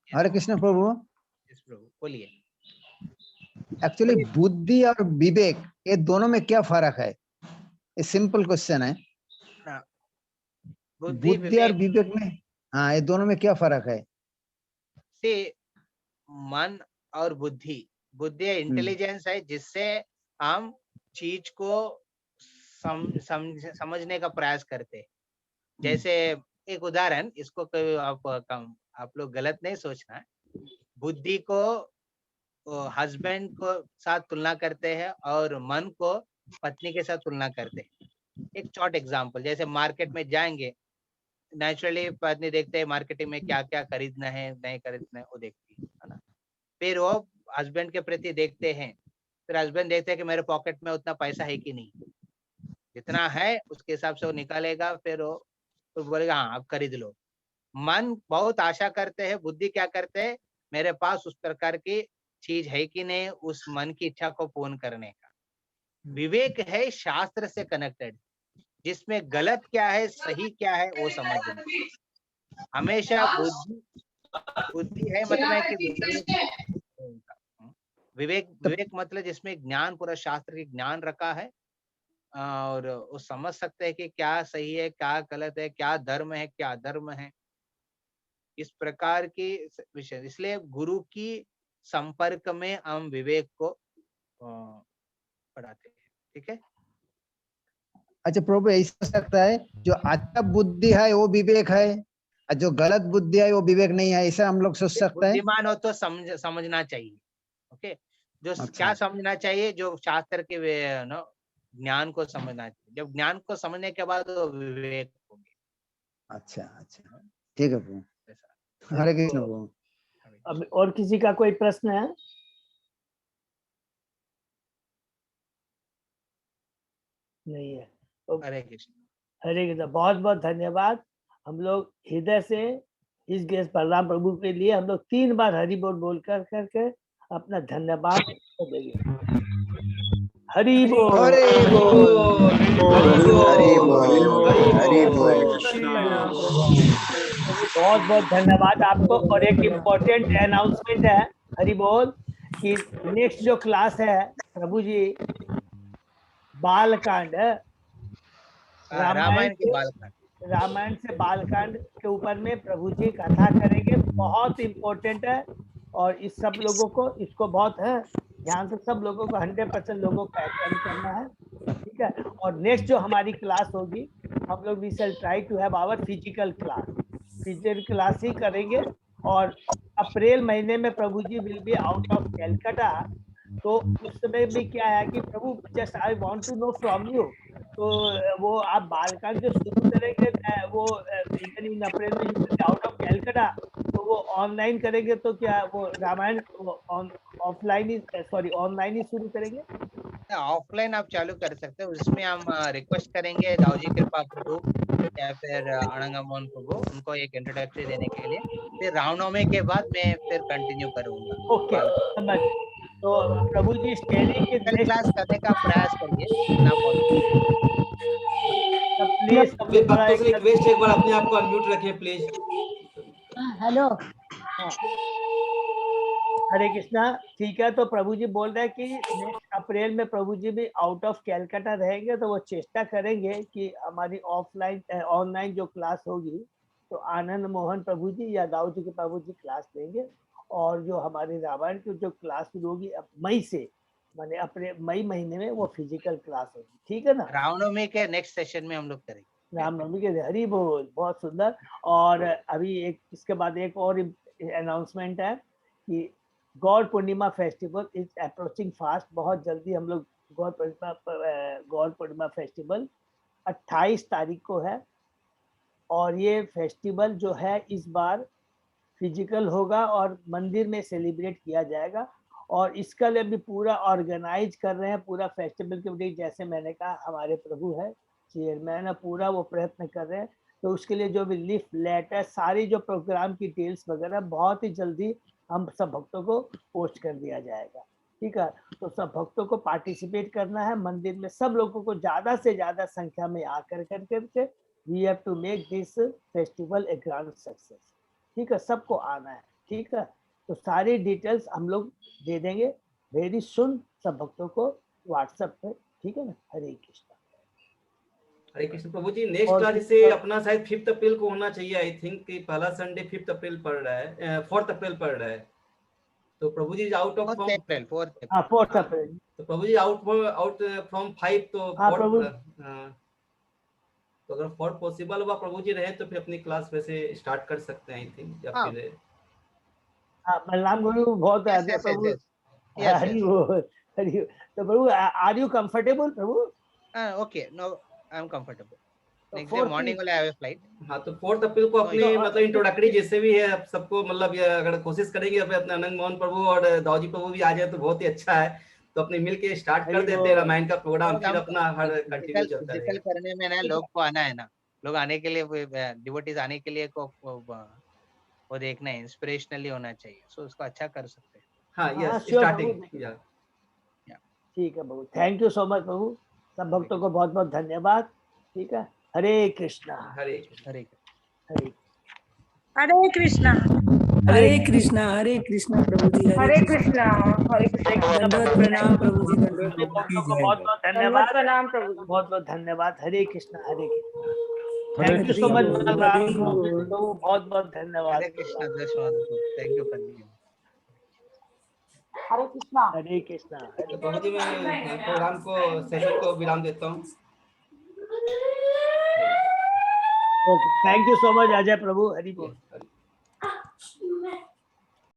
हरे कृष्ण प्रभु, बोलिए। एक्चुअली बुद्धि और विवेक ये दोनों में क्या फर्क है? ये सिंपल क्वेश्चन है। बुद्धि और विवेक में, हाँ, ये दोनों में क्या फर्क है? मन और बुद्धि इंटेलिजेंस है जिससे हम चीज को समझने का प्रयास करते हैं। जैसे एक उदाहरण, इसको आप लोग गलत नहीं सोचना। बुद्धि को हस्बैंड को साथ तुलना करते हैं और मन को पत्नी के साथ तुलना करते हैं। एक शॉर्ट एग्जांपल, जैसे मार्केट में जाएंगे, नेचुरली पत्नी देखते हैं मार्केटिंग में क्या क्या खरीदना है नहीं खरीदना है, वो देखती है ना। फिर वो हस्बैंड के प्रति देखते हैं, फिर हस्बैंड देखते हैं कि मेरे पॉकेट में उतना पैसा है कि नहीं, जितना है उसके हिसाब से वो निकालेगा, फिर वो तो बोलेगा हाँ आप खरीद लो। मन बहुत आशा करते हैं, बुद्धि क्या करते हैं, मेरे पास उस प्रकार की चीज है कि नहीं, उस मन की इच्छा को पूर्ण करने का। विवेक है शास्त्र से कनेक्टेड, जिसमें गलत क्या है सही क्या है वो समझना। हमेशा बुद्धि है मतलब है कि विवेक मतलब जिसमें ज्ञान, पूरा शास्त्र के ज्ञान रखा है और वो समझ सकते हैं कि क्या सही है क्या गलत है, क्या धर्म है क्या अधर्म है, इस प्रकार के विषय। इसलिए गुरु की संपर्क में हम विवेक को पढ़ाते हैं। ठीक है। अच्छा प्रभु, ऐसा सकता है जो अच्छा बुद्धि है वो विवेक है और जो गलत बुद्धि है वो विवेक नहीं है, ऐसा हम लोग सोच सकते हैं? बुद्धिमान हो तो समझना चाहिए। ओके, जो क्या समझना चाहिए, जो शास्त्र के ज्ञान को समझना चाहिए। जब ज्ञान को समझने के बाद वो विवेक हो गया। अच्छा, ठीक है प्रभु। हरे कृष्ण प्रभु। अब और किसी का कोई प्रश्न है? नहीं है। तो हरे कृष्ण। हरे कृष्ण, बहुत बहुत धन्यवाद। हम लोग हृदय से इस गेस्ट बलराम प्रभु के लिए हम लोग 3 बार हरि बोल बोल करके अपना धन्यवाद देंगे। हरि बोल। हरे बोल हरि बोल हरि बोल बहुत बहुत धन्यवाद आपको। और एक इम्पोर्टेंट अनाउंसमेंट है हरि बोल कि नेक्स्ट जो क्लास है प्रभु जी बालकांड रामायण के बालकांड, रामायण से बालकांड के ऊपर में प्रभु जी कथा करेंगे। बहुत इम्पोर्टेंट है और इस सब लोगों को इसको बहुत है ध्यान से सब लोगों को 100% लोगों को अटेंड करना है, ठीक है। और नेक्स्ट जो हमारी क्लास होगी हम लोग we shall try to have our physical class ही करेंगे। और अप्रैल महीने में प्रभु जी will be out of Calcutta. तो उस समय भी क्या है कि प्रभु just I want to know from you, तो वो आप बालकांड जो शुरू करेंगे वो इवन इन अप्रैल में आउट ऑफ कैलकाटा, तो वो ऑनलाइन करेंगे तो क्या वो रामायण ऑफलाइन ही सॉरी ऑनलाइन ही शुरू करेंगे? ऑफलाइन आप चालू कर सकते हैं। उसमें हम रिक्वेस्ट करेंगे दाऊजी कृपा प्रभु या फिर अनंगा मोहन प्रभु, उनको एक इंट्रोडक्टरी देने के लिए। फिर रामनवमी के बाद मैं फिर कंटिन्यू करूंगा। ओके समझ। तो प्रभु जी फिजिकल क्लास करने का प्रयास करिए जितना प्लीज मेरे भक्तों से रिक्वेस्ट है, एक बार अपने आप को अनम्यूट रखें प्लीज। हेलो हरे कृष्णा। ठीक है, तो प्रभु जी बोल रहे हैं कि नेक्स्ट अप्रैल में प्रभु जी भी आउट ऑफ कैलकाटा रहेंगे, तो वो चेष्टा करेंगे कि हमारी ऑफलाइन ऑनलाइन जो क्लास होगी तो आनंद मोहन प्रभु जी या दाऊ जी के प्रभु जी क्लास लेंगे। और जो हमारी रामायण की जो क्लास शुरू होगी मई से, माने अप्रैल मई महीने में वो फिजिकल क्लास होगी, ठीक है ना। रामनवमी के नेक्स्ट सेशन में हम लोग करेंगे। रामनवमी के हरि बोल, बहुत सुंदर। और अभी एक इसके बाद एक और अनाउंसमेंट है कि गौर पूर्णिमा फेस्टिवल इज अप्रोचिंग फास्ट। बहुत जल्दी हम लोग गौर पूर्णिमा फेस्टिवल 28 तारीख को है। और ये फेस्टिवल जो है इस बार फिजिकल होगा और मंदिर में सेलिब्रेट किया जाएगा। और इसका लिए भी पूरा ऑर्गेनाइज कर रहे हैं पूरा फेस्टिवल के लिए। जैसे मैंने कहा हमारे प्रभु है चेयरमैन है, पूरा वो प्रयत्न कर रहे हैं। तो उसके लिए जो भी लिस्ट लेटर सारी जो प्रोग्राम की डिटेल्स वगैरह बहुत ही जल्दी हम सब भक्तों को पोस्ट कर दिया जाएगा, ठीक है। तो सब भक्तों को पार्टिसिपेट करना है मंदिर में, सब लोगों को ज्यादा से ज्यादा संख्या में आकर करके we have to make this festival a grand success, ठीक है। सबको आना है, ठीक है। तो सारी डिटेल्स हम लोग दे देंगे वेरी सुन सब भक्तों को व्हाट्सएप पे, ठीक है ना। हरे कृष्ण। हरे कृष्ण प्रभु जी। नेक्स्ट क्लास जैसे अपना शायद 5 अप्रैल को होना चाहिए, आई थिंक कि पहला संडे 5 अप्रैल पड़ रहा है, 4 अप्रैल पड़ रहा है। तो प्रभु जी आउट ऑफ फ्रॉम 4 अप्रैल। तो प्रभु जी आउट फ्रॉम 5 तो 4 तो अगर 4 पॉसिबल हुआ प्रभु जी रहे तो फिर अपनी क्लास वैसे स्टार्ट कर सकते हैं आई थिंक। या फिर बलराम गुरु बहुत आज्ञा प्रभु। हरि बोल हरि। तो प्रभु आर यू कंफर्टेबल प्रभु? Okay no I am comfortable. Next day morning वाला आई हैव फ्लाइट। हाँ तो 4 अप्रैल को अपनी मतलब इंट्रोडक्टरी जैसे भी है सबको मतलब अगर कोशिश करेंगे अपने आनंद मोहन प्रभु और दाऊजी प्रभु भी आ जाए तो बहुत ही अच्छा है। तो अपने मिलके स्टार्ट कर देते हैं रामायण का प्रोग्राम, फिर अपना हर कंटिन्यू चलता रहेगा। फिजिकल करने में ना लोग को आना है ना, लोग आने के लिए डिवोटीज आने के लिए को वो देखना है, इंस्पिरेशनली होना चाहिए। सो उसको अच्छा कर सकते हैं। हाँ यस स्टार्टिंग या ठीक है प्रभु। थैंक यू सो मच प्रभु। सब भक्तों को बहुत बहुत धन्यवाद, ठीक है। हरे कृष्णा हरे हरे हरे हरे कृष्णा हरे कृष्णा प्रभु जी। हरे कृष्णा हरे दंडवत प्रणाम प्रभु जी। बहुत बहुत धन्यवाद प्रणाम प्रभु। बहुत बहुत धन्यवाद। Hare Krishna Hare Krishna. Thank you so much बहुत बहुत धन्यवाद। Hare Krishna thank you Hare Krishna Hare Krishna. तो प्रभु जी मैं प्रोग्राम को सेशन को विराम देता हूँ। Okay thank you so much Ajay प्रभु। हरि बोल।